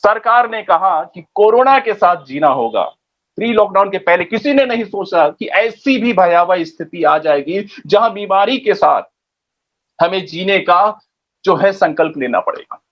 सरकार ने कहा कि कोरोना के साथ जीना होगा। प्री लॉकडाउन के पहले किसी ने नहीं सोचा कि ऐसी भी भयावह स्थिति आ जाएगी जहां बीमारी के साथ हमें जीने का जो है संकल्प लेना पड़ेगा।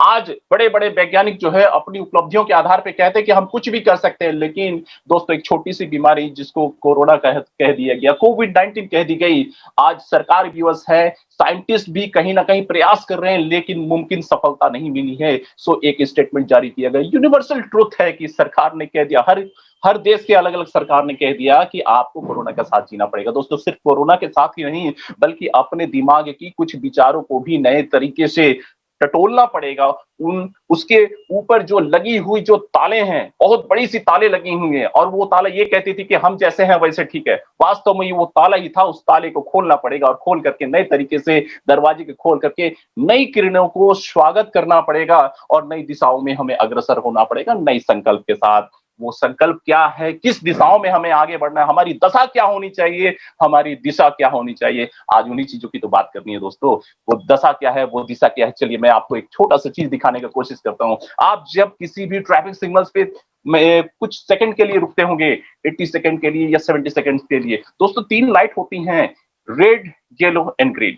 आज बड़े-बड़े वैज्ञानिक जो है अपनी उपलब्धियों के आधार पे कहते हैं कि हम कुछ भी कर सकते हैं, लेकिन दोस्तों एक छोटी-सी बीमारी जिसको कोरोना कह दिया गया, कोविड-19 कह दी गई, आज सरकार विवश है, साइंटिस्ट भी कहीं न कहीं प्रयास कर रहे हैं, लेकिन मुमकिन सफलता नहीं मिली है। सो एक स्टेटमेंट जारी किया गया। यूनिवर्सल ट्रुथ है कि सरकार ने कह दिया, हर हर देश के अलग-अलग सरकार ने कह दिया कि आपको कोरोना के साथ जीना पड़ेगा। दोस्तों सिर्फ कोरोना के साथ ही नहीं, बल्कि अपने दिमाग की कुछ विचारों को भी नए तरीके से टटोलना पड़ेगा। उन उसके ऊपर जो लगी हुई जो ताले हैं, बहुत बड़ी सी ताले लगी हुई हैं और वो ताला ये कहती थी कि हम जैसे हैं वैसे ठीक है। वास्तव में ये वो ताला ही था, उस ताले को खोलना पड़ेगा और खोल करके नए तरीके से दरवाजे को खोल करके नई किरणों को स्वागत करना पड़ेगा और नई दिशाओं में हमें अग्रसर होना पड़ेगा नए संकल्प के साथ। वो संकल्प क्या है, किस दिशाओं में हमें आगे बढ़ना है, हमारी दशा क्या होनी चाहिए, हमारी दिशा क्या होनी चाहिए। आज उन्हीं चीजों की तो बात करनी है दोस्तों। वो दशा क्या है, वो दिशा क्या है, चलिए मैं आपको एक छोटा सा चीज दिखाने की कोशिश करता हूं। आप जब किसी भी ट्रैफिक सिग्नल्स पे कुछ सेकंड के लिए रुकते होंगे, 80 सेकंड के लिए या 70 सेकंड के लिए, दोस्तों 3 लाइट होती हैं, red, yellow and green.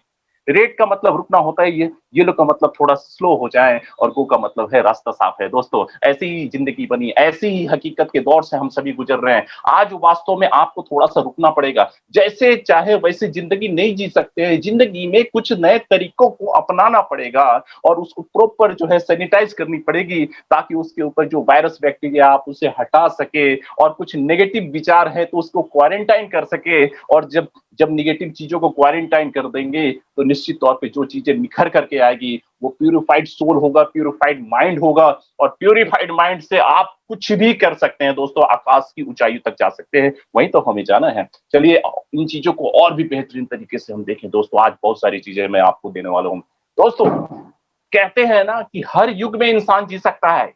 Red का मतलब रुकना होता है, ये येलो का मतलब थोड़ा स्लो हो जाए और गो का मतलब है रास्ता साफ है। दोस्तों ऐसी ही जिंदगी बनी, ऐसी ही हकीकत के दौर से हम सभी गुजर रहे हैं। आज वास्तव में आपको थोड़ा सा रुकना पड़ेगा। जैसे चाहे वैसे जिंदगी नहीं जी सकते हैं, जिंदगी में कुछ नए तरीकों को अपनाना पड़ेगा और उसको प्रॉपर जो है सैनिटाइज करनी पड़ेगी, ताकि उसके ऊपर जो वायरस बैक्टीरिया आप उसे हटा सके और कुछ नेगेटिव विचार है तो उसको क्वारंटाइन कर सके। और जब जब निगेटिव चीजों को क्वारंटाइन कर देंगे तो निश्चित तौर पे जो चीजें निखर करके आएगी वो प्यूरिफाइड सोल होगा, प्यूरिफाइड माइंड होगा और प्यूरिफाइड माइंड से आप कुछ भी कर सकते हैं दोस्तों, आकाश की ऊंचाई तक जा सकते हैं। वहीं तो हमें जाना है। चलिए इन चीजों को और भी बेहतरीन तरीके से हम देखें दोस्तों। आज बहुत सारी चीजें मैं आपको देने वाला हूं दोस्तों। कहते हैं ना कि हर युग में इंसान जी सकता है।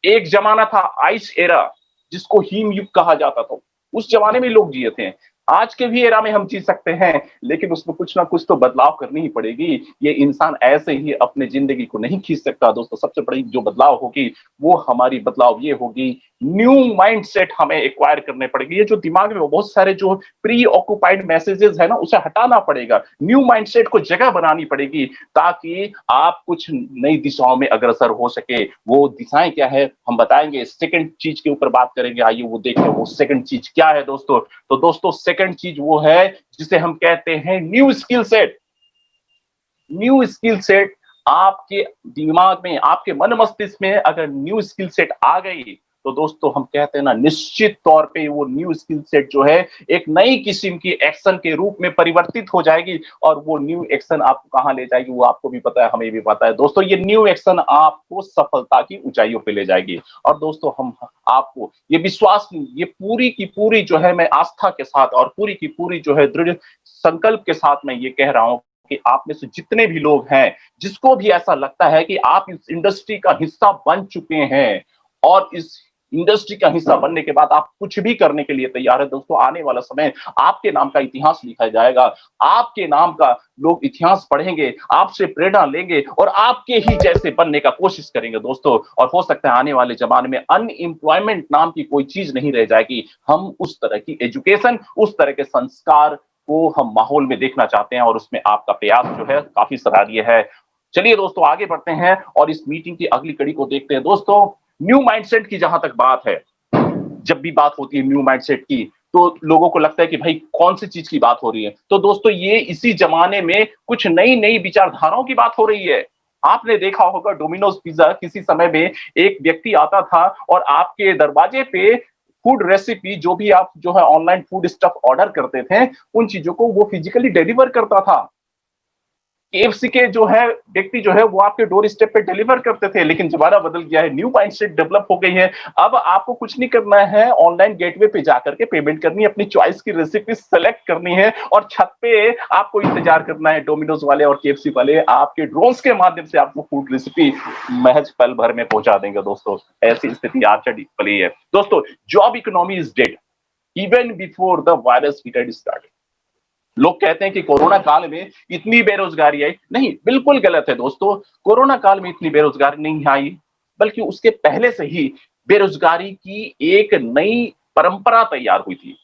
एक जमाना था आइस एरा, जिसको हिम युग कहा जाता था। उस जमाने में लोग जिए थे। आज के भी एरा में हम जी सकते हैं, लेकिन उसमें कुछ ना कुछ तो बदलाव करनी ही पड़ेगी। ये इंसान ऐसे ही अपने जिंदगी को नहीं खींच सकता दोस्तों। सबसे बड़ी जो बदलाव होगी वो हमारी बदलाव ये होगी, न्यू माइंडसेट हमें एक्वायर करने पड़ेगी। ये जो दिमाग में बहुत सारे जो प्री ऑक्युपाइड मैसेजेस है ना, उसे हटाना पड़ेगा। न्यू माइंडसेट को जगह बनानी पड़ेगी ताकि आप कुछ नई दिशाओं में अग्रसर हो सके। वो दिशाएं क्या है हम बताएंगे। सेकंड चीज के ऊपर बात करेंगे, आइए वो देखें वो सेकंड चीज क्या है दोस्तों। तो दोस्तों सेकंड चीज वो है जिसे हम कहते हैं new skill set. New skill set आपके दिमाग में, आपके मन मस्तिष्क में अगर न्यू स्किल सेट आ गई तो दोस्तों हम कहते हैं ना, निश्चित तौर पे वो न्यू स्किल सेट जो है एक नई किस्म की एक्शन के रूप में परिवर्तित हो जाएगी। और वो न्यू एक्शन आपको कहां ले जाएगी वो आपको भी पता है, हमें भी पता है दोस्तों। ये न्यू एक्शन आपको सफलता की ऊंचाइयों पे ले जाएगी। और दोस्तों हम आपको ये विश्वास, ये पूरी की पूरी जो है मैं आस्था के साथ और पूरी की पूरी जो है दृढ़ संकल्प के साथ मैं ये कह रहा हूं कि आप में से जितने भी लोग हैं, जिसको भी ऐसा लगता है कि आप इस इंडस्ट्री का हिस्सा बन चुके हैं और इस इंडस्ट्री का हिस्सा बनने के बाद आप कुछ भी करने के लिए तैयार है दोस्तों, आने वाला समय आपके नाम का इतिहास लिखा जाएगा। आपके नाम का लोग इतिहास पढ़ेंगे, आपसे प्रेरणा लेंगे और आपके ही जैसे बनने का कोशिश करेंगे दोस्तों। और हो सकता है आने वाले जमाने में अनएम्प्लॉयमेंट नाम की कोई चीज नहीं रह जाएगी। हम उस तरह की एजुकेशन, उस तरह के संस्कार को हम माहौल में देखना चाहते हैं और उसमें आपका प्रयास जो है काफी सराहनीय है। चलिए दोस्तों आगे बढ़ते हैं और इस मीटिंग की अगली कड़ी को देखते हैं दोस्तों। न्यू माइंडसेट की जहां तक बात है, जब भी बात होती है न्यू माइंडसेट की तो लोगों को लगता है कि भाई कौन सी चीज की बात हो रही है। तो दोस्तों ये इसी जमाने में कुछ नई नई विचारधाराओं की बात हो रही है। आपने देखा होगा डोमिनोज पिज्जा किसी समय में एक व्यक्ति आता था और आपके दरवाजे पे फूड रेसिपी, जो भी आप जो है ऑनलाइन फूड स्टफ ऑर्डर करते थे, उन चीजों को वो फिजिकली डिलीवर करता था। केएफसी के जो है व्यक्ति जो है वो आपके डोर स्टेप पे डिलीवर करते थे। लेकिन जमाना बदल गया है, न्यू माइंडसेट डेवलप हो गई है। अब आपको कुछ नहीं करना है, ऑनलाइन गेटवे पे जाकर के पेमेंट करनी है, अपनी चॉइस की रेसिपी सेलेक्ट करनी है और छत पे आपको इंतजार करना है। डोमिनोज वाले और केएफसी वाले आपके ड्रोन्स के माध्यम से आपको फूड रेसिपी महज पल भर में पहुंचा देंगे दोस्तों। ऐसी स्थिति आज पड़ी है दोस्तों। Job economy is dead even before the virus started. लोग कहते हैं कि कोरोना काल में इतनी बेरोजगारी आई, नहीं, बिल्कुल गलत है दोस्तों। कोरोना काल में इतनी बेरोजगारी नहीं आई, बल्कि उसके पहले से ही बेरोजगारी की एक नई परंपरा तैयार हुई थी।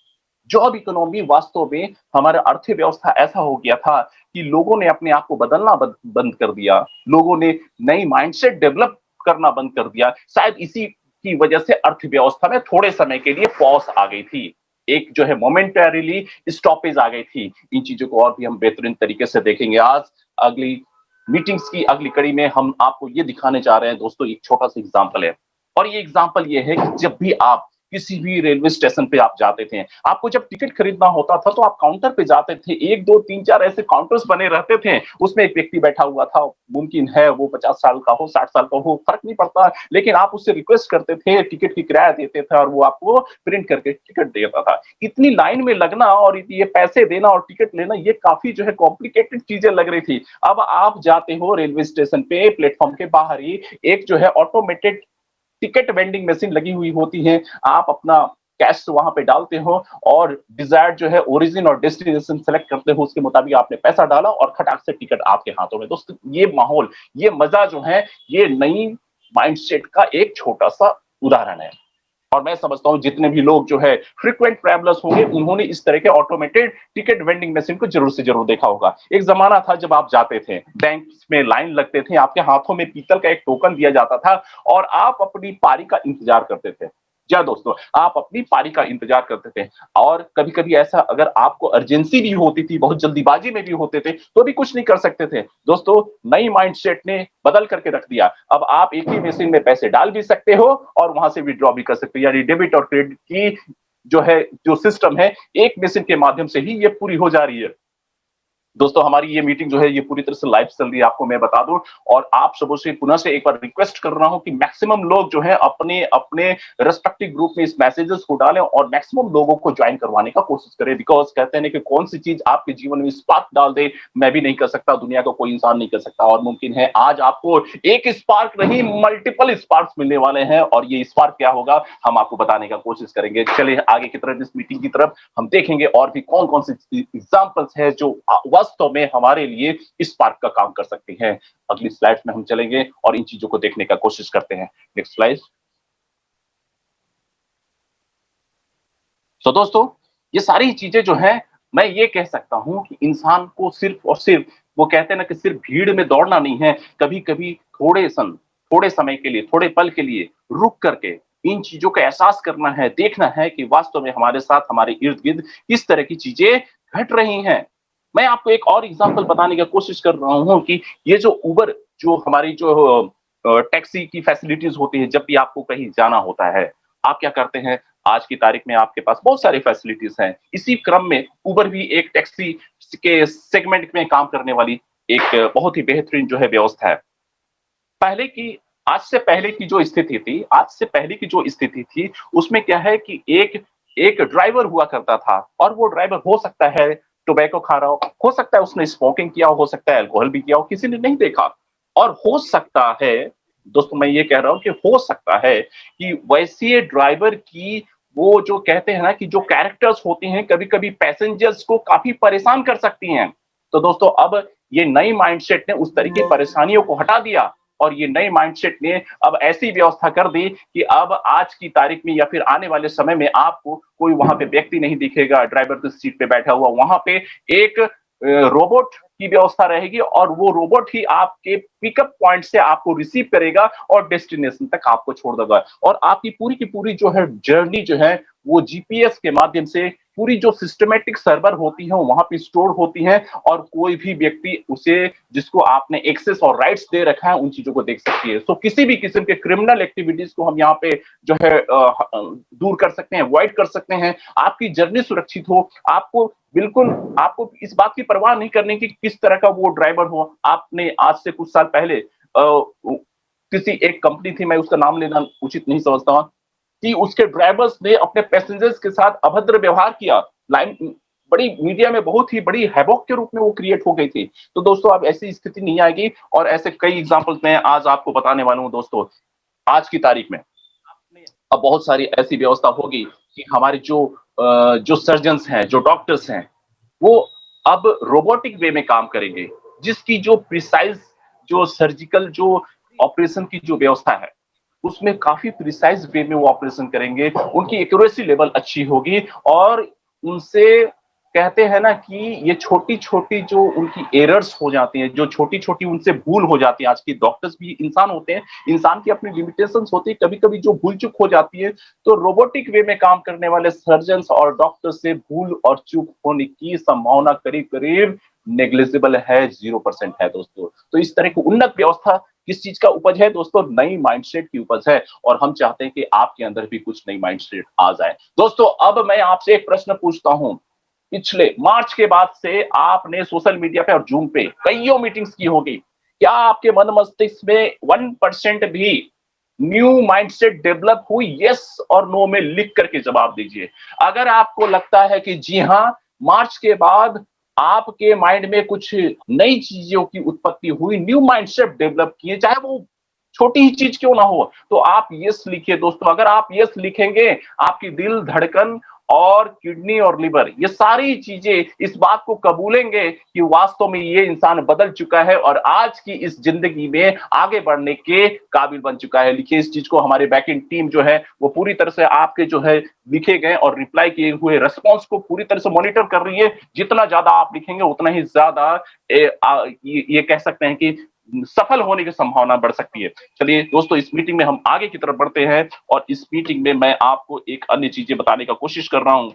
जॉब इकोनॉमी वास्तव में हमारा अर्थव्यवस्था ऐसा हो गया था कि लोगों ने अपने आप को बदलना बंद कर दिया। लोगों ने नई माइंडसेट डेवलप करना बंद कर दिया। शायद इसी की वजह से अर्थव्यवस्था में थोड़े समय के लिए पॉज आ गई थी। एक जो है मोमेंटरीली स्टॉपेज आ गई थी। इन चीजों को और भी हम बेहतरीन तरीके से देखेंगे आज अगली मीटिंग्स की अगली कड़ी में। हम आपको ये दिखाने जा रहे हैं दोस्तों, एक छोटा सा एग्जांपल है। और ये एग्जांपल ये है कि जब भी आप किसी भी रेलवे स्टेशन पे आप जाते थे, आपको जब टिकट खरीदना होता था तो आप काउंटर पे जाते थे। 1 2 3 4 ऐसे काउंटर्स बने रहते थे। उसमें एक व्यक्ति बैठा हुआ था। मुमकिन है वो 50 साल का हो, 60 साल का हो, फर्क नहीं पड़ता। लेकिन आप उससे रिक्वेस्ट करते थे, टिकट की किराया देते थे और वो आपको प्रिंट करके टिकट देता था। इतनी लाइन में लगना और ये पैसे देना और टिकट लेना, ये काफी जो है कॉम्प्लिकेटेड चीजें लग रही थी। अब आप जाते हो रेलवे स्टेशन पे, प्लेटफॉर्म के बाहर ही एक जो है ऑटोमेटेड टिकट वेंडिंग मशीन लगी हुई होती है। आप अपना कैश वहां पे डालते हो और डिजायर्ड जो है ओरिजिन और डेस्टिनेशन सेलेक्ट करते हो। उसके मुताबिक आपने पैसा डाला और खटाक से टिकट आपके हाथों में। दोस्तों ये माहौल, ये मजा जो है, ये नई माइंडसेट का एक छोटा सा उदाहरण है। और मैं समझता हूं जितने भी लोग जो है फ्रीक्वेंट ट्रैवलर्स होंगे, उन्होंने इस तरह के ऑटोमेटेड टिकट वेंडिंग मशीन को जरूर से जरूर देखा होगा। एक जमाना था जब आप जाते थे बैंक में, लाइन लगते थे, आपके हाथों में पीतल का एक टोकन दिया जाता था और आप अपनी पारी का इंतजार करते थे। क्या दोस्तों, आप अपनी पारी का इंतजार करते थे। और कभी कभी ऐसा अगर आपको अर्जेंसी भी होती थी, बहुत जल्दीबाजी में भी होते थे, तो भी कुछ नहीं कर सकते थे। दोस्तों नई माइंडसेट ने बदल करके रख दिया। अब आप एक ही मशीन में पैसे डाल भी सकते हो और वहां से विड्रॉ भी कर सकते हो। यानी डेबिट और क्रेडिट की जो है, जो सिस्टम है, एक मशीन के माध्यम से ही ये पूरी हो जा रही है। दोस्तों हमारी ये मीटिंग जो है ये पूरी तरह से लाइव चल रही है, आपको मैं बता दूं। और आप सबों से पुनः से एक बार रिक्वेस्ट कर रहा हूं कि मैक्सिमम लोग जो है अपने अपने रेस्पेक्टिव ग्रुप में इस मैसेजेस को डालें और मैक्सिमम लोगों को ज्वाइन करवाने का कोशिश करें। बिकॉज कहते हैं कि कौन सी चीज आपके जीवन में स्पार्क डाल दे, मैं भी नहीं कर सकता, दुनिया का कोई इंसान नहीं कर सकता। और मुमकिन है आज आपको एक स्पार्क नहीं, मल्टीपल स्पार्क्स मिलने वाले हैं। और ये स्पार्क क्या होगा, हम आपको बताने का कोशिश करेंगे। चलिए आगे की तरफ, इस मीटिंग की तरफ हम देखेंगे और भी कौन कौन से एग्जाम्पल्स है जो वास्तव में हमारे लिए इस स्पार्क का काम कर सकती हैं। अगली स्लाइड में हम चलेंगे और इन चीजों को देखने का कोशिश करते हैं। Next slide. तो दोस्तों ये सारी चीजें जो है, मैं ये कह सकता हूं कि इंसान को सिर्फ और सिर्फ, वो कहते हैं ना कि सिर्फ भीड़ में दौड़ना नहीं है, कभी कभी थोड़े समय के लिए, थोड़े पल के लिए रुक करके इन चीजों का एहसास करना है, देखना है कि वास्तव में हमारे साथ, हमारे इर्द गिर्द किस तरह की चीजें घट रही हैं। मैं आपको एक और एग्जांपल बताने की कोशिश कर रहा हूं कि ये जो उबर, जो हमारी जो टैक्सी की फैसिलिटीज होती है, जब भी आपको कहीं जाना होता है, आप क्या करते हैं, आज की तारीख में आपके पास बहुत सारी फैसिलिटीज हैं। इसी क्रम में उबर भी एक टैक्सी के सेगमेंट में काम करने वाली एक बहुत ही बेहतरीन जो है व्यवस्था है। पहले की आज से पहले की जो स्थिति थी, आज से पहले की जो स्थिति थी, उसमें क्या है कि एक एक ड्राइवर हुआ करता था और वो ड्राइवर हो सकता है टोबैको खा रहा हो सकता है उसने स्मोकिंग किया हो सकता है अल्कोहल भी किया हो, किसी ने नहीं देखा। और हो सकता है, दोस्तों मैं ये कह रहा हूं कि हो सकता है कि वैसे ड्राइवर की वो जो कहते हैं ना कि जो कैरेक्टर्स होती हैं, कभी-कभी पैसेंजर्स को काफ़ी परेशान कर सकती हैं। तो दोस्तों अब ये नई माइंडसेट ने उस तरह की परेशानियों को हटा दिया और ये नए माइंडसेट ने अब ऐसी व्यवस्था कर दी कि अब आज की तारीख में या फिर आने वाले समय में आपको कोई वहां पे व्यक्ति नहीं दिखेगा ड्राइवर की सीट पे बैठा हुआ। वहां पे एक रोबोट की व्यवस्था रहेगी और वो रोबोट ही आपके पिकअप पॉइंट से आपको रिसीव करेगा और डेस्टिनेशन तक आपको छोड़ देगा। और आपकी पूरी की पूरी जो है जर्नी जो है, वो जीपीएस के माध्यम से पूरी जो सिस्टमैटिक सर्वर होती है वहां पे स्टोर होती है और कोई भी व्यक्ति उसे, जिसको आपने एक्सेस और राइट्स दे रखा है, उन चीजों को देख सकती है। सो किसी भी किस्म के क्रिमिनल एक्टिविटीज को हम यहाँ पे जो है दूर कर सकते हैं, अवॉइड कर सकते हैं। आपकी जर्नी सुरक्षित हो, आपको बिल्कुल, आपको इस बात की परवाह नहीं करनी कि किस तरह का वो ड्राइवर हो। आपने आज से कुछ साल पहले किसी एक कंपनी थी, मैं उसका नाम लेना उचित नहीं समझता कि उसके ड्राइवर्स ने अपने पैसेंजर्स के साथ अभद्र व्यवहार किया। लाइन बड़ी मीडिया में बहुत ही बड़ी हैवॉक के रूप में वो क्रिएट हो गई थी। तो दोस्तों अब ऐसी स्थिति नहीं आएगी और ऐसे कई एग्जांपल्स मैं आज आपको बताने वाला हूं। दोस्तों आज की तारीख में अब बहुत सारी ऐसी व्यवस्था होगी कि हमारे जो सर्जन्स हैं, जो डॉक्टर्स हैं, वो अब रोबोटिक वे में काम करेंगे, जिसकी जो प्रिसाइज जो सर्जिकल जो ऑपरेशन की जो व्यवस्था है, उसमें काफी प्रिसाइज वे में वो ऑपरेशन करेंगे, उनकी एक्यूरेसी लेवल अच्छी होगी और उनसे कहते हैं ना कि ये छोटी-छोटी जो उनकी एरर्स हो जाती हैं, जो छोटी-छोटी उनसे भूल हो जाती है, आज के डॉक्टर्स भी इंसान होते हैं, इंसान की अपनी लिमिटेशंस होती है, कभी-कभी जो भूल-चूक हो जाती है, तो रोबोटिक वे में काम करने वाले सर्जन्स और डॉक्टर्स से भूल और चूक होने की संभावना करीब-करीब नेग्लिजिबल है, 0% है दोस्तों। तो इस तरह की उन्नत व्यवस्था किस चीज का उपज है दोस्तों? नई माइंडसेट की उपज है और हम चाहते हैं कि आपके अंदर भी कुछ नई माइंडसेट आ जाए। दोस्तों, अब मैं आपसे एक प्रश्न पूछता हूं। पिछले मार्च के बाद से आपने सोशल मीडिया पे और जूम पे कईयों मीटिंग्स की होगी। क्या आपके मन मस्तिष्क में 1% भी न्यू माइंडसेट डेवलप हुई? यस और नो में लिख करके जवाब दीजिए। अगर आपको लगता है कि जी हां, मार्च के बाद आपके माइंड में कुछ नई चीजों की उत्पत्ति हुई, न्यू माइंडसेट डेवलप किए, चाहे वो छोटी ही चीज क्यों ना हो, तो आप यस लिखिए दोस्तों। अगर आप यस लिखेंगे, आपकी दिल धड़कन और किडनी और लिवर ये सारी चीजें इस बात को कबूलेंगे कि वास्तव में ये इंसान बदल चुका है और आज की इस जिंदगी में आगे बढ़ने के काबिल बन चुका है। लिखिए इस चीज को, हमारे बैकएंड टीम जो है वो पूरी तरह से आपके जो है लिखे गए और रिप्लाई किए हुए रेस्पॉन्स को पूरी तरह से मॉनिटर कर रही है। जितना ज्यादा आप लिखेंगे उतना ही ज्यादा ये कह सकते हैं कि सफल होने की संभावना बढ़ सकती है। चलिए दोस्तों, इस मीटिंग में हम आगे की तरफ बढ़ते हैं और इस मीटिंग में मैं आपको एक अन्य चीजें बताने का कोशिश कर रहा हूं।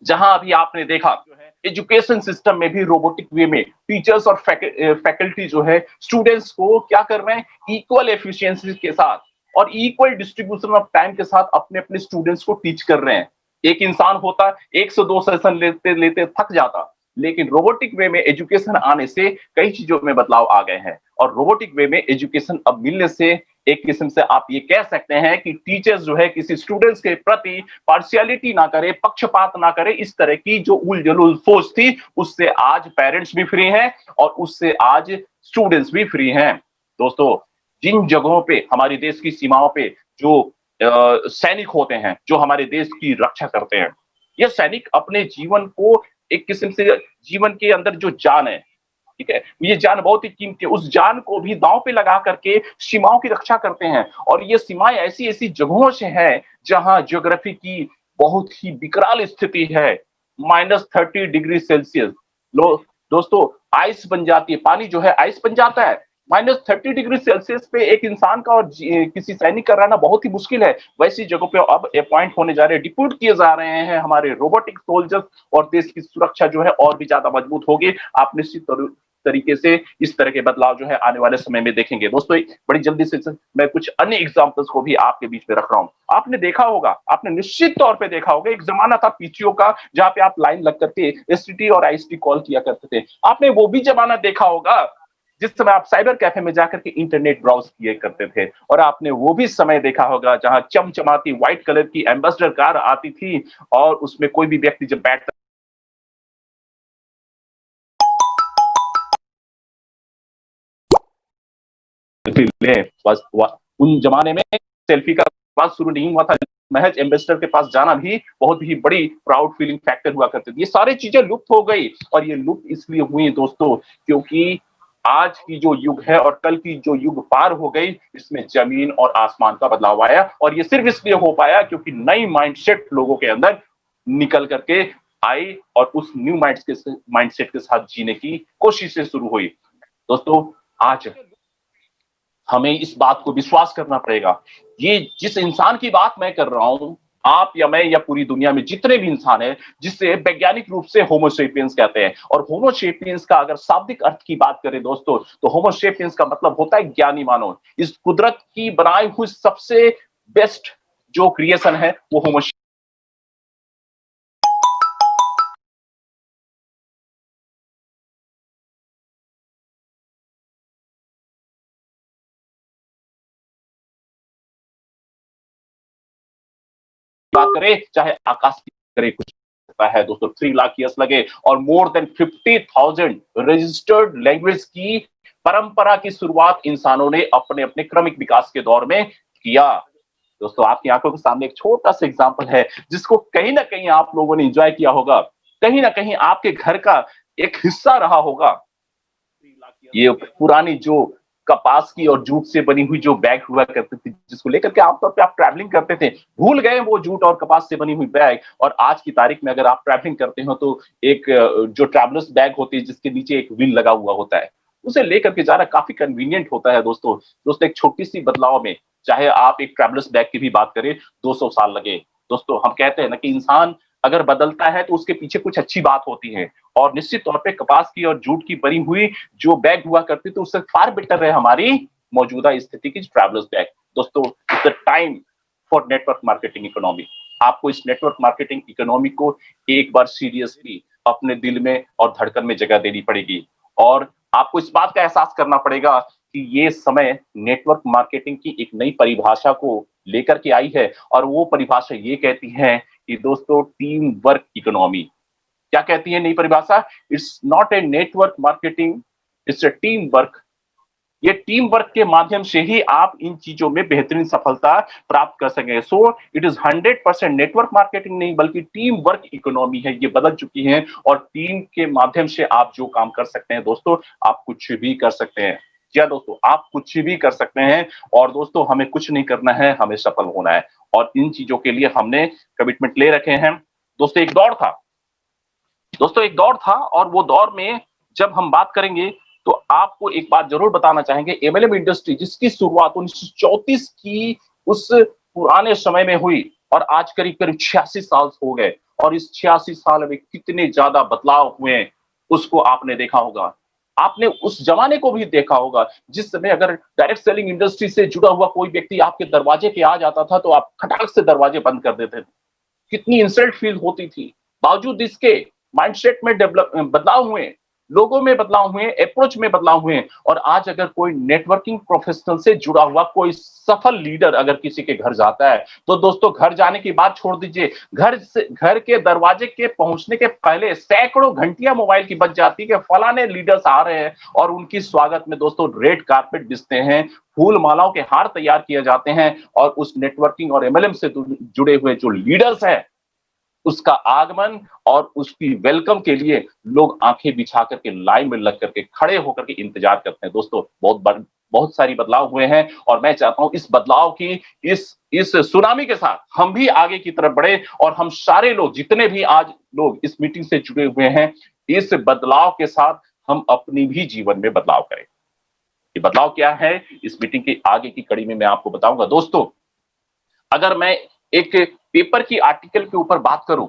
जहां अभी आपने देखा जो है एजुकेशन सिस्टम में भी रोबोटिक वे में टीचर्स और फैकल्टी जो है स्टूडेंट्स को क्या कर रहे हैं, इक्वल एफिशिएंसी के साथ और इक्वल डिस्ट्रीब्यूशन ऑफ टाइम के साथ अपने अपने स्टूडेंट्स को टीच कर रहे हैं। एक इंसान होता 1 से 2 सेशन लेते लेते थक जाता, लेकिन रोबोटिक वे में एजुकेशन आने से कई चीजों में बदलाव आ गए हैं और रोबोटिक वे में एजुकेशन अब मिलने से एक किस्म से आप ये कह सकते हैं कि टीचर्स जो है किसी स्टूडेंट्स के प्रति पार्शियलिटी ना करे, पक्षपात ना करे। इस तरह की जो उलझुल सोच थी, उससे आज पेरेंट्स भी फ्री हैं और उससे आज स्टूडेंट्स भी फ्री हैं। दोस्तों, जिन जगहों पे हमारे देश की सीमाओं पे जो सैनिक होते हैं, जो हमारे देश की रक्षा करते हैं, ये सैनिक अपने जीवन को एक किस्म से जीवन के अंदर जो जान है, ठीक है, ये जान बहुत ही कीमती है, उस जान को भी दांव पे लगा करके सीमाओं की रक्षा करते हैं और ये सीमाएं ऐसी ऐसी जगहों से है जहां ज्योग्राफी की बहुत ही विकराल स्थिति है। -30 डिग्री सेल्सियस लो दोस्तों, आइस बन जाती है, पानी जो है आइस बन जाता है। -30 डिग्री सेल्सियस पे एक इंसान का और किसी सैनिक का रहना बहुत ही मुश्किल है। वैसी जगहों पे अब अपॉइंट होने जा रहे हैं, डिप्यूट किए जा रहे हैं हमारे रोबोटिक सोल्जर्स और देश की सुरक्षा जो है और भी ज्यादा मजबूत होगी। आप निश्चित तरीके से इस तरह के बदलाव जो है आने वाले समय में देखेंगे। दोस्तों, बड़ी जल्दी से मैं कुछ अन्य एग्जांपल्स को भी आपके बीच में रख रहा हूं। आपने देखा होगा, आपने निश्चित तौर पे देखा होगा, एक जमाना था पीसीओ का जहां पे आप लाइन लग करके एसटीडी और आईएसटी कॉल किया करते थे। आपने वो भी जमाना देखा होगा जिस समय आप साइबर कैफे में जाकर के इंटरनेट ब्राउज किए करते थे और आपने वो भी समय देखा होगा जहां चमचमाती व्हाइट कलर की एम्बेसडर कार आती थी और उसमें कोई भी व्यक्ति जब बैठता ले बस उन जमाने में सेल्फी का बात शुरू नहीं हुआ था। महज एम्बेसडर के पास जाना भी बहुत ही बड़ी प्राउड फीलिंग फैक्टर हुआ करती थी। ये सारी चीजें लुप्त हो गई और ये लुप्त इसलिए हुई दोस्तों क्योंकि आज की जो युग है और कल की जो युग पार हो गई, इसमें जमीन और आसमान का बदलाव आया और ये सिर्फ इसलिए हो पाया क्योंकि नई माइंडसेट लोगों के अंदर निकल करके आई और उस न्यू माइंडसेट के साथ जीने की कोशिशें शुरू हुई। दोस्तों, आज हमें इस बात को विश्वास करना पड़ेगा। ये जिस इंसान की बात मैं कर रहा हूं, आप या मैं या पूरी दुनिया में जितने भी इंसान हैं, जिसे वैज्ञानिक रूप से होमो सेपियंस कहते हैं और होमो सेपियंस का अगर शाब्दिक अर्थ की बात करें दोस्तों, तो होमो सेपियंस का मतलब होता है ज्ञानी मानव। इस कुदरत की बनाई हुई सबसे बेस्ट जो क्रिएशन है वो होमो बात करें, चाहे आकाश की करे, कुछ है दोस्तों। 3 लाख ईयर्स लगे और मोर देन 50,000 रजिस्टर्ड लैंग्वेज की परंपरा की शुरुआत इंसानों ने अपने अपने क्रमिक विकास के दौर में किया। दोस्तों, आपकी आंखों के सामने एक छोटा सा एग्जांपल है जिसको कहीं ना कहीं आप लोगों ने एंजॉय किया होगा। कहीं ना कहीं आपके घर का एक हिस्सा रहा होगा। ये पुरानी जो कपास की और जूट से बनी हुई जो बैग हुआ करते थे, जिसको लेकर के आमतौर पे आप ट्रैवलिंग करते थे, भूल गए वो जूट और कपास से बनी हुई बैग। और आज की तारीख में अगर आप ट्रैवलिंग करते हो तो एक जो ट्रैवलर्स बैग होती है जिसके नीचे एक व्हील लगा हुआ होता है, उसे लेकर के जाना काफी कन्वीनियंट होता है दोस्तों। दोस्तों एक छोटी सी बदलाव में, चाहे आप एक ट्रैवलर्स बैग की भी बात करें, 200 साल लगे। दोस्तों हम कहते हैं ना कि इंसान अगर बदलता है तो उसके पीछे कुछ अच्छी बात होती है, और निश्चित तौर पे कपास की और जूट की बनी हुई जो बैग हुआ करती तो उससे फार बेटर है हमारी मौजूदा स्थिति की ट्रैवलर्स बैग। दोस्तों the time for network marketing economy. आपको इस नेटवर्क मार्केटिंग इकोनॉमी को एक बार सीरियसली अपने दिल में और धड़कन में जगह देनी पड़ेगी, और आपको इस बात का एहसास करना पड़ेगा कि ये समय नेटवर्क मार्केटिंग की एक नई परिभाषा को लेकर के आई है, और वो परिभाषा ये कहती है कि दोस्तों टीम वर्क इकोनॉमी। क्या कहती है नई परिभाषा? It's not a network marketing, it's a team work. ये टीम वर्क के माध्यम से ही आप इन चीजों में बेहतरीन सफलता प्राप्त कर सकेंगे। So it is 100% network marketing नहीं बल्कि टीम वर्क इकोनॉमी है, ये बदल चुकी है। और टीम के माध्यम से आप जो काम कर सकते हैं दोस्तों, आप कुछ भी कर सकते हैं। क्या दोस्तों, आप कुछ भी कर सकते हैं। और दोस्तों हमें कुछ नहीं करना है, हमें सफल होना है, और इन चीजों के लिए हमने कमिटमेंट ले रखे हैं। दोस्तों एक दौर था, और वो दौर में जब हम बात करेंगे तो आपको एक बात जरूर बताना चाहेंगे। एमएलएम इंडस्ट्री जिसकी शुरुआत 1934 की उस पुराने समय में हुई, और आज करीब करीब 86 साल हो गए, और इस 86 साल में कितने ज्यादा बदलाव हुए उसको आपने देखा होगा। आपने उस जमाने को भी देखा होगा जिस समय अगर डायरेक्ट सेलिंग इंडस्ट्री से जुड़ा हुआ कोई व्यक्ति आपके दरवाजे पे आ जाता था तो आप खटाक से दरवाजे बंद कर देते थे। कितनी इंसल्ट फील होती थी। बावजूद इसके माइंडसेट में बदलाव हुए, लोगों में बदलाव हुए, अप्रोच में बदलाव हुए, और आज अगर कोई नेटवर्किंग प्रोफेशनल से जुड़ा हुआ कोई सफल लीडर अगर किसी के घर जाता है तो दोस्तों घर जाने की बात छोड़ दीजिए, घर के दरवाजे के पहुंचने के पहले सैकड़ों घंटियां मोबाइल की बज जाती है कि फलाने लीडर्स आ रहे हैं, और उनकी स्वागत में दोस्तों रेड कारपेट बिछते हैं, फूल मालाओं के हार तैयार किए जाते हैं, और उस नेटवर्किंग और एमएलएम से जुड़े हुए जो लीडर्स हैं उसका आगमन और उसकी वेलकम के लिए लोग आंखें बिछा करके लाइन में लग करके खड़े होकर के इंतजार करते हैं। दोस्तों बहुत सारी बदलाव हुए हैं, और मैं चाहता हूं इस बदलाव की इस सुनामी के साथ हम भी आगे की तरफ बढ़े, और हम सारे लोग जितने भी आज लोग इस मीटिंग से जुड़े हुए हैं, इस बदलाव के साथ हम अपनी भी जीवन में बदलाव करें। ये बदलाव क्या है, इस मीटिंग की आगे की कड़ी में मैं आपको बताऊंगा। दोस्तों अगर मैं एक पेपर की आर्टिकल के ऊपर बात करूं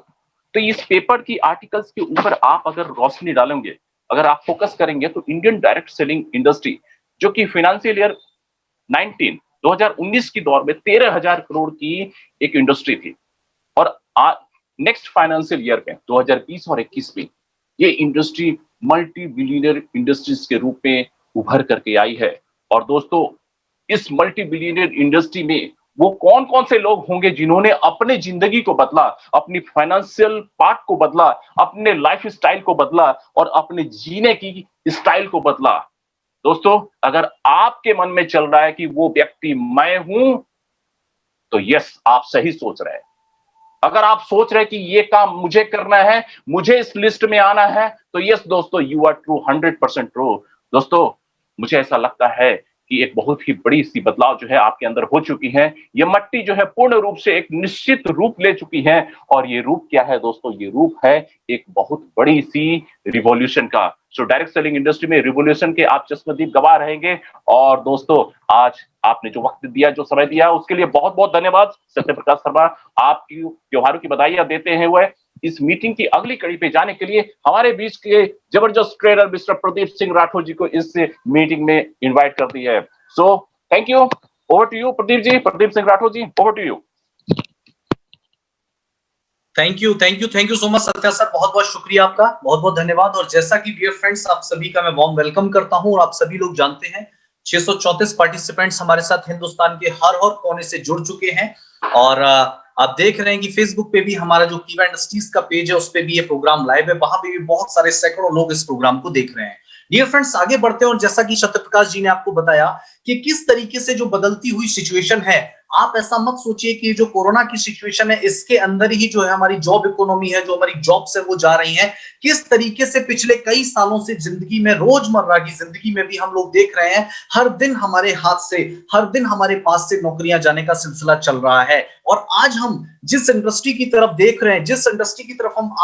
तो इस पेपर की आर्टिकल्स के ऊपर आप अगर रोशनी डालेंगे, अगर आप फोकस करेंगे, तो इंडियन डायरेक्ट सेलिंग इंडस्ट्री जो कि फाइनेंशियल ईयर 2019 की दौर में 13,000 करोड़ की एक इंडस्ट्री थी, और नेक्स्ट फाइनेंशियल ईयर में 2020 और 21 में ये इंडस्ट्री मल्टी बिलियनियर इंडस्ट्रीज के रूप में उभर करके आई है। और दोस्तों इस मल्टी बिलियनियर इंडस्ट्री में वो कौन कौन से लोग होंगे जिन्होंने अपने जिंदगी को बदला, अपनी फाइनेंशियल पार्ट को बदला, अपने लाइफ स्टाइल को बदला, और अपने जीने की स्टाइल को बदला। दोस्तों अगर आपके मन में चल रहा है कि वो व्यक्ति मैं हूं, तो यस आप सही सोच रहे हैं। अगर आप सोच रहे हैं कि ये काम मुझे करना है, मुझे इस लिस्ट में आना है, तो यस दोस्तों यू आर ट्रू, 100% ट्रू। दोस्तों मुझे ऐसा लगता है कि एक बहुत ही बड़ी सी बदलाव जो है आपके अंदर हो चुकी है। ये मट्टी जो है पूर्ण रूप से एक निश्चित रूप ले चुकी है, और ये रूप क्या है दोस्तों? ये रूप है एक बहुत बड़ी सी रिवॉल्यूशन का। सो डायरेक्ट सेलिंग इंडस्ट्री में रिवॉल्यूशन के आप चश्मदीद गवाह रहेंगे। और दोस्तों आज आपने जो वक्त दिया, जो समय दिया, उसके लिए बहुत बहुत धन्यवाद। सत्यप्रकाश शर्मा आपकी त्योहारों की बधाइयां देते हैं हुए इस मीटिंग की अगली कड़ी पे जाने के लिए हमारे बीच के जबरदस्त ट्रेडर मिस्टर प्रदीप सिंह राठौर जी को इस मीटिंग में इनवाइट कर दी है। So thank you, over to you Pradeep ji, Pradeep Singh Rathore ji, over to you. Thank you so much Satya sir, बहुत बहुत शुक्रिया आपका, बहुत बहुत धन्यवाद। और जैसा कि डियर फ्रेंड्स आप सभी का मैं वार्म वेलकम करता हूं, और आप सभी लोग जानते हैं 634 पार्टिसिपेंट्स हमारे साथ हिंदुस्तान के हर कोने से जुड़ चुके हैं। और आप देख रहे हैं कि फेसबुक पे भी हमारा जो कीवा इंडस्ट्रीज का पेज है उस पे भी ये प्रोग्राम लाइव है, वहां पे भी बहुत सारे सैकड़ों लोग इस प्रोग्राम को देख रहे हैं। डियर फ्रेंड्स आगे बढ़ते हैं, और जैसा कि सत्यप्रकाश जी ने आपको बताया कि किस तरीके से जो बदलती हुई सिचुएशन है आप ऐसा मत सोचिए कि जो कोरोना की सिचुएशन है इसके अंदर ही जो है हमारी जॉब इकोनॉमी है, जो हमारी जॉब्स है वो जा रही हैं। किस तरीके से पिछले कई सालों से जिंदगी में, रोजमर्रा की जिंदगी में भी हम लोग देख रहे हैं, हर दिन हमारे हाथ से, हर दिन हमारे पास से नौकरियां जाने का सिलसिला चल रहा है। और आज हम जिस इंडस्ट्री की तरफ देख रहे हैं, जिस इंडस्ट्री की तरफ हम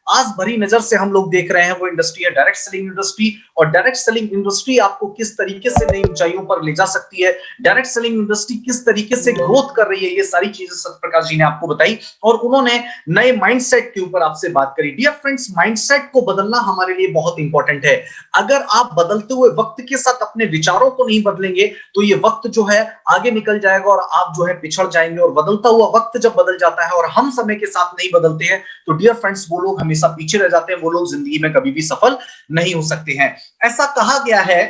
आस भरी नजर से हम लोग देख रहे हैं, वो इंडस्ट्री है डायरेक्ट सेलिंग इंडस्ट्री। और डायरेक्ट सेलिंग इंडस्ट्री आपको किस तरीके से नई ऊंचाइयों पर ले जा सकती है, डायरेक्ट सेलिंग इंडस्ट्री किस तरीके से ग्रोथ कर रही है, ये सारी चीजें सत्यप्रकाश जी ने आपको बताई। और उन्होंने नए माइंडसेट के ऊपर आपसे बात करी। डियर फ्रेंड्स, माइंडसेट को बदलना हमारे लिए बहुत इंपॉर्टेंट है। अगर आप बदलते हुए वक्त के साथ अपने विचारों को नहीं बदलेंगे तो ये वक्त जो है आगे निकल जाएगा और आप जो है पिछड़ जाएंगे। और बदलता हुआ वक्त जब बदल जाता है और हम समय के साथ नहीं बदलते हैं तो डियर फ्रेंड्स, वो लोग हमेशा पीछे रह जाते हैं, वो लोग जिंदगी में कभी भी सफल नहीं हो सकते हैं। ऐसा कहा गया है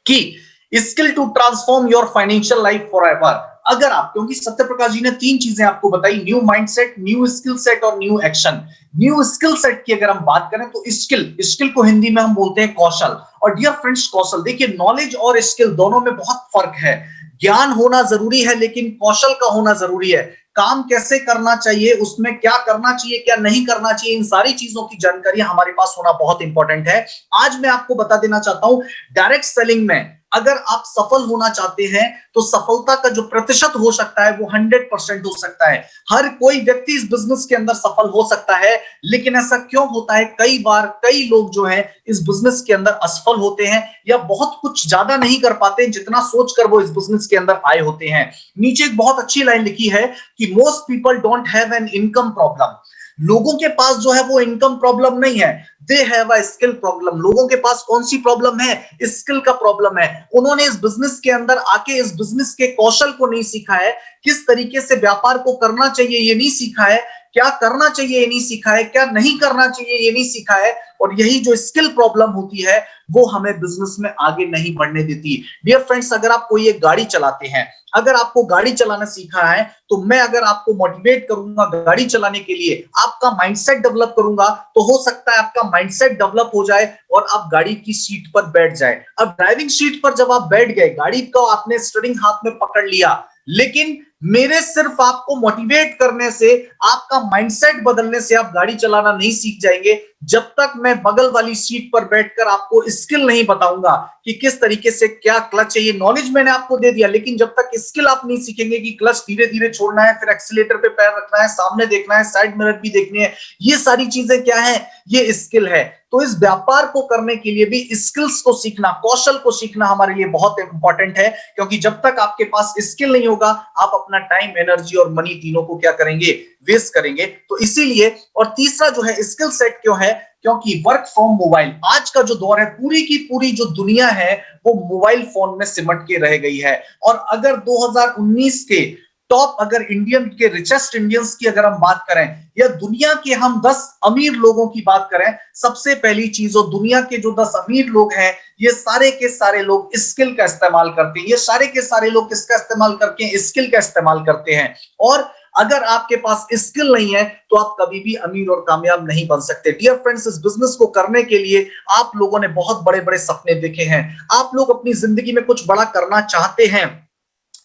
कि skill to transform your financial life forever. अगर आप, क्योंकि सत्यप्रकाश जी ने 3 चीजें आपको बताई, new mindset, new skill set और new action. New skill set की अगर हम बात करें तो स्किल को हिंदी में हम बोलते हैं कौशल। और डियर फ्रेंड्स, कौशल, देखिए नॉलेज और स्किल दोनों में बहुत फर्क है। ज्ञान होना जरूरी है लेकिन कौशल का होना जरूरी है। काम कैसे करना चाहिए, उसमें क्या करना चाहिए, क्या नहीं करना चाहिए, इन सारी चीजों की जानकारी हमारे पास होना बहुत इंपॉर्टेंट है। आज मैं आपको बता देना चाहता हूं, डायरेक्ट सेलिंग में अगर आप सफल होना चाहते हैं तो सफलता का जो प्रतिशत हो सकता है वो 100% हो सकता है। हर कोई व्यक्ति इस बिजनेस के अंदर सफल हो सकता है, लेकिन ऐसा क्यों होता है, कई बार कई लोग जो है इस बिजनेस के अंदर असफल होते हैं या बहुत कुछ ज्यादा नहीं कर पाते जितना सोचकर वो इस बिजनेस के अंदर आए होते हैं। नीचे एक बहुत अच्छी लाइन लिखी है कि most people don't have an income problem. लोगों के पास जो है वो इनकम प्रॉब्लम नहीं है, they have a skill problem. लोगों के पास कौन सी प्रॉब्लम है, स्किल का प्रॉब्लम है। उन्होंने इस बिजनेस के अंदर आके इस बिजनेस के कौशल को नहीं सीखा है, किस तरीके से व्यापार को करना चाहिए ये नहीं सीखा है, क्या करना चाहिए ये नहीं सीखा है, क्या नहीं करना चाहिए ये नहीं सीखा है। और यही जो स्किल प्रॉब्लम होती है वो हमें बिजनेस में आगे नहीं बढ़ने देती। डियर फ्रेंड्स, अगर आप कोई एक गाड़ी चलाते हैं, अगर आपको गाड़ी चलाना सीखा है तो मैं अगर आपको मोटिवेट करूंगा गाड़ी चलाने के लिए, आपका माइंडसेट डेवलप करूंगा, तो हो सकता है आपका माइंडसेट डेवलप हो जाए और आप गाड़ी की सीट पर बैठ जाए। अब ड्राइविंग सीट पर जब आप बैठ गए, गाड़ी को आपने स्टीयरिंग हाथ में पकड़ लिया, लेकिन मेरे सिर्फ आपको मोटिवेट करने से, आपका माइंडसेट बदलने से आप गाड़ी चलाना नहीं सीख जाएंगे जब तक मैं बगल वाली सीट पर बैठकर आपको स्किल नहीं बताऊंगा कि किस तरीके से क्या क्लच है। ये नॉलेज मैंने आपको दे दिया, लेकिन जब तक स्किल आप नहीं सीखेंगे कि क्लच धीरे धीरे छोड़ना है, फिर एक्सीलेटर पे पैर रखना है, सामने देखना है, साइड मिरर भी देखनी है, ये सारी चीजें क्या है, ये स्किल है। तो इस व्यापार को करने के लिए भी स्किल्स को सीखना, कौशल को सीखना हमारे लिए बहुत इंपॉर्टेंट है, क्योंकि जब तक आपके पास स्किल नहीं होगा आप अपना टाइम, एनर्जी और मनी तीनों को क्या करेंगे, वेस्ट करेंगे। तो इसीलिए, और तीसरा जो है स्किल सेट क्यों है, क्योंकि वर्क फ्रॉम मोबाइल, आज का जो दौर है, पूरी की पूरी जो दुनिया है वो मोबाइल फोन में सिमट के रह गई है। और अगर 2019 के टॉप, अगर इंडियन के रिचेस्ट इंडियंस की अगर हम बात करें या दुनिया के हम 10 अमीर लोगों की बात करें, सबसे पहली चीज, और दुनिया के जो 10 अमीर लोग हैं ये सारे के सारे लोग स्किल का इस्तेमाल करते हैं। ये सारे के सारे लोग किसका इस्तेमाल करके हैं, स्किल का इस्तेमाल करते हैं। और अगर आपके पास स्किल नहीं है तो आप कभी भी अमीर और कामयाब नहीं बन सकते। डियर फ्रेंड्स, इस बिजनेस को करने के लिए आप लोगों ने बहुत बड़े बड़े सपने देखे हैं, आप लोग अपनी जिंदगी में कुछ बड़ा करना चाहते हैं,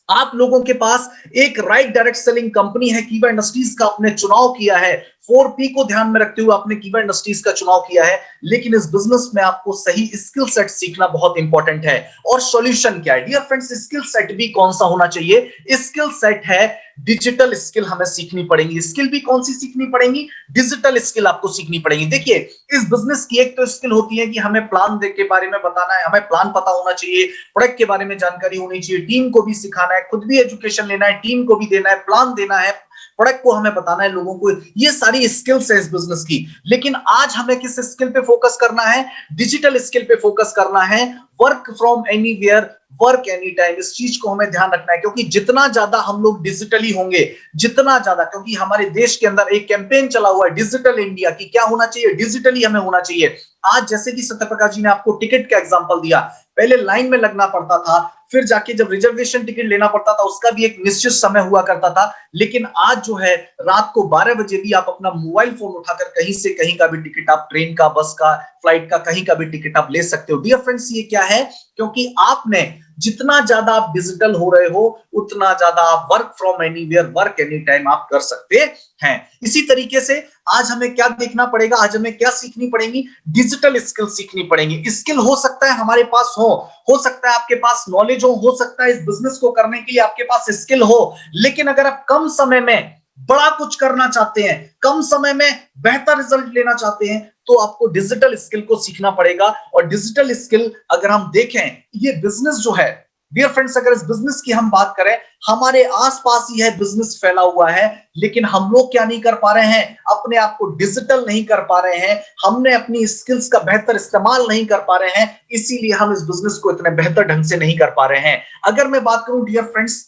आप लोगों के पास एक राइट डायरेक्ट सेलिंग कंपनी है, कीवा इंडस्ट्रीज का आपने चुनाव किया है, 4P को ध्यान में रखते हुए आपने कीवा इंडस्ट्रीज का चुनाव किया है, लेकिन इस बिजनेस में आपको सही स्किल सेट सीखना बहुत इंपॉर्टेंट है। और सॉल्यूशन क्या है डियर फ्रेंड्स, स्किल सेट भी कौन सा होना चाहिए, स्किल सेट है डिजिटल स्किल हमें सीखनी पड़ेगी। स्किल भी कौन सी सीखनी पड़ेगी, डिजिटल स्किल आपको सीखनी पड़ेगी। देखिए, इस बिजनेस की एक तो स्किल होती है कि हमें प्लान के बारे में बताना है, हमें प्लान पता होना चाहिए, प्रोडक्ट के बारे में जानकारी होनी चाहिए, टीम को भी सिखाना है, खुद भी एजुकेशन लेना है, टीम को भी देना है, प्लान देना है, प्रोडक्ट को हमें बताना है लोगों को। ये सारी स्किल्स है इस बिजनेस की। लेकिन आज हमें किस स्किल पे फोकस करना है, डिजिटल स्किल पे फोकस करना है। Work from anywhere, work any time, इस चीज को हमें ध्यान रखना है, क्योंकि जितना ज्यादा हम लोग डिजिटली होंगे, जितना ज्यादा, क्योंकि हमारे देश के अंदर एक कैंपेन चला हुआ है डिजिटल इंडिया की, क्या होना चाहिए, डिजिटली हमें होना चाहिए। आज जैसे कि सत्यप्रकाश जी ने आपको टिकट का एग्जांपल दिया, पहले लाइन में लगना पड़ता था, फिर जाके जब रिजर्वेशन टिकट लेना पड़ता था उसका भी एक निश्चित समय हुआ करता था, लेकिन आज जो है रात को 12 बजे भी आप अपना मोबाइल फोन उठाकर कहीं से कहीं का भी टिकट, आप ट्रेन का, बस का, फ्लाइट का, कहीं का भी टिकट आप ले सकते हो। डियर फ्रेंड्स, ये क्या है? क्योंकि आपने जितना ज्यादा आप डिजिटल हो रहे हो उतना ज्यादा आप work from anywhere, work any time आप कर सकते हैं। इसी तरीके से आज हमें क्या देखना पड़ेगा, आज हमें क्या सीखनी पड़ेगी? डिजिटल स्किल सीखनी पड़ेगी। स्किल हो सकता है हमारे पास हो सकता है आपके पास नॉलेज हो सकता है इस बिजनेस को करने के लिए आपके पास स्किल हो, लेकिन अगर आप कम समय में बड़ा कुछ करना चाहते हैं, कम समय में बेहतर रिजल्ट लेना चाहते हैं, तो आपको डिजिटल स्किल को सीखना पड़ेगा। और डिजिटल स्किल अगर हम देखें, ये बिजनेस जो है डियर फ्रेंड्स, अगर इस बिजनेस की हम बात करें, हमारे आसपास ही है बिजनेस फैला हुआ है, लेकिन हम लोग क्या नहीं कर पा रहे हैं? अपने आप को डिजिटल नहीं कर पा रहे हैं, हमने अपनी स्किल्स का बेहतर इस्तेमाल नहीं कर पा रहे हैं, इसीलिए हम इस बिजनेस को इतने बेहतर ढंग से नहीं कर पा रहे हैं। अगर मैं बात करूं डियर फ्रेंड्स,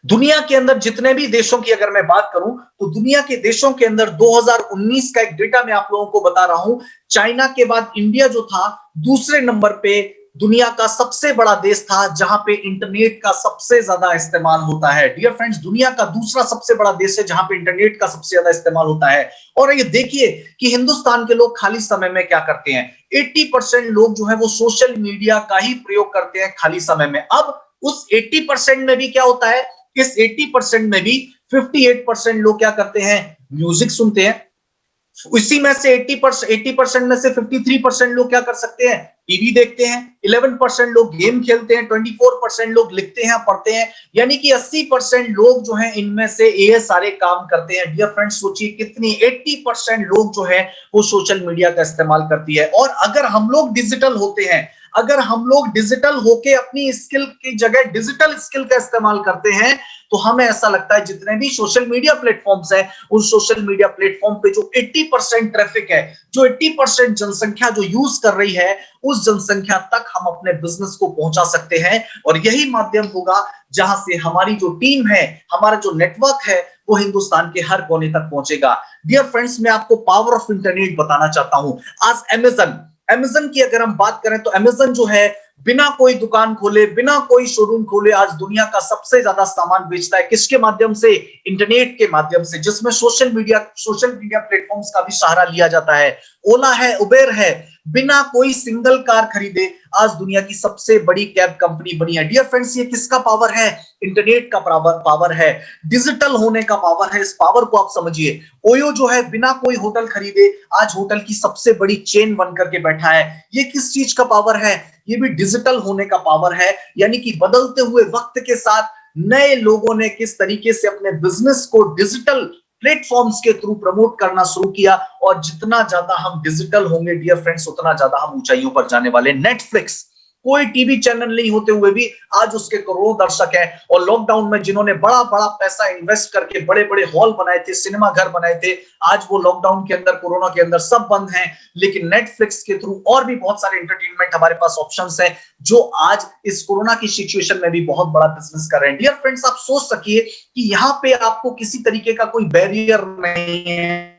दुनिया के अंदर जितने भी देशों की अगर मैं बात करूं, तो दुनिया के देशों के अंदर 2019 का एक डेटा मैं आप लोगों को बता रहा हूं। चाइना के बाद इंडिया जो था दूसरे नंबर पे दुनिया का सबसे बड़ा देश था जहां पे इंटरनेट का सबसे ज्यादा इस्तेमाल होता है। डियर फ्रेंड्स, दुनिया का दूसरा सबसे बड़ा देश है जहां पे इंटरनेट का सबसे ज्यादा इस्तेमाल होता है। और ये देखिए कि हिंदुस्तान के लोग खाली समय में क्या करते हैं। 80% लोग जो है वो सोशल मीडिया का ही प्रयोग करते हैं खाली समय में। अब उस 80% में भी क्या होता है, इस 80% में भी 58% लोग क्या करते हैं? म्यूजिक सुनते हैं। इसी में से 80% में से 53% लोग क्या कर सकते हैं? टीवी देखते हैं। 11% लोग गेम खेलते हैं। 24% लोग लिखते हैं, पढ़ते हैं। यानी कि 80% लोग जो हैं इनमें से ये सारे काम करते हैं। डियर फ्रेंड्स, सोचिए कितनी 80% लोग जो है वो सोशल मीडिया का इस्तेमाल करती है। और अगर हम लोग डिजिटल होते हैं, अगर हम लोग डिजिटल होके अपनी स्किल की जगह डिजिटल स्किल का इस्तेमाल करते हैं, तो हमें ऐसा लगता है जितने भी सोशल मीडिया प्लेटफॉर्म्स हैं, उस सोशल मीडिया प्लेटफॉर्म पे जो 80% ट्रैफिक है, जो 80% जनसंख्या जो यूज कर रही है, उस जनसंख्या तक हम अपने बिजनेस को पहुंचा सकते हैं। और यही माध्यम होगा जहां से हमारी जो टीम है, हमारा जो नेटवर्क है, वो हिंदुस्तान के हर कोने तक पहुंचेगा। डियर फ्रेंड्स, मैं आपको पावर ऑफ इंटरनेट बताना चाहता हूं। आज अमेज़न की अगर हम बात करें, तो अमेज़न जो है बिना कोई दुकान खोले, बिना कोई शोरूम खोले, आज दुनिया का सबसे ज्यादा सामान बेचता है। किसके माध्यम से? इंटरनेट के माध्यम से, जिसमें सोशल मीडिया प्लेटफॉर्म्स का भी सहारा लिया जाता है। ओला है, उबेर है, बिना कोई सिंगल कार खरीदे आज दुनिया की सबसे बड़ी कैब कंपनी बनी है। डियर फ्रेंड्स, ये किसका पावर है? इंटरनेट का पावर है, डिजिटल होने का पावर है। इस पावर को आप समझिए। ओयो जो है बिना कोई होटल खरीदे आज होटल की सबसे बड़ी चेन बनकर के बैठा है। ये किस चीज का पावर है? ये भी डिजिटल होने का पावर है। यानी कि बदलते हुए वक्त के साथ नए लोगों ने किस तरीके से अपने बिजनेस को डिजिटल प्लेटफॉर्म्स के थ्रू प्रमोट करना शुरू किया। और जितना ज्यादा हम डिजिटल होंगे डियर फ्रेंड्स, उतना ज्यादा हम ऊंचाइयों पर जाने वाले। नेटफ्लिक्स, कोई टीवी चैनल नहीं होते हुए भी आज उसके करोड़ों दर्शक हैं। और लॉकडाउन में जिन्होंने बड़ा बड़ा पैसा इन्वेस्ट करके बड़े बड़े हॉल बनाए थे, सिनेमा घर बनाए थे, आज वो लॉकडाउन के अंदर, कोरोना के अंदर सब बंद हैं। लेकिन नेटफ्लिक्स के थ्रू और भी बहुत सारे एंटरटेनमेंट हमारे पास ऑप्शंस हैं, जो आज इस कोरोना की सिचुएशन में भी बहुत बड़ा बिजनेस कर रहे हैं। डियर फ्रेंड्स, आप सोच सकिए कि यहाँ पे आपको किसी तरीके का कोई बैरियर नहीं है।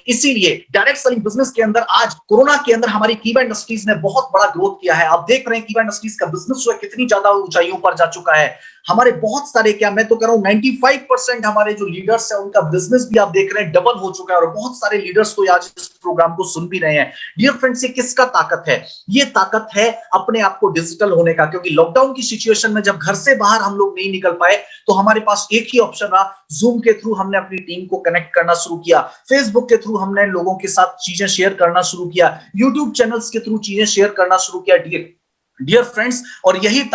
इसीलिए डायरेक्ट सेलिंग बिजनेस के अंदर आज कोरोना के अंदर हमारी कीवा इंडस्ट्रीज ने बहुत बड़ा ग्रोथ किया है। आप देख रहे हैं कीवा इंडस्ट्रीज का बिजनेस जो है कितनी ज्यादा ऊंचाइयों पर जा चुका है। हमारे बहुत सारे, क्या मैं तो कह रहा हूं 95% हमारे जो लीडर्स हैं उनका बिजनेस भी आप देख रहे हैं डबल हो चुका है। और बहुत सारे लीडर्स तो आज इस प्रोग्राम को सुन भी रहे हैं। डियर फ्रेंड्स, ये किसका ताकत है? ये ताकत है अपने आप को डिजिटल होने का। क्योंकि लॉकडाउन की सिचुएशन में जब घर से बाहर हम लोग नहीं निकल पाए, तो हमारे पास एक ही ऑप्शन रहा, जूम के थ्रू हमने अपनी टीम को कनेक्ट करना शुरू किया, फेसबुक के थ्रू हमने लोगों के साथ चीजें शेयर करना शुरू किया, यूट्यूब चैनल्स के थ्रू चीजें शेयर करना शुरू किया। डियर फ्रेंड्स, और यही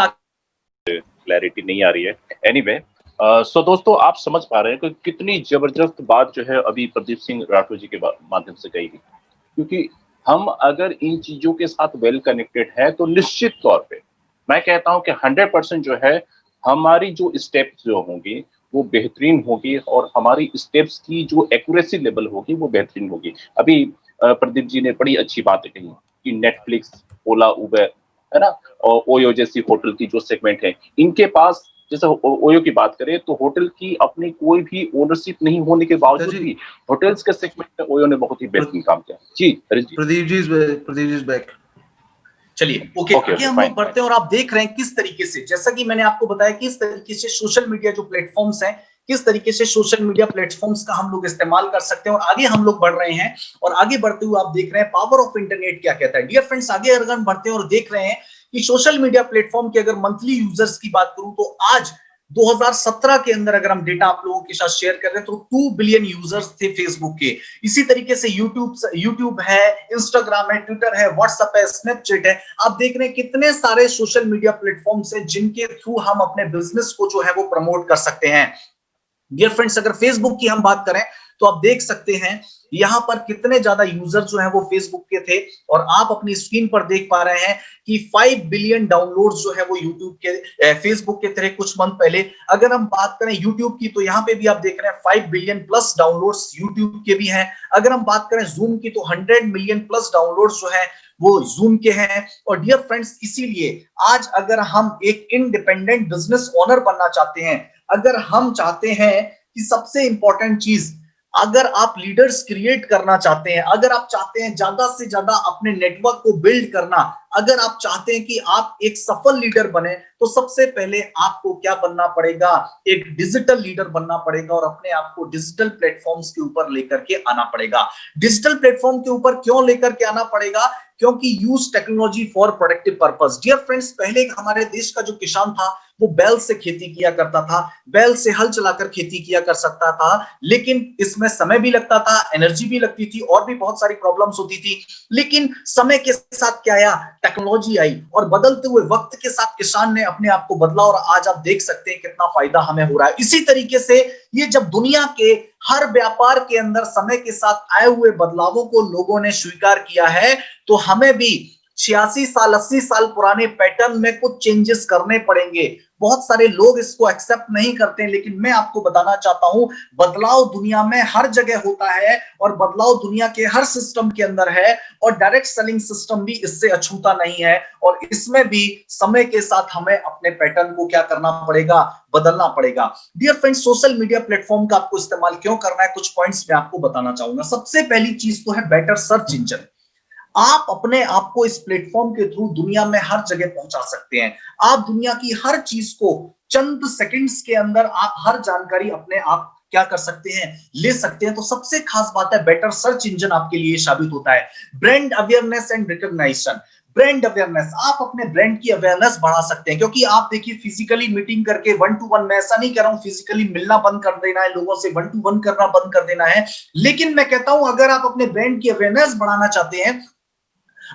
क्लैरिटी नहीं आ रही है। एनीवे, सो दोस्तों, आप समझ पा रहे हैं कि कितनी जबरदस्त बात जो है अभी प्रदीप सिंह राठौर जी के माध्यम से कही गई। क्योंकि हम अगर इन चीजों के साथ वेल कनेक्टेड है, तो निश्चित तौर पे मैं कहता हूं कि 100% जो है हमारी जो स्टेप्स जो होंगी वो बेहतरीन होगी, और हमारी स्टेप्स की जो एक्यूरेसी लेवल होगी वो बेहतरीन होगी। अभी प्रदीप जी ने बड़ी अच्छी बातें कही कि नेटफ्लिक्स, ओला, उबेर, है ना, और ओयो जैसी होटल की जो सेगमेंट है, इनके पास, जैसे ओयो की बात करें तो होटल की अपनी कोई भी ओनरशिप नहीं होने के बावजूद भी होटल्स के सेगमेंट में ओयो ने बहुत ही बेहतरीन काम किया। जी प्रदीप जी इज बैक। चलिए, ओके, आगे हम लोग बढ़ते हैं। और आप देख रहे हैं किस तरीके से, जैसा कि मैंने आपको बताया, किस तरीके से सोशल मीडिया जो प्लेटफॉर्म्स हैं किस तरीके से सोशल मीडिया प्लेटफॉर्म्स का हम लोग इस्तेमाल कर सकते हैं और आगे हम लोग बढ़ रहे हैं। और आगे बढ़ते हुए आप देख रहे हैं पावर ऑफ इंटरनेट क्या कहता है। डियर फ्रेंड्स, आगे अगर हम बढ़ते हैं और देख रहे हैं कि सोशल मीडिया प्लेटफॉर्म के अगर मंथली यूजर्स की बात करूं तो आज 2017 के अंदर अगर हम डेटा आप लोगों के साथ शेयर कर रहे हैं तो 2 बिलियन यूजर्स थे फेसबुक के। इसी तरीके से यूट्यूब है, इंस्टाग्राम है, ट्विटर है, व्हाट्सएप है, स्नैपचैट है। आप देख रहे हैं कितने सारे सोशल मीडिया प्लेटफॉर्म्स हैं जिनके थ्रू हम अपने बिजनेस को जो है वो प्रमोट कर सकते हैं। डियर फ्रेंड्स, अगर फेसबुक की हम बात करें तो आप देख सकते हैं यहां पर कितने ज्यादा यूजर जो हैं वो फेसबुक के थे और आप अपनी स्क्रीन पर देख पा रहे हैं कि 5 बिलियन डाउनलोड्स जो है वो यूट्यूब के फेसबुक के थे कुछ मंथ पहले। अगर हम बात करें यूट्यूब की तो यहां पे भी आप देख रहे हैं 5 बिलियन प्लस डाउनलोड्स यूट्यूब के भी हैं। अगर हम बात करें जूम की तो 100 मिलियन प्लस डाउनलोड्स जो है वो जूम के हैं। और डियर फ्रेंड्स, इसीलिए आज अगर हम एक इंडिपेंडेंट बिजनेस ओनर बनना चाहते हैं, अगर हम चाहते हैं कि सबसे इंपॉर्टेंट चीज, अगर आप लीडर्स क्रिएट करना चाहते हैं, अगर आप चाहते हैं ज्यादा से ज्यादा अपने नेटवर्क को बिल्ड करना, अगर आप चाहते हैं कि आप एक सफल लीडर बने तो सबसे पहले आपको क्या बनना पड़ेगा, एक डिजिटल लीडर बनना पड़ेगा और अपने आप को डिजिटल प्लेटफॉर्म्स के ऊपर लेकर के आना पड़ेगा। डिजिटल प्लेटफॉर्म के ऊपर क्यों लेकर के आना पड़ेगा? क्योंकि use technology for productive purpose. Dear friends, पहले हमारे देश का जो किसान था वो बैल से खेती किया करता था, बैल से हल चलाकर खेती किया कर सकता था, लेकिन इसमें समय भी लगता था, एनर्जी भी लगती थी और भी बहुत सारी प्रॉब्लम्स होती थी। लेकिन समय के साथ क्या आया, टेक्नोलॉजी आई और बदलते हुए वक्त के साथ किसान ने अपने आप को बदला और आज आप देख सकते हैं कितना फायदा हमें हो रहा है। इसी तरीके से ये जब दुनिया के हर व्यापार के अंदर समय के साथ आए हुए बदलावों को लोगों ने स्वीकार किया है तो हमें भी 86 साल 80 साल पुराने पैटर्न में कुछ चेंजेस करने पड़ेंगे। बहुत सारे लोग इसको एक्सेप्ट नहीं करते हैं, लेकिन मैं आपको बताना चाहता हूं बदलाव दुनिया में हर जगह होता है और बदलाव दुनिया के हर सिस्टम के अंदर है और डायरेक्ट सेलिंग सिस्टम भी इससे अछूता नहीं है। और इसमें भी समय के साथ हमें अपने पैटर्न को क्या करना पड़ेगा, बदलना पड़ेगा। Dear friends, social media platform का आपको इस्तेमाल क्यों करना है, कुछ पॉइंट्स मैं आपको बताना चाहूंगा। सबसे पहली चीज तो है बेटर सर्च इंजन। आप अपने आप को इस प्लेटफॉर्म के थ्रू दुनिया में हर जगह पहुंचा सकते हैं। आप दुनिया की हर चीज को चंद सेकंड्स के अंदर आप हर जानकारी अपने आप क्या कर सकते हैं, ले सकते हैं। तो सबसे खास बात है बेटर सर्च इंजन आपके लिए साबित होता है। Brand awareness and recognition. Brand awareness, आप अपने ब्रांड की अवेयरनेस बढ़ा सकते हैं क्योंकि आप देखिए फिजिकली मीटिंग करके 1 to 1, मैं ऐसा नहीं कह रहा हूं फिजिकली मिलना बंद कर देना है, लोगों से 1 to 1 करना बंद कर देना है, लेकिन मैं कहता हूं अगर आप अपने ब्रांड की अवेयरनेस बढ़ाना चाहते हैं,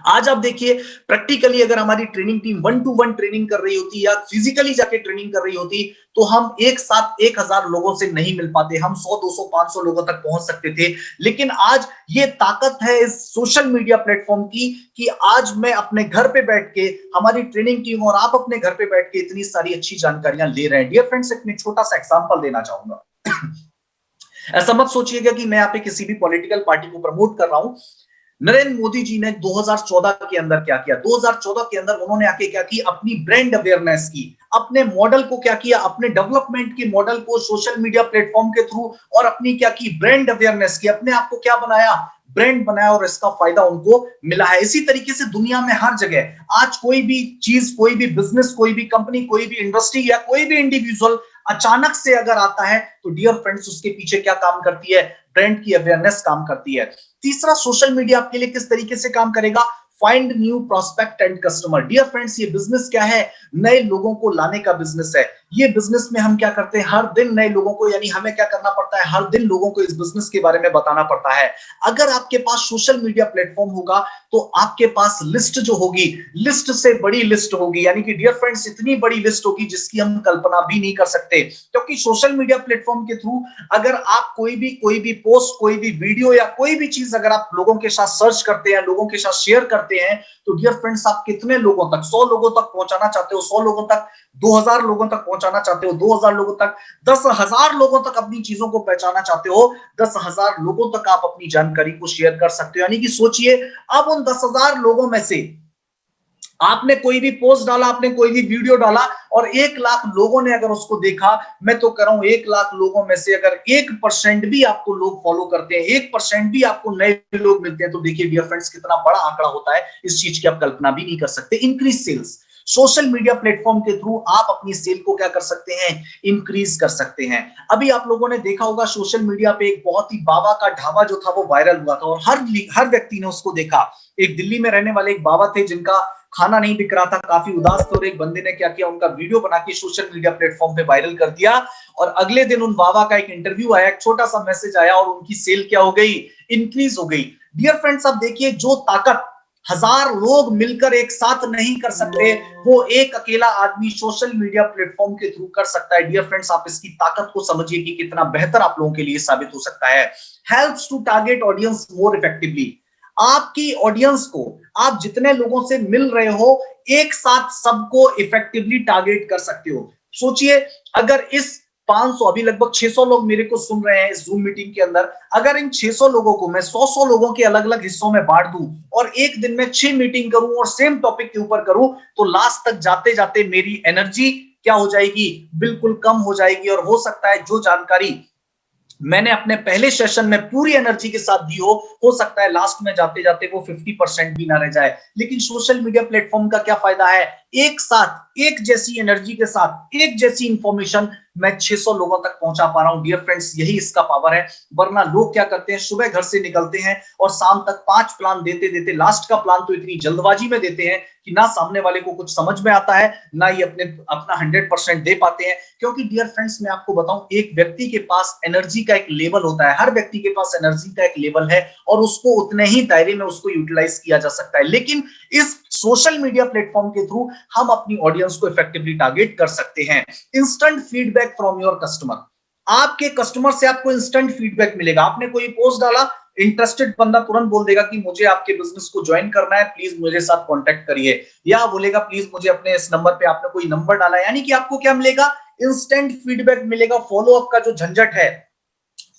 आज आप देखिए प्रैक्टिकली अगर हमारी ट्रेनिंग टीम 1 to 1 ट्रेनिंग कर रही होती या फिजिकली जाके ट्रेनिंग कर रही होती तो हम एक साथ 1000 लोगों से नहीं मिल पाते, हम 100 200 500 लोगों तक पहुंच सकते थे। लेकिन आज ये ताकत है इस सोशल मीडिया प्लेटफॉर्म की कि आज मैं अपने घर पे बैठ के, हमारी ट्रेनिंग टीम और आप अपने घर पे बैठ के इतनी सारी अच्छी जानकारियां ले रहे हैं। डियर फ्रेंड्स, एक छोटा सा एग्जांपल देना चाहूंगा। ऐसा मत सोचिएगा कि मैं यहाँ पे किसी भी पॉलिटिकल पार्टी को प्रमोट कर रहा हूं। नरेंद्र मोदी जी ने 2014 के अंदर क्या किया, 2014 के अंदर उन्होंने आके क्या की, अपनी ब्रांड अवेयरनेस की, अपने मॉडल को क्या किया, अपने डेवलपमेंट के मॉडल को सोशल मीडिया प्लेटफॉर्म के थ्रू और अपनी क्या की, ब्रांड अवेयरनेस की, अपने आप को क्या बनाया, ब्रांड बनाया और इसका फायदा उनको मिला है। इसी तरीके से दुनिया में हर जगह आज कोई भी चीज, कोई भी बिजनेस, कोई भी कंपनी, कोई भी इंडस्ट्री या कोई भी इंडिविजुअल अचानक से अगर आता है तो डियर फ्रेंड्स उसके पीछे क्या काम करती है, ब्रांड की अवेयरनेस काम करती है। तीसरा, सोशल मीडिया आपके लिए किस तरीके से काम करेगा, find new prospect and customer. Dear friends, ये बिजनेस क्या है, नए लोगों को लाने का बिजनेस है। ये बिजनेस में हम क्या करते हैं, हर दिन नए लोगों को, यानी हमें क्या करना पड़ता है, हर दिन लोगों को इस बिजनेस के बारे में बताना पड़ता है। अगर आपके पास सोशल मीडिया प्लेटफॉर्म होगा तो आपके पास लिस्ट जो होगी, लिस्ट से बड़ी लिस्ट होगी, यानी कि डियर फ्रेंड्स इतनी बड़ी लिस्ट होगी जिसकी हम कल्पना भी नहीं कर सकते। क्योंकि सोशल मीडिया प्लेटफॉर्म के थ्रू अगर आप कोई भी पोस्ट, कोई भी वीडियो या कोई भी चीज अगर आप लोगों के साथ सर्च करते हैं, लोगों के साथ शेयर करते हैं तो डियर फ्रेंड्स आप कितने लोगों तक, 100 लोगों तक पहुंचाना चाहते हो, 100 लोगों तक, 2000 लोगों तक पहुंचाना चाहते हो, 2000 लोगों तक, 10,000 लोगों तक अपनी चीजों को पहचाना चाहते हो, 10,000 लोगों तक आप अपनी जानकारी को शेयर कर सकते हो। यानी कि सोचिए अब उन 10,000 लोगों में से आपने कोई भी पोस्ट डाला, आपने कोई भी वीडियो डाला और 1 लाख लोगों ने अगर उसको देखा, मैं तो कह रहा हूं 1 लाख लोगों में से अगर 1% भी आपको लोग फॉलो करते हैं, 1% भी आपको नए लोग मिलते हैं तो देखिए डियर फ्रेंड्स कितना बड़ा आंकड़ा होता है। इस चीज की आप कल्पना भी नहीं कर सकते। Increase sales, social media platform के थ्रू आप अपनी सेल को क्या कर सकते हैं, इंक्रीज कर सकते हैं। अभी आप लोगों ने देखा होगा सोशल मीडिया पे एक बहुत ही बाबा का ढाबा जो था वो वायरल हुआ था और हर व्यक्ति ने उसको देखा। एक दिल्ली में रहने वाले एक बाबा थे जिनका खाना नहीं बिक रहा था, काफी उदास थे, और एक बंदे ने क्या किया, उनका वीडियो बना के सोशल मीडिया प्लेटफॉर्म पे वायरल कर दिया और अगले दिन उन बाबा का एक इंटरव्यू आया, एक छोटा सा मैसेज आया और उनकी सेल क्या हो गई, इंक्रीज हो गई। डियर फ्रेंड्स, आप देखिए जो ताकत 1000 लोग मिलकर एक साथ नहीं कर सकते, वो एक अकेला आदमी सोशल मीडिया प्लेटफॉर्म के थ्रू कर सकता है। डियर फ्रेंड्स, आप इसकी ताकत को समझिए कि कितना बेहतर आप लोगों के लिए साबित हो सकता है। Helps to target audience more effectively. आपकी ऑडियंस को आप जितने लोगों से मिल रहे हो, एक साथ सबको इफेक्टिवली टारगेट कर सकते हो। सोचिए, अगर इस 500, अभी लगभग 600 लोग मेरे को सुन रहे हैं इस जूम मीटिंग के अंदर, अगर इन 600 लोगों को मैं 100 लोगों के अलग अलग हिस्सों में बांट दूं और एक दिन में 6 मीटिंग करूं और सेम टॉपिक के ऊपर करूं, तो लास्ट तक जाते जाते मेरी एनर्जी क्या हो जाएगी, बिल्कुल कम हो जाएगी। और हो सकता है जो जानकारी मैंने अपने पहले सेशन में पूरी एनर्जी के साथ दी हो सकता है लास्ट में जाते जाते वो 50% भी ना रह जाए। लेकिन सोशल मीडिया प्लेटफॉर्म का क्या फायदा है, एक साथ एक जैसी एनर्जी के साथ एक जैसी इंफॉर्मेशन मैं 600 लोगों तक पहुंचा पा रहा हूं। डियर फ्रेंड्स, यही इसका पावर है। वरना लोग क्या करते हैं, सुबह घर से निकलते हैं और शाम तक 5 प्लान देते देते लास्ट का प्लान तो इतनी जल्दबाजी में देते हैं कि ना सामने वाले को कुछ समझ में आता है, ना ही अपना 100% दे पाते हैं। क्योंकि डियर फ्रेंड्स, मैं आपको बताऊं, एक व्यक्ति के पास एनर्जी का एक लेवल होता है, हर व्यक्ति के पास एनर्जी का एक लेवल है और उसको उतने ही दायरे में उसको यूटिलाइज किया जा सकता है। लेकिन इस सोशल मीडिया प्लेटफॉर्म के थ्रू हम अपनी ऑडियंस को इफेक्टिवली टारगेट कर सकते हैं। Instant feedback from your customer. आपके कस्टमर से आपको इंस्टेंट फीडबैक मिलेगा। आपने कोई पोस्ट डाला, इंटरेस्टेड बंदा तुरंत बोल देगा कि मुझे आपके बिजनेस को ज्वाइन करना है, प्लीज मेरे साथ कांटेक्ट करिए, या बोलेगा प्लीज मुझे अपने इस नंबर पे, आपने कोई नंबर डाला, यानी कि आपको क्या मिलेगा, इंस्टेंट फीडबैक मिलेगा। फॉलोअप का जो झंझट है,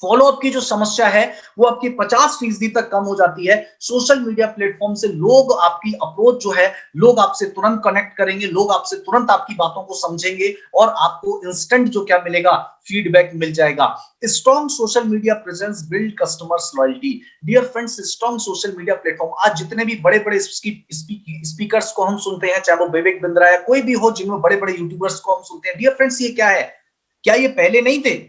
फॉलोअप की जो समस्या है, वो आपकी 50% तक कम हो जाती है। सोशल मीडिया प्लेटफॉर्म से लोग आपकी अप्रोच जो है, लोग आपसे तुरंत कनेक्ट करेंगे, लोग आपसे तुरंत आपकी बातों को समझेंगे और आपको इंस्टेंट जो क्या मिलेगा, फीडबैक मिल जाएगा। Strong social media presence build customers loyalty. Dear friends, strong social media platform, आज जितने भी बड़े बड़े स्पीकर्स को हम सुनते हैं, चाहे वो विवेक बिंद्रा या कोई भी हो, जिनमें बड़े बड़े यूट्यूबर्स को हम सुनते हैं, डियर फ्रेंड्स, ये क्या है, क्या ये पहले नहीं थे?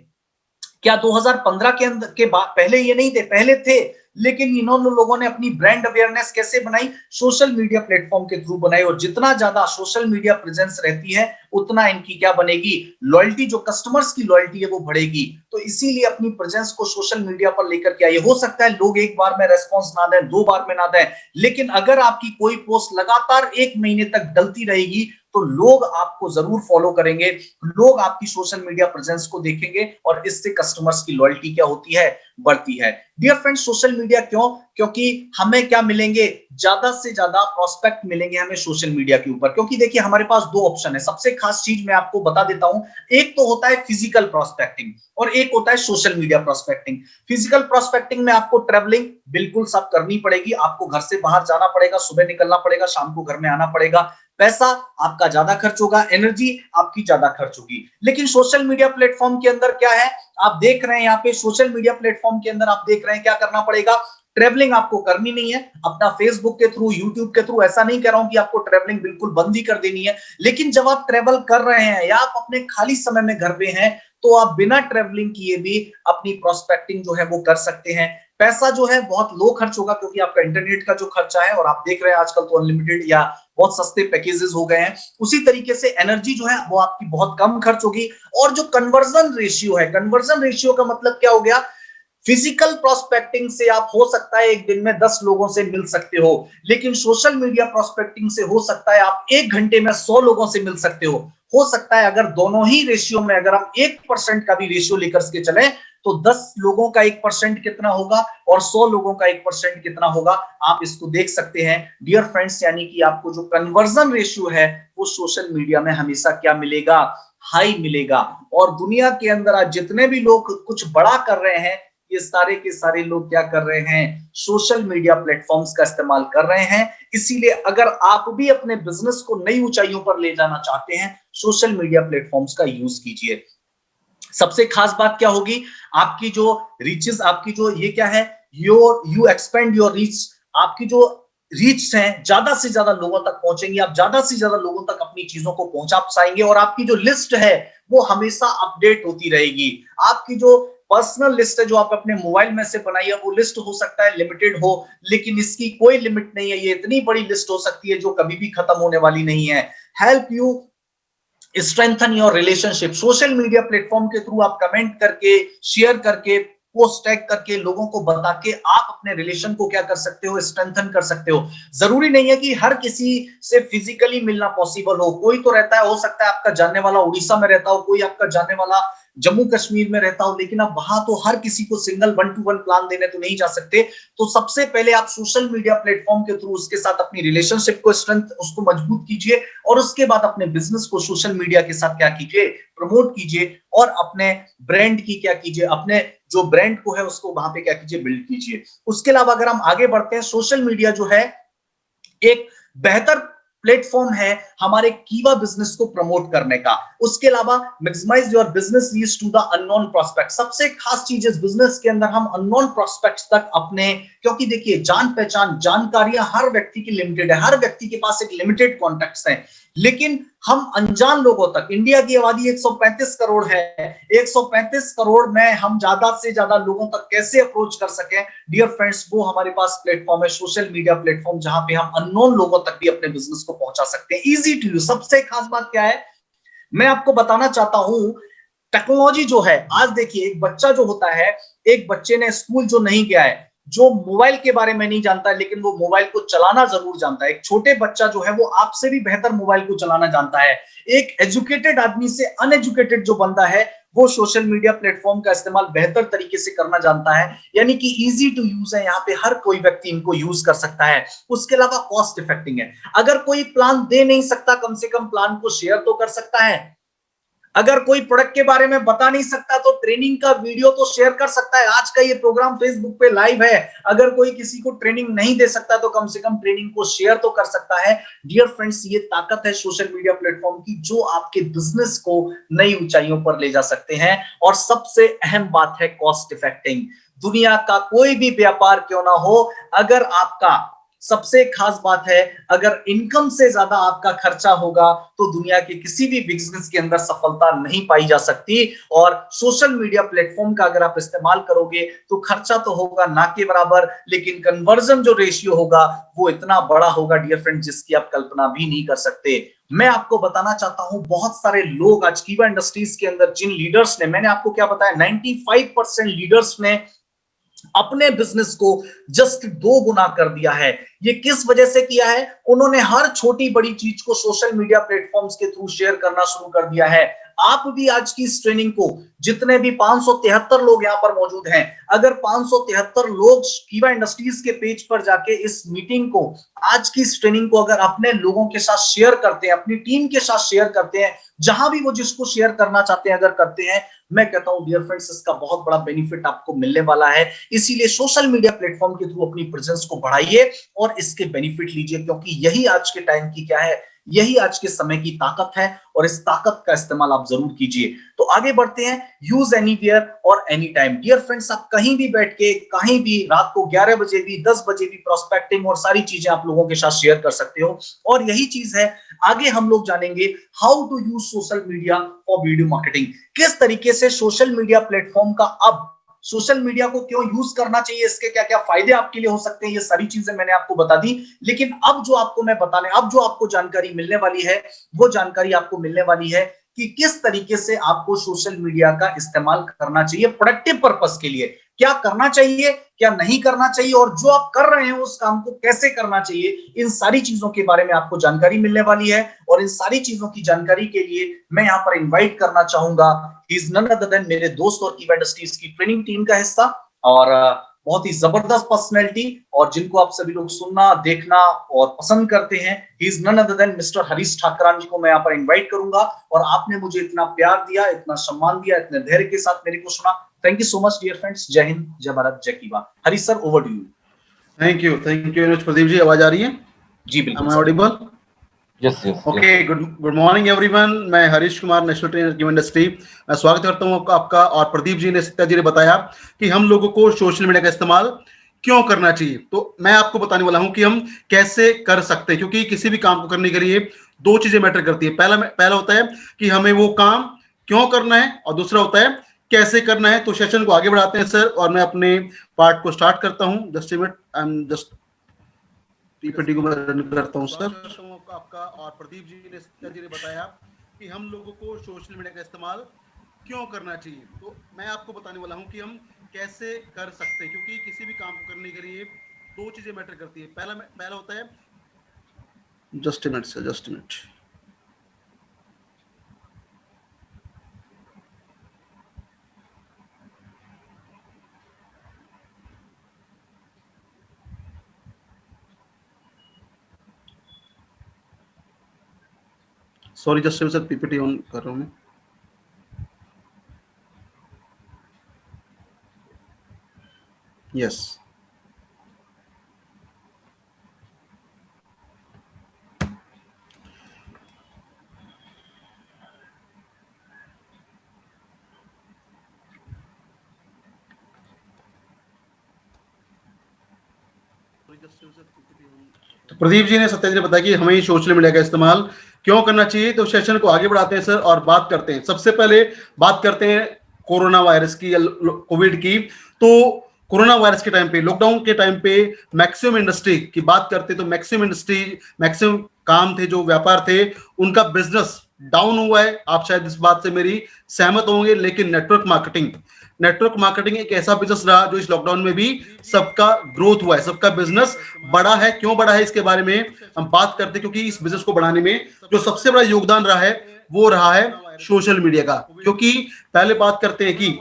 क्या 2015 के अंदर के बाद पहले ये नहीं थे? पहले थे, लेकिन इन्होंने लोगों ने अपनी ब्रांड अवेयरनेस कैसे बनाई, सोशल मीडिया प्लेटफॉर्म के थ्रू बनाई। और जितना ज्यादा सोशल मीडिया प्रेजेंस रहती है, उतना इनकी क्या बनेगी, लॉयल्टी, जो कस्टमर्स की लॉयल्टी है वो बढ़ेगी। तो इसीलिए अपनी प्रेजेंस को सोशल मीडिया पर लेकर के आइए। हो सकता है लोग एक बार में रेस्पॉन्स ना दें, 2 बार में ना दें, लेकिन अगर आपकी कोई पोस्ट लगातार 1 महीने तक डलती रहेगी, तो लोग आपको जरूर फॉलो करेंगे, लोग आपकी सोशल मीडिया प्रेजेंस को देखेंगे और इससे कस्टमर्स की लॉयल्टी क्या होती है, बढ़ती है। डियर फ्रेंड्स, सोशल मीडिया क्यों? क्योंकि हमें क्या मिलेंगे, ज्यादा से ज्यादा प्रोस्पेक्ट मिलेंगे हमें सोशल मीडिया के ऊपर। क्योंकि देखिए, हमारे पास 2 ऑप्शन है। सबसे खास चीज मैं आपको बता देता हूं, एक तो होता है फिजिकल प्रोस्पेक्टिंग और एक होता है social media prospecting. Physical prospecting में आपको ट्रेवलिंग बिल्कुल सब करनी पड़ेगी, आपको घर से बाहर जाना पड़ेगा, सुबह निकलना पड़ेगा, शाम को घर में आना पड़ेगा, पैसा आपका ज्यादा खर्च होगा, एनर्जी आपकी ज्यादा खर्च होगी। लेकिन सोशल मीडिया प्लेटफॉर्म के अंदर क्या है, आप देख रहे हैं यहाँ पे सोशल मीडिया प्लेटफॉर्म के अंदर आप देख रहे हैं क्या करना पड़ेगा, ट्रेवलिंग आपको करनी नहीं है। अपना फेसबुक के थ्रू, यूट्यूब के थ्रू, ऐसा नहीं कह रहा हूं कि आपको ट्रेवलिंग बिल्कुल बंद ही कर देनी है, लेकिन जब आप ट्रेवल कर रहे हैं या आप अपने खाली समय में घर पे हैं, तो आप बिना ट्रेवलिंग किए भी अपनी प्रोस्पेक्टिंग जो है वो कर सकते हैं। पैसा जो है बहुत लो खर्च होगा, क्योंकि आपका इंटरनेट का जो खर्चा है, और आप देख रहे हैं आजकल तो अनलिमिटेड या बहुत सस्ते पैकेजेस हो गए हैं। उसी तरीके से एनर्जी जो है वो आपकी बहुत कम खर्च होगी। और जो कन्वर्जन रेशियो है, कन्वर्जन रेशियो का मतलब क्या हो गया, फिजिकल प्रोस्पेक्टिंग से आप हो सकता है एक दिन में 10 लोगों से मिल सकते हो, लेकिन सोशल मीडिया प्रोस्पेक्टिंग से हो सकता है आप 1 घंटे में 100 लोगों से मिल सकते हो सकता है अगर दोनों ही रेशियो में, अगर हम 1% का भी रेशियो लेकर के चले, तो 10 लोगों का 1% कितना होगा और 100 लोगों का 1% कितना होगा, आप इसको देख सकते हैं डियर फ्रेंड्स। यानी कि आपको जो कन्वर्जन रेशियो है वो सोशल मीडिया में हमेशा क्या मिलेगा, हाई मिलेगा। और दुनिया के अंदर आज जितने भी लोग कुछ बड़ा कर रहे हैं, ये सारे के सारे लोग क्या कर रहे हैं, सोशल मीडिया प्लेटफॉर्म्स का इस्तेमाल कर रहे हैं। इसीलिए अगर आप भी अपने बिजनेस को नई ऊंचाइयों पर ले जाना चाहते हैं, सोशल मीडिया प्लेटफॉर्म्स का यूज कीजिए। सबसे खास बात क्या होगी, आपकी जो रीचेस, आपकी जो ये क्या है, यू एक्सपेंड योर रीच, आपकी जो रीच हैं, ज्यादा से ज्यादा लोगों तक पहुंचेंगे, आप ज्यादा से ज्यादा लोगों तक अपनी चीजों को पहुंचा पाएंगे और आपकी जो लिस्ट है वो हमेशा अपडेट होती रहेगी। आपकी जो पर्सनल लिस्ट है जो आप अपने मोबाइल में से बनाई है वो लिस्ट हो सकता है लिमिटेड हो, लेकिन इसकी कोई लिमिट नहीं है। ये इतनी बड़ी लिस्ट हो सकती है जो कभी भी खत्म होने वाली नहीं है। Help you strengthen your relationship. Social media platform के थ्रू आप कमेंट करके, शेयर करके, पोस्ट टैग करके, लोगों को बता के आप अपने रिलेशन को क्या कर सकते हो, स्ट्रेंथन कर सकते हो। जरूरी नहीं है कि हर किसी से फिजिकली मिलना पॉसिबल हो। कोई तो रहता है, हो सकता है आपका जानने वाला उड़ीसा में रहता हो, कोई आपका जानने वाला जम्मू कश्मीर में रहता हो, लेकिन आप वहां तो हर किसी को सिंगल 1-to-1 प्लान देने तो नहीं जा सकते। तो सबसे पहले आप सोशल मीडिया प्लेटफॉर्म के थ्रू उसके साथ अपनी रिलेशनशिप को उसको मजबूत कीजिए और उसके बाद अपने बिजनेस को सोशल मीडिया के साथ क्या कीजिए, प्रमोट कीजिए और अपने ब्रांड की क्या कीजिए, अपने जो ब्रांड को है उसको वहां पे क्या कीजिए, बिल्ड कीजिए। उसके अलावा अगर हम आगे बढ़ते हैं, सोशल मीडिया जो है एक बेहतर प्लेटफॉर्म है हमारे कीवा बिजनेस को प्रमोट करने का। उसके अलावा maximise your business reach to the unknown prospect. सबसे खास चीज इस बिजनेस के अंदर हम अननोन प्रोस्पेक्ट्स तक अपने, क्योंकि देखिए जान पहचान जानकारियां हर व्यक्ति की लिमिटेड है, हर व्यक्ति के पास एक लिमिटेड कॉन्टेक्ट्स हैं, लेकिन हम अनजान लोगों तक, इंडिया की आबादी 135 करोड़ है, 135 करोड़ में हम ज्यादा से ज्यादा लोगों तक कैसे अप्रोच कर सके डियर फ्रेंड्स, वो हमारे पास प्लेटफॉर्म है सोशल मीडिया प्लेटफॉर्म, जहां पे हम अननोन लोगों तक भी अपने बिजनेस को पहुंचा सकते हैं। Easy to use. सबसे खास बात क्या है, मैं आपको बताना चाहता हूं, टेक्नोलॉजी जो है आज देखिए, एक बच्चा जो होता है, एक बच्चे ने स्कूल जो नहीं गया है, जो मोबाइल के बारे में नहीं जानता है, लेकिन वो मोबाइल को चलाना जरूर जानता है। एक छोटे बच्चा जो है वो आपसे भी बेहतर मोबाइल को चलाना जानता है। एक एजुकेटेड आदमी से अनएजुकेटेड जो बंदा है वो सोशल मीडिया प्लेटफॉर्म का इस्तेमाल बेहतर तरीके से करना जानता है। यानी कि इजी टू यूज है, यहाँ पे हर कोई व्यक्ति इनको यूज कर सकता है। उसके अलावा कॉस्ट इफेक्टिव है। अगर कोई प्लान दे नहीं सकता, कम से कम प्लान को शेयर तो कर सकता है। अगर कोई प्रोडक्ट के बारे में बता नहीं सकता तो ट्रेनिंग का वीडियो तो शेयर कर सकता है। आज का ये प्रोग्राम फेसबुक पे लाइव है, अगर कोई किसी को ट्रेनिंग नहीं दे सकता तो कम से कम ट्रेनिंग को शेयर तो कर सकता है। डियर फ्रेंड्स, ये ताकत है सोशल मीडिया प्लेटफॉर्म की, जो आपके बिजनेस को नई ऊंचाइयों पर ले जा सकते हैं। और सबसे अहम बात है कॉस्ट इफेक्टिव। दुनिया का कोई भी व्यापार क्यों ना हो, अगर आपका, सबसे खास बात है, अगर इनकम से ज्यादा आपका खर्चा होगा तो दुनिया के किसी भी बिजनेस के अंदर सफलता नहीं पाई जा सकती। और सोशल मीडिया प्लेटफॉर्म का अगर आप इस्तेमाल करोगे तो खर्चा तो होगा ना के बराबर, लेकिन कन्वर्जन जो रेशियो होगा वो इतना बड़ा होगा डियर फ्रेंड, जिसकी आप कल्पना भी नहीं कर सकते। मैं आपको बताना चाहता हूं, बहुत सारे लोग आज कीवा इंडस्ट्रीज के अंदर, जिन लीडर्स ने, मैंने आपको क्या बताया, 95% लीडर्स ने अपने बिजनेस को जस्ट 2 गुना कर दिया है। ये किस वजह से किया है? उन्होंने हर छोटी बड़ी चीज को सोशल मीडिया प्लेटफॉर्म्स के थ्रू शेयर करना शुरू कर दिया है। आप भी आज की इस ट्रेनिंग को, जितने भी 573 लोग यहाँ पर मौजूद हैं, अगर 573 लोग कीवा इंडस्ट्रीज के पेज पर जाके इस मीटिंग को, आज की इस ट्रेनिंग को अगर अपने लोगों के साथ शेयर करते हैं, अपनी टीम के साथ शेयर करते हैं, जहां भी वो जिसको शेयर करना चाहते हैं अगर करते हैं, मैं कहता हूं डियर फ्रेंड्स, इसका बहुत बड़ा बेनिफिट आपको मिलने वाला है। इसीलिए सोशल मीडिया प्लेटफॉर्म के थ्रू अपनी प्रेजेंस को बढ़ाइए और इसके बेनिफिट लीजिए, क्योंकि यही आज के टाइम की क्या है, यही आज के समय की ताकत है और इस ताकत का इस्तेमाल आप जरूर कीजिए। तो आगे बढ़ते हैं, यूज एनीवेयर और एनी टाइम। डियर फ्रेंड्स, आप कहीं भी बैठ के, कहीं भी, रात को 11 बजे भी, 10 बजे भी प्रोस्पेक्टिंग और सारी चीजें आप लोगों के साथ शेयर कर सकते हो। और यही चीज है, आगे हम लोग जानेंगे how to use social media for video marketing. किस तरीके से सोशल मीडिया प्लेटफॉर्म का, अब सोशल मीडिया को क्यों यूज करना चाहिए, इसके क्या क्या फायदे आपके लिए हो सकते हैं, ये सारी चीजें मैंने आपको बता दी। लेकिन अब जो आपको मैं बताने, अब जो आपको जानकारी मिलने वाली है, वो जानकारी आपको मिलने वाली है कि किस तरीके से आपको सोशल मीडिया का इस्तेमाल करना चाहिए प्रोडक्टिव पर्पस के लिए। क्या करना चाहिए, क्या नहीं करना चाहिए, और जो आप कर रहे हैं उस काम को कैसे करना चाहिए, इन सारी चीजों के बारे में आपको जानकारी मिलने वाली है। और इन सारी चीजों की जानकारी के लिए मैं यहाँ पर इनवाइट करना चाहूंगा, he is none other than मेरे दोस्त और कीवा इंडस्ट्रीज की ट्रेनिंग टीम का हिस्सा और बहुत ही जबरदस्त पर्सनैलिटी, और जिनको आप सभी लोग सुनना, देखना और पसंद करते हैं, he is none other than mister Harish Thakran ji को मैं यहाँ पर इनवाइट करूंगा। और आपने मुझे इतना प्यार दिया, इतना सम्मान दिया, इतने धैर्य के साथ मेरे को सुना, thank you so much dear friends. जय हिंद, जय भारत, जय Kyvaa. Harish sir, over to you. Thank you Pradeep ji. आवाज आ रही है? जी बिल्कुल। Am I audible? Yes yes. Okay, good morning everyone. मैं Harish Kumar, national trainer Kyvaa industry, मैं स्वागत करता हूं आपका। और प्रदीप जी ने, सत्या जी ने बताया कि हम लोगों को सोशल मीडिया का इस्तेमाल क्यों करना चाहिए। तो मैं आपको बताने वाला हूं कि हम कैसे कर सकते हैं, क्योंकि किसी भी काम को करने के लिए दो चीजें मैटर करती है। पहला होता है कि हमें वो काम क्यों करना है, और दूसरा होता है कैसे करना है। तो सेशन को आगे बढ़ाते हैं सर, और मैं अपने पार्ट को स्टार्ट करता हूं। Just minute, I am just PPT को मैं रन करता हूं सर आपका। और प्रदीप जी ने बताया कि हम लोगों को सोशल मीडिया का इस्तेमाल क्यों करना चाहिए। तो मैं आपको बताने वाला हूं कि हम कैसे कर सकते हैं, क्योंकि किसी भी काम को करने के लिए दो चीजें मैटर करती है। पहला होता है, just minute sir, just minute. Sorry, just sir, PPT on कर रहा हूं मैं। यस, तो प्रदीप जी ने, सत्या जी ने बताया कि हमें सोशल मीडिया का इस्तेमाल क्यों करना चाहिए। तो सेशन को आगे बढ़ाते हैं सर, और बात करते हैं। सबसे पहले बात करते हैं कोरोना वायरस की या कोविड की। तो कोरोना वायरस के टाइम पे, लॉकडाउन के टाइम पे मैक्सिमम इंडस्ट्री की बात करते हैं तो मैक्सिमम इंडस्ट्री, मैक्सिमम काम थे, जो व्यापार थे, उनका बिजनेस डाउन हुआ है। आप शायद इस बात से मेरी सहमत होंगे। लेकिन नेटवर्क मार्केटिंग एक ऐसा बिजनेस रहा जो इस लॉकडाउन में भी सबका ग्रोथ हुआ है, सबका बिजनेस बड़ा है। क्यों बड़ा है, इसके बारे में हम बात करते हैं, क्योंकि इस बिजनेस को बढ़ाने में जो सबसे बड़ा योगदान रहा है वो रहा है सोशल मीडिया का। क्योंकि पहले बात करते हैं कि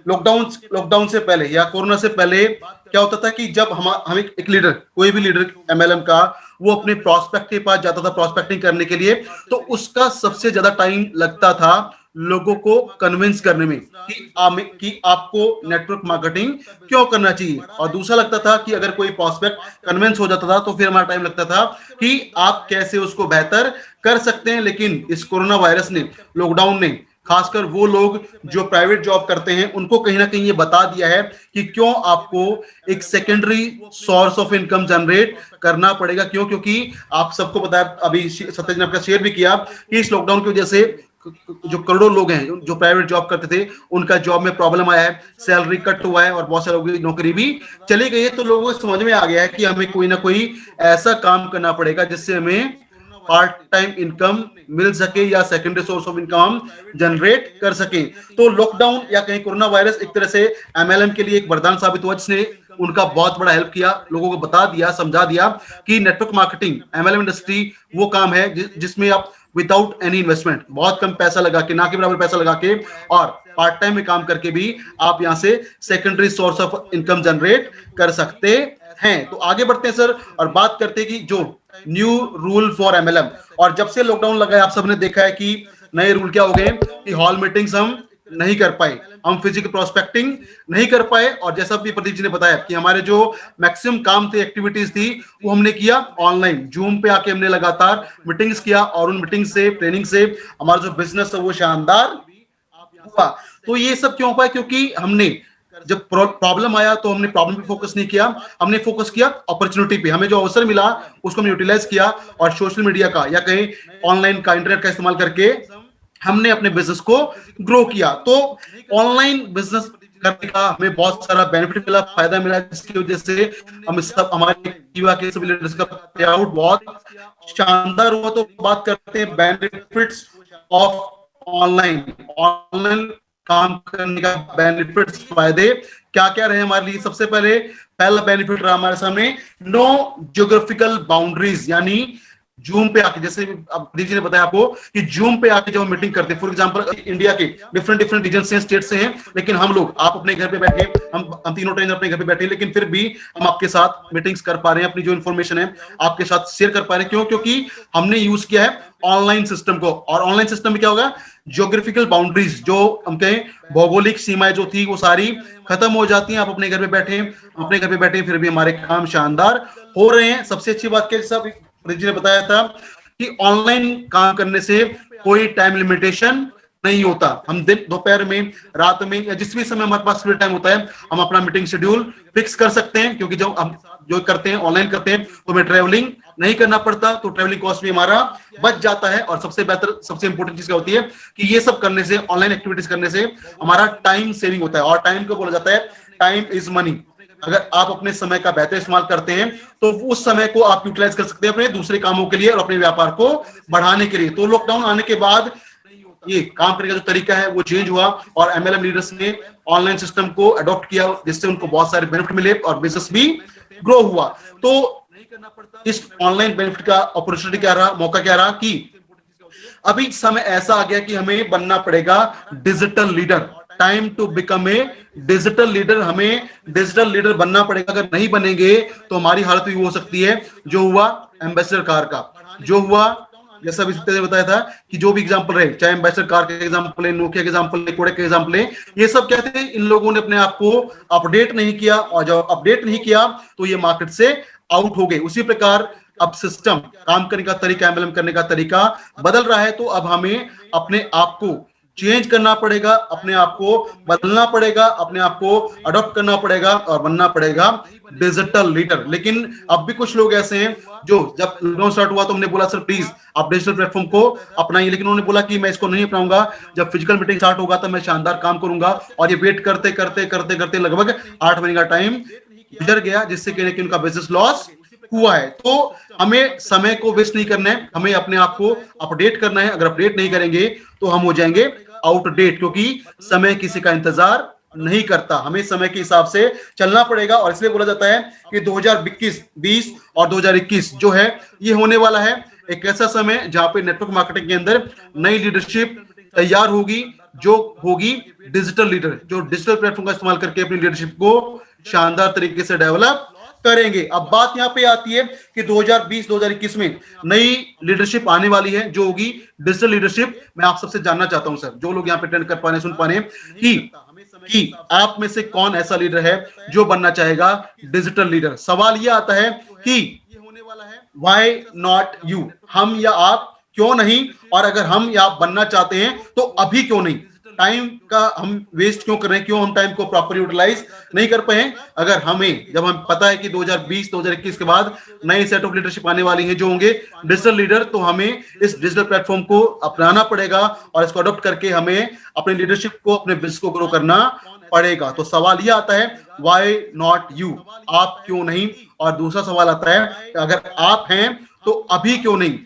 लॉकडाउन से पहले या कोरोना से पहले क्या होता था कि जब हम एक लीडर, कोई भी लीडर एमएलएम का, वो अपने प्रोस्पेक्ट के पास जाता था प्रोस्पेक्टिंग करने के लिए, तो उसका सबसे ज्यादा टाइम लगता था लोगों को कन्विंस करने में कि आपको नेटवर्क मार्केटिंग क्यों करना चाहिए। और दूसरा लगता था कि अगर कोई प्रोस्पेक्ट कन्विंस हो जाता था तो फिर हमारा टाइम लगता था कि आप कैसे उसको बेहतर कर सकते हैं। लेकिन इस कोरोना वायरस ने, लॉकडाउन ने, खासकर वो लोग जो प्राइवेट जॉब करते हैं, उनको कहीं ना कहीं ये बता दिया है कि क्यों आपको एक secondary source of income generate करना पड़ेगा। क्यों? क्योंकि आप सबको पता है, अभी सत्य जी ने आपका शेयर भी किया कि इस लॉकडाउन की वजह से जो करोड़ों लोग हैं जो प्राइवेट जॉब करते थे, उनका जॉब में प्रॉब्लम आया है, सैलरी कट हुआ है, और बहुत सारे लोगों की नौकरी भी चली गई है। तो लोगों को समझ में आ गया है कि हमें कोई ना कोई ऐसा काम करना पड़ेगा जिससे हमें पार्ट टाइम इनकम मिल सके या सेकेंडरी सोर्स ऑफ इनकम हम जनरेट कर सके। तो लॉकडाउन या कहीं कोरोना वायरस एक तरह से एमएलएम के लिए एक वरदान साबित हुआ, जिसने उनका बहुत बड़ा हेल्प किया, लोगों को बता दिया, समझा दिया कि नेटवर्क मार्केटिंग, एमएलएम इंडस्ट्री वो काम है जिसमें आप विदाउट एनी इन्वेस्टमेंट, बहुत कम पैसा लगा के, ना के बराबर पैसा लगा के और पार्ट टाइम में काम करके भी आप यहां से secondary source of income generate कर सकते हैं। तो आगे बढ़ते हैं सर, और बात करते हैं कि जो न्यू रूल फॉर एमएलएम, और जब से लॉकडाउन लगा है आप सबने देखा है कि नए रूल क्या हो गए कि हॉल मीटिंग्स हम नहीं कर पाए, हम फिजिकल प्रोस्पेक्टिंग नहीं कर पाए। और जैसा भी प्रदीप जी ने बताया कि हमारे जो मैक्सिमम काम थे, एक्टिविटीज थी, वो हमने किया ऑनलाइन, जूम पे आके हमने लगातार मीटिंग्स किया, और उन मीटिंग से, ट्रेनिंग से हमारा जो बिजनेस है वो शानदार हुआ। तो ये सब क्यों हुआ? क्योंकि हमने जब प्रॉब्लम आया तो हमने प्रॉब्लम पे फोकस नहीं किया, हमने फोकस किया अपॉर्चुनिटी पे। हमें जो अवसर मिला उसको हमने यूटिलाइज किया, और सोशल मीडिया का या कहीं ऑनलाइन का, इंटरनेट का इस्तेमाल करके हमने अपने बिजनेस को ग्रो किया। तो ऑनलाइन बिजनेस करने का हमें बहुत सारा बेनिफिट मिला, फायदा मिला, जिसकी वजह से हम सब, हमारे युवा के सभी लीडर्स का पे आउट बहुत शानदार हुआ। तो बात करते हैं बेनिफिट्स ऑफ ऑनलाइन काम करने का, बेनिफिट्स, फायदे क्या क्या रहे हमारे लिए। सबसे पहला बेनिफिट रहा हमारे सामने, नो ज्योग्राफिकल बाउंड्रीज, यानी जूम पे आके, जैसे दीदी ने बताया आपको कि जूम पे आके जब हम मीटिंग करते हैं, फॉर एग्जांपल इंडिया के डिफरेंट रीजन से, स्टेट से हैं, लेकिन हम लोग, आप अपने घर पे बैठे, हम तीनों ट्रेनर अपने घर पे बैठे, लेकिन फिर भी हम आपके साथ मीटिंग्स कर पा रहे हैं, अपनी जो इन्फॉर्मेशन है आपके साथ शेयर कर पा रहे हैं। क्यों? क्योंकि हमने यूज किया है ऑनलाइन सिस्टम को। और ऑनलाइन सिस्टम में क्या होगा, ज्योग्राफिकल बाउंड्रीज, जो हम कहें भौगोलिक सीमाएं जो थी, वो सारी खत्म हो जाती हैं। आप अपने घर पे बैठे फिर भी हमारे काम शानदार हो रहे हैं। सबसे अच्छी बात क्या, जैसा जी ने बताया था कि ऑनलाइन काम करने से कोई टाइम लिमिटेशन नहीं होता। हम दिन दोपहर में, रात में या जिस भी समय हमारे पास फ्री टाइम होता है, हम अपना मीटिंग शेड्यूल फिक्स कर सकते हैं, क्योंकि जब हम जो करते हैं ऑनलाइन करते हैं तो हमें ट्रेवलिंग नहीं करना पड़ता, तो ट्रेवलिंग कॉस्ट भी हमारा बच जाता है। और सबसे बेहतर, सबसे इंपॉर्टेंट चीज क्या होती है कि ये सब करने से, ऑनलाइन एक्टिविटीज करने से हमारा टाइम सेविंग होता है। और टाइम को बोला जाता है टाइम इज मनी। अगर आप अपने समय का बेहतर इस्तेमाल करते हैं तो उस समय को आप यूटिलाइज कर सकते हैं अपने दूसरे कामों के लिए और अपने व्यापार को बढ़ाने के लिए। तो लॉकडाउन आने के बाद ये काम करने का जो तरीका है वो चेंज हुआ और एमएलएम लीडर्स ने ऑनलाइन सिस्टम को अडॉप्ट किया, जिससे उनको बहुत सारे बेनिफिट मिले और बिजनेस भी ग्रो हुआ। तो इस ऑनलाइन बेनिफिट का अपॉर्चुनिटी क्या रहा, मौका क्या रहा कि अभी समय ऐसा आ गया कि हमें बनना पड़ेगा digital leader. Time to become a digital leader. हमें डिजिटल लीडर बनना पड़ेगा। अगर नहीं बनेंगे तो हमारी हालत भी हो सकती है जो हुआ एम्बेसडर कार का, जो हुआ जैसा अभी ने बताया था कि जो भी एग्जांपल रहे, चाहे एम्बेसडर कार के एग्जांपल है, नोकिया के एग्जांपल है, कोडेक के एग्जांपल है, ये सब क्या थे, इन लोगों ने अपने आप को अपडेट नहीं किया, और जब अपडेट नहीं किया तो ये मार्केट से आउट हो गए। उसी प्रकार अब सिस्टम, काम करने का तरीका, एमएलएम करने का तरीका बदल रहा है। तो अब हमें अपने आप को चेंज करना पड़ेगा, अपने आप को बदलना पड़ेगा, अपने आप को अडॉप्ट करना पड़ेगा और बनना पड़ेगा डिजिटल लीडर। लेकिन अब भी कुछ लोग ऐसे हैं जो, जब लॉकडाउन स्टार्ट हुआ तो हमने बोला सर प्लीज आप डिजिटल प्लेटफॉर्म को अपनाइए, लेकिन उन्होंने बोला कि मैं इसको नहीं अपनाऊंगा, जब फिजिकल मीटिंग स्टार्ट होगा तो मैं शानदार काम करूंगा। और ये वेट करते करते करते करते लगभग 8 महीने का टाइम गुजर गया, जिससे कहीं ना कहीं उनका बिजनेस लॉस हुआ है। तो हमें समय को वेस्ट नहीं करना है, हमें अपने आप को अपडेट करना है। अगर अपडेट नहीं करेंगे तो हम हो जाएंगे आउटडेट, क्योंकि समय किसी का इंतजार नहीं करता। हमें समय के हिसाब से चलना पड़ेगा। और इसलिए बोला जाता है कि 2020 और 2021 जो है ये होने वाला है एक ऐसा समय जहां पे नेटवर्क मार्केटिंग के अंदर नई लीडरशिप तैयार होगी, जो होगी डिजिटल लीडर, जो डिजिटल प्लेटफॉर्म का इस्तेमाल करके अपनी लीडरशिप को शानदार तरीके से डेवलप करेंगे। अब बात यहां पे आती है कि 2020-2021 में नई लीडरशिप आने वाली है, जो होगी डिजिटल लीडरशिप। मैं आप सबसे जानना चाहता हूं सर, जो लोग यहां पे अटेंड कर पा रहे, सुन पा रहे कि आप में से कौन ऐसा लीडर है जो बनना चाहेगा डिजिटल लीडर। सवाल यह आता है कि व्हाई नॉट यू, हम या आप क्यों नहीं, और अगर हम या आप बनना चाहते हैं तो अभी क्यों नहीं। टाइम का हम वेस्ट क्यों कर रहे हैं, क्यों हम टाइम को प्रॉपर यूटिलाइज नहीं कर पाए। अगर हमें, जब हम पता है कि 2020-2021 के बाद नए सेट ऑफ लीडरशिप आने वाली है जो होंगे डिजिटल लीडर, तो हमें इस डिजिटल प्लेटफॉर्म को अपनाना पड़ेगा और इसको अडॉप्ट करके हमें अपने लीडरशिप को, अपने बिजनेस को ग्रो करना पड़ेगा। तो सवाल यह आता है व्हाई नॉट यू, आप क्यों नहीं। और दूसरा सवाल आता है अगर आप हैं तो अभी क्यों नहीं।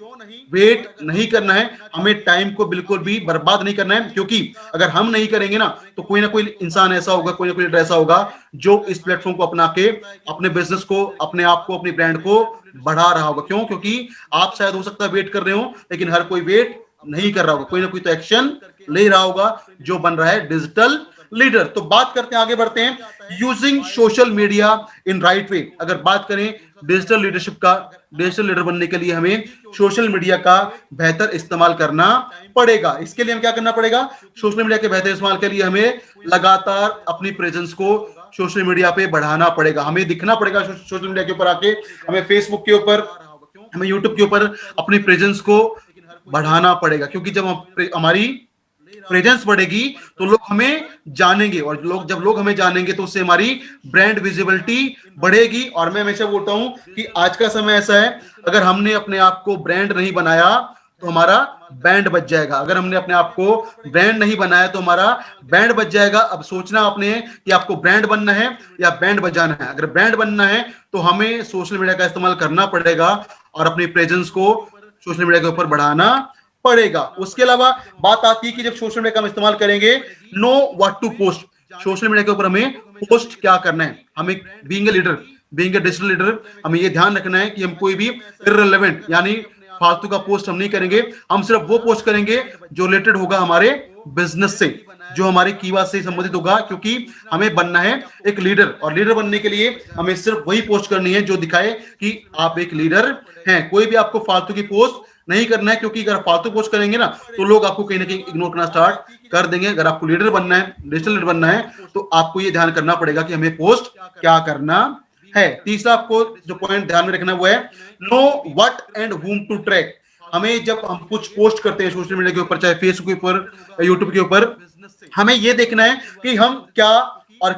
वेट नहीं करना है, हमें टाइम को बिल्कुल भी बर्बाद नहीं करना है, क्योंकि अगर हम नहीं करेंगे ना तो कोई ना कोई इंसान ऐसा होगा, कोई ना कोई ऐसा होगा जो इस प्लेटफॉर्म को अपना के अपने बिजनेस को, अपने आप को, अपनी ब्रांड को बढ़ा रहा होगा। क्यों? क्योंकि आप शायद हो सकता है वेट कर रहे हो, लेकिन हर कोई वेट नहीं कर रहा होगा, कोई ना कोई तो एक्शन ले रहा होगा जो बन रहा है डिजिटल लीडर। तो बात करते हैं, आगे बढ़ते हैं, using social media in right way. अगर बात करें डिजिटल लीडरशिप का, डिजिटल लीडर बनने के लिए हमें सोशल मीडिया का बेहतर इस्तेमाल करना पड़ेगा। इसके लिए हम क्या करना पड़ेगा, सोशल मीडिया के बेहतर इस्तेमाल के लिए हमें लगातार अपनी प्रेजेंस को सोशल मीडिया पे बढ़ाना पड़ेगा। हमें दिखना पड़ेगा सोशल मीडिया के ऊपर आके, हमें फेसबुक के ऊपर, हमें यूट्यूब के ऊपर अपनी प्रेजेंस को बढ़ाना पड़ेगा, क्योंकि जब हमारी प्रेजेंस बढ़ेगी तो लोग हमें जानेंगे, और जब लोग हमें जानेंगे तो उससे हमारी ब्रांड विजिबिलिटी बढ़ेगी। और मैं हमेशा बोलता हूं कि आज का समय ऐसा है, अगर हमने अपने आप को ब्रांड नहीं बनाया तो हमारा बैंड बच जाएगा। अगर हमने अपने आप को ब्रांड नहीं बनाया तो हमारा बैंड बच जाएगा। अब सोचना आपने कि आपको ब्रांड बनना है या बैंड बजाना है। अगर ब्रांड बनना है तो हमें सोशल मीडिया का इस्तेमाल करना पड़ेगा और अपनी प्रेजेंस को सोशल मीडिया के ऊपर बढ़ाना पड़ेगा। उसके अलावा बात आती है कि जब सोशल मीडिया का हम इस्तेमाल करेंगे, know what to post. Social media के ऊपर हमें पोस्ट क्या करना है। हमें being a leader, being a digital leader, हमें ये ध्यान रखना है कि हम कोई भी इररिलेवेंट यानी फालतू का पोस्ट हम नहीं करेंगे। हम सिर्फ वो पोस्ट करेंगे जो रिलेटेड होगा हमारे बिजनेस से, जो हमारे कीवर्ड से संबंधित होगा, क्योंकि हमें बनना है एक लीडर। और लीडर बनने के लिए हमें सिर्फ वही पोस्ट करनी है जो दिखाए कि आप एक लीडर हैं। कोई भी आपको फालतू की पोस्ट नहीं करना है, क्योंकि अगर फालतू पोस्ट करेंगे ना तो लोग आपको कहीं ना कहीं इग्नोर करना स्टार्ट कर देंगे। अगर आपको लीडर बनना है, डिजिटल लीडर बनना है, तो आपको ये ध्यान करना पड़ेगा कि हमें पोस्ट क्या करना है। तीसरा आपको जो पॉइंट ध्यान में रखना वो है know what and whom to track. हमें जब हम कुछ पोस्ट करते हैं सोशल मीडिया के ऊपर, चाहे फेसबुक के ऊपर, यूट्यूब के ऊपर, हमें ये देखना है कि हम क्या और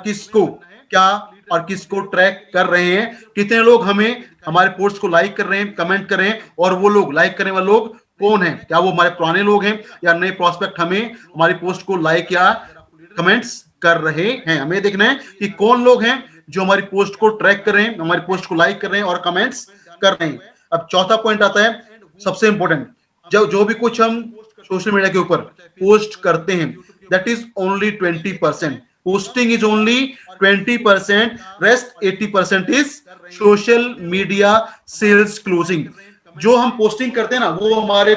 किसको ट्रैक कर रहे हैं, कितने लोग हमें हमारे पोस्ट को लाइक कर रहे हैं, कमेंट कर रहे हैं, और वो लोग लाइक करने वाले लोग कौन है, क्या वो हमारे पुराने लोग हैं या नए प्रोस्पेक्ट हमें हमारी पोस्ट को लाइक या कमेंट्स कर रहे हैं। हमें देखना है कि कौन लोग हैं जो हमारी पोस्ट को ट्रैक कर रहे हैं, हमारी पोस्ट को लाइक कर रहे हैं और कमेंट्स कर रहे हैं। अब चौथा पॉइंट आता है सबसे इंपॉर्टेंट, जो भी कुछ हम सोशल मीडिया के ऊपर पोस्ट करते हैं, that is only 20%। Posting is only 20%, rest 80% is social media sales closing. जो हम पोस्टिंग करते हैं ना, वो हमारे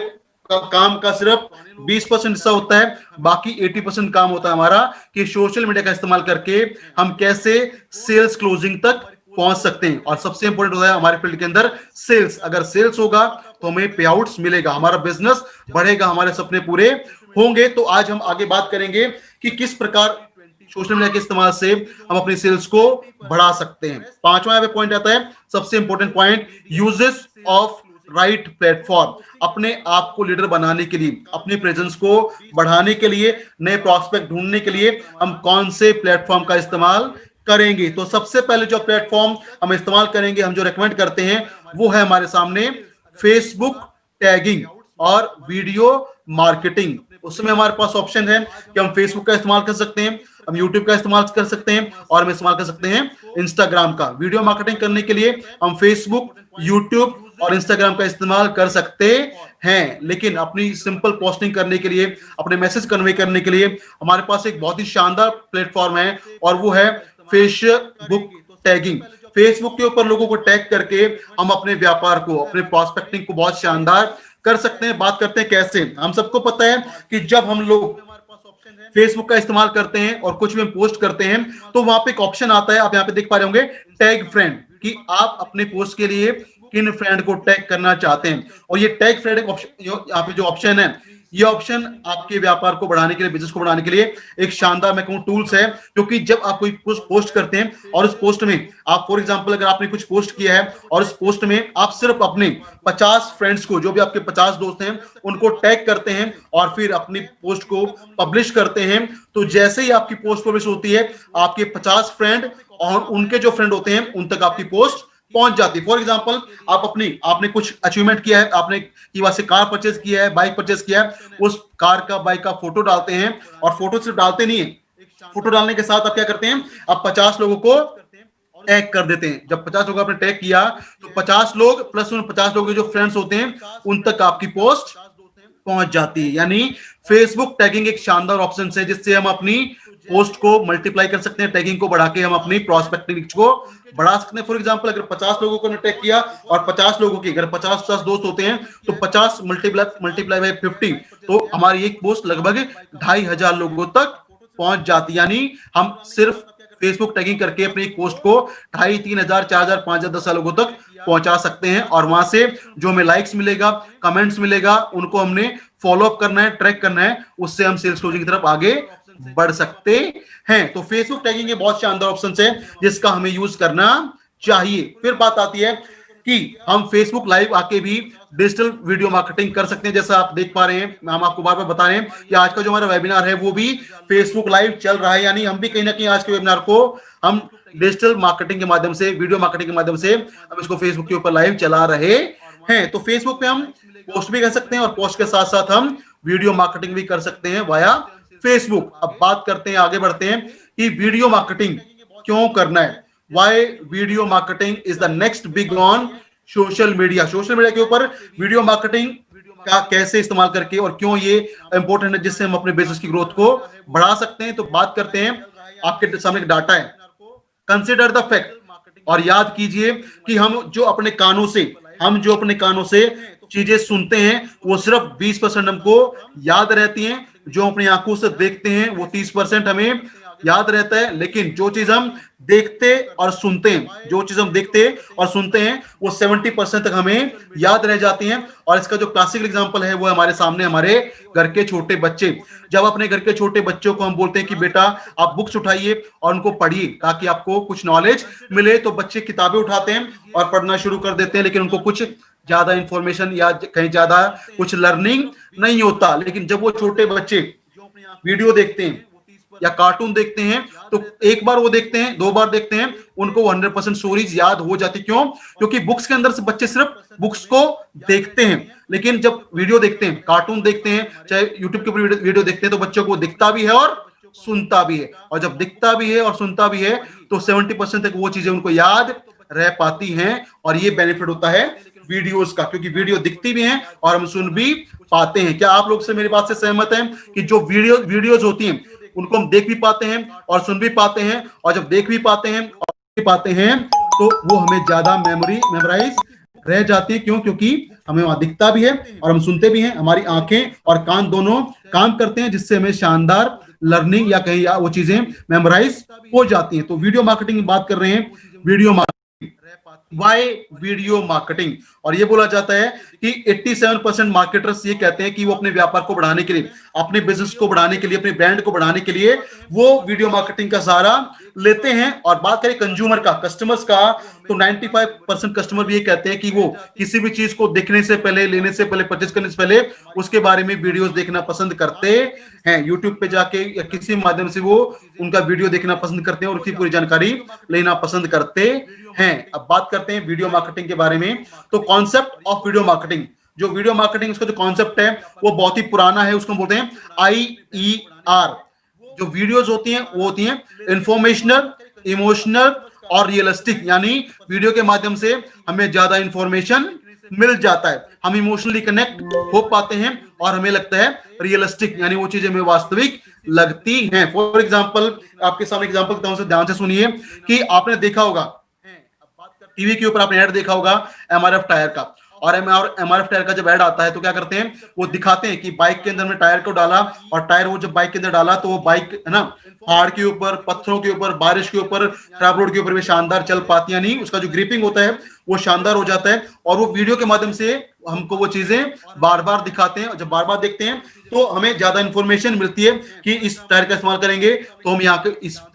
काम का सिर्फ 20% हिस्सा होता है, बाकी 80% काम होता है हमारा कि सोशल मीडिया का इस्तेमाल करके हम कैसे सेल्स क्लोजिंग तक पहुंच सकते हैं। और सबसे इंपॉर्टेंट होता है हमारे फील्ड के अंदर सेल्स। अगर सेल्स होगा तो हमें पे आउट्स मिलेगा, हमारा बिजनेस बढ़ेगा, हमारे सपने पूरे होंगे। तो आज हम आगे बात करेंगे कि किस प्रकार सोशल मीडिया के इस्तेमाल से हम अपनी सेल्स को बढ़ा सकते हैं। पांचवा यहाँ पे पॉइंट आता है, सबसे important point, uses of right platform. अपने आप को लीडर बनाने के लिए, अपनी प्रेजेंस को बढ़ाने के लिए, नए प्रॉस्पेक्ट ढूंढने के लिए हम कौन से प्लेटफॉर्म का इस्तेमाल करेंगे। तो सबसे पहले जो प्लेटफॉर्म हम इस्तेमाल करेंगे, हम जो रेकमेंड करते हैं, वो है हमारे सामने फेसबुक टैगिंग और वीडियो मार्केटिंग। उसमें हमारे पास ऑप्शन है कि हम फेसबुक का इस्तेमाल कर सकते हैं, हम यूट्यूब का इस्तेमाल कर सकते हैं, और हम इस्तेमाल कर सकते हैं इंस्टाग्राम का। वीडियो मार्केटिंग करने के लिए हम फेसबुक, यूट्यूब और इंस्टाग्राम का इस्तेमाल कर सकते हैं, लेकिन अपनी सिंपल पोस्टिंग करने के लिए, अपने मैसेज कन्वे करने के लिए हमारे पास एक बहुत ही शानदार प्लेटफॉर्म है, और वो है फेसबुक टैगिंग। फेसबुक के ऊपर लोगों को टैग करके हम अपने व्यापार को, अपने प्रोस्पेक्टिंग को बहुत शानदार कर सकते हैं। बात करते हैं कैसे। हम सबको पता है कि जब हम लोग फेसबुक का इस्तेमाल करते हैं और कुछ भी हम पोस्ट करते हैं, तो वहां पे एक ऑप्शन आता है, आप यहाँ पे देख पा रहे होंगे, टैग फ्रेंड, कि आप अपने पोस्ट के लिए किन फ्रेंड को टैग करना चाहते हैं। और ये टैग फ्रेंड यहाँ पे जो ऑप्शन है, ये ऑप्शन आपके व्यापार को बढ़ाने के लिए, बिजनेस को बढ़ाने के लिए एक शानदार मैं कहूं टूल्स है। क्योंकि जब आप कोई पोस्ट करते हैं और उस पोस्ट में आप, फॉर एग्जांपल, अगर आपने कुछ पोस्ट किया है और उस पोस्ट में आप सिर्फ अपने 50 फ्रेंड्स को, जो भी आपके 50 दोस्त हैं, उनको टैग करते हैं और फिर अपनी पोस्ट को पब्लिश करते हैं, तो जैसे ही आपकी पोस्ट पब्लिश होती है, आपके 50 फ्रेंड और उनके जो फ्रेंड होते हैं उन तक आपकी पोस्ट पहुंच जाती है। फॉर एग्जांपल, आपने कुछ अचीवमेंट किया है, आपने की वहां से कार परचेज किया है, बाइक परचेज किया है, उस कार का, बाइक का फोटो डालते हैं। और फोटो सिर्फ डालते नहीं है, फोटो डालने के साथ आप क्या करते हैं, आप 50 लोगों को टैग कर देते हैं। जब 50 लोग आपने टैग किया, तो 50 लोग प्लस उन 50 लोगों के जो फ्रेंड्स होते हैं, उन तक आपकी पोस्ट पहुंच जाती है। यानी फेसबुक टैगिंग एक शानदार ऑप्शन है, जिससे हम अपनी पोस्ट को मल्टीप्लाई कर सकते हैं। टैगिंग को बढ़ा के हम अपनी प्रोस्पेक्टिंग रीच को बढ़ा सकते हैं। फॉर एग्जांपल, अगर 50 लोगों को टैग किया और 50 लोगों की, अगर 50 दोस्त होते हैं, तो 50 मल्टीप्लाई बाय 50, तो हमारी एक पोस्ट लगभग 2500 लोगों तक पहुंच जाती है। यानी हम सिर्फ फेसबुक टैगिंग करके अपनी एक पोस्ट को 2500, 3000, 4000, 5000, 10,000 लोगों तक पहुंचा सकते हैं। और वहां से जो हमें लाइक्स मिलेगा, कमेंट्स मिलेगा, उनको हमने फॉलो अप करना है, ट्रैक करना है, उससे हम सेल्स क्लोजिंग की तरफ आगे बढ़ सकते हैं। तो फेसबुक टैगिंग एक बहुत शानदार ऑप्शन है, जिसका हमें यूज करना चाहिए। फिर बात आती है कि हम फेसबुक लाइव आके भी डिजिटल वीडियो मार्केटिंग कर सकते हैं। जैसा आप देख पा रहे हैं, हम आपको बार बार बता रहे हैं कि आज का जो हमारा वेबिनार है, वो भी फेसबुक लाइव चल रहा है। यानी हम भी कहीं ना कहीं आज के वेबिनार को हम डिजिटल मार्केटिंग के माध्यम से, वीडियो मार्केटिंग के माध्यम से हम इसको फेसबुक के ऊपर लाइव चला रहे हैं। तो फेसबुक पे हम पोस्ट भी कर सकते हैं, और पोस्ट के साथ साथ हम वीडियो मार्केटिंग भी कर सकते हैं वाया फेसबुक। अब बात करते हैं, आगे बढ़ते हैं कि वीडियो मार्केटिंग क्यों करना है। Why video marketing is the next big on social media. Social media के ऊपर वीडियो मार्केटिंग का कैसे इस्तेमाल करके और क्यों ये इंपॉर्टेंट है, जिससे हम अपने बिजनेस की ग्रोथ को बढ़ा सकते हैं। तो बात करते हैं, आपके सामने एक डाटा है, कंसिडर द फैक्ट, और याद कीजिए कि हम जो अपने कानों से चीजें सुनते हैं, वो सिर्फ 20% हमको याद रहती हैं। जो अपनी आंखों से देखते हैं, वो 30% हमें याद रहता है। लेकिन जो चीज हम देखते और सुनते हैं, वो 70% तक हमें याद रह जाती हैं। और इसका जो क्लासिकल एग्जांपल है, वो हमारे सामने, हमारे घर के छोटे बच्चे। जब अपने घर के छोटे बच्चों को हम बोलते हैं कि बेटा आप बुक्स उठाइए और उनको पढ़िए ताकि आपको कुछ नॉलेज मिले, तो बच्चे किताबें उठाते हैं और पढ़ना शुरू कर देते हैं, लेकिन उनको कुछ ज्यादा इंफॉर्मेशन या कहीं ज्यादा कुछ लर्निंग नहीं होता। लेकिन जब वो छोटे बच्चे वीडियो देखते हैं या कार्टून देखते हैं तो एक बार वो देखते हैं, दो बार देखते हैं, उनको 100% स्टोरीज याद हो जाती। क्यों? क्योंकि बुक्स के अंदर से बच्चे सिर्फ बुक्स को देखते हैं, लेकिन जब वीडियो देखते हैं, कार्टून देखते हैं, चाहे यूट्यूब के ऊपर वीडियो देखते हैं, तो बच्चों को दिखता भी है और सुनता भी है। और जब दिखता भी है और सुनता भी है तो 70% तक वो चीजें उनको याद रह पाती हैं। और ये बेनिफिट होता है वीडियोस का, क्योंकि वीडियो दिखती भी हैं और हम सुन भी पाते हैं। क्या आप लोग से मेरी बात से सहमत हैं कि जो वीडियोस होती हैं उनको हम देख भी पाते हैं और सुन भी पाते हैं, और जब देख भी पाते हैं और सुन भी पाते हैं तो वो हमें ज्यादा मेमोराइज रह जाती है। क्यों? क्योंकि हमें वहां दिखता भी है और हम सुनते भी हैं, हमारी आंखें और कान दोनों काम करते हैं, जिससे हमें शानदार लर्निंग या कहीं वो चीजें मेमोराइज हो जाती हैं। तो वीडियो मार्केटिंग की बात कर रहे हैं। Video marketing, why video marketing? और ये बोला जाता है कि 87% मार्केटर्स ये कहते हैं कि वो अपने व्यापार को बढ़ाने के लिए, अपने बिजनेस को बढ़ाने के लिए, अपने ब्रांड को बढ़ाने के लिए वो वीडियो मार्केटिंग का सहारा लेते हैं। और बात करें कंज्यूमर का, कस्टमर्स का, तो 95% कस्टमर भी ये कहते हैं कि वो किसी भी चीज को देखने से पहले, लेने से पहले, परचेज करने से पहले उसके बारे में वीडियोस देखना पसंद करते हैं। यूट्यूब पे जाके या किसी माध्यम से वो उनका वीडियो देखना पसंद करते हैं और उसकी पूरी जानकारी लेना पसंद करते हैं। अब बात करते हैं वीडियो मार्केटिंग के बारे में। तो कॉन्सेप्ट ऑफ वीडियो मार्केटिंग, जो वीडियो मार्केटिंग उसका जो कॉन्सेप्ट है वो बहुत ही पुराना है। उसको बोलते हैं IER। जो वीडियोस होती हैं वो होती हैं इंफॉर्मेशनल, इमोशनल और रियलिस्टिक। यानी वीडियो के माध्यम से हमें ज्यादा इंफॉर्मेशन मिल जाता है, हम इमोशनली कनेक्ट हो पाते हैं और हमें लगता है रियलिस्टिक, यानी वो चीजें हमें वास्तविक लगती हैं। फॉर एग्जाम्पल, आपके सामने एग्जाम्पल देता हूं, ध्यान से सुनिए कि आपने देखा होगा टीवी के ऊपर, आपने ऐड देखा होगा MRF टायर का। और MRF टायर का जब ऐड आता है तो क्या करते हैं, वो दिखाते हैं कि बाइक के अंदर में टायर को डाला, और टायर वो जब बाइक के अंदर डाला तो वो बाइक है ना पहाड़ के ऊपर, पत्थरों के ऊपर, बारिश के ऊपर, खराब रोड के ऊपर भी शानदार चल पाती है। नहीं, उसका जो ग्रिपिंग होता है वो शानदार हो जाता है। और वो वीडियो के माध्यम से हमको वो चीजें बार बार दिखाते हैं, और जब बार बार देखते हैं तो हमें ज्यादा इंफॉर्मेशन मिलती है कि इस टायर का इस्तेमाल करेंगे तो हम यहाँ के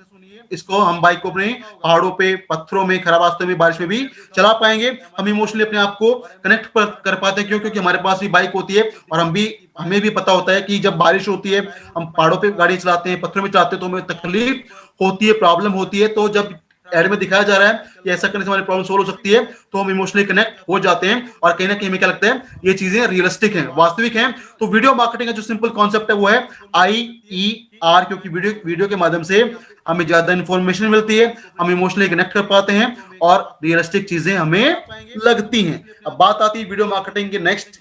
इसको हम बाइक को अपने पहाड़ों पे, पत्थरों में, खराब रास्ते में, बारिश में भी चला पाएंगे। हम इमोशनली अपने आप को कनेक्ट कर पाते हैं। क्यों? क्योंकि हमारे पास भी बाइक होती है और हमें भी पता होता है कि जब बारिश होती है, हम पहाड़ों पे गाड़ी चलाते हैं, पत्थरों में चलाते हैं, तो हमें तकलीफ होती है, प्रॉब्लम होती है। तो जब एड में दिखाया जा रहा है कि ऐसा करने से हमारी प्रॉब्लम सोल्व हो सकती है तो हम इमोशनली कनेक्ट हो जाते हैं, और कहीं ना कहीं हमें क्या लगता है ये चीजें रियलिस्टिक हैं, वास्तविक हैं। तो वीडियो मार्केटिंग का जो सिंपल कॉन्सेप्ट है वो है IER, क्योंकि वीडियो के माध्यम से हमें ज्यादा इंफॉर्मेशन मिलती है, हम इमोशनली कनेक्ट कर पाते हैं और रियलिस्टिक चीजें हमें लगती हैं। अब बात आती है वीडियो मार्केटिंग के नेक्स्ट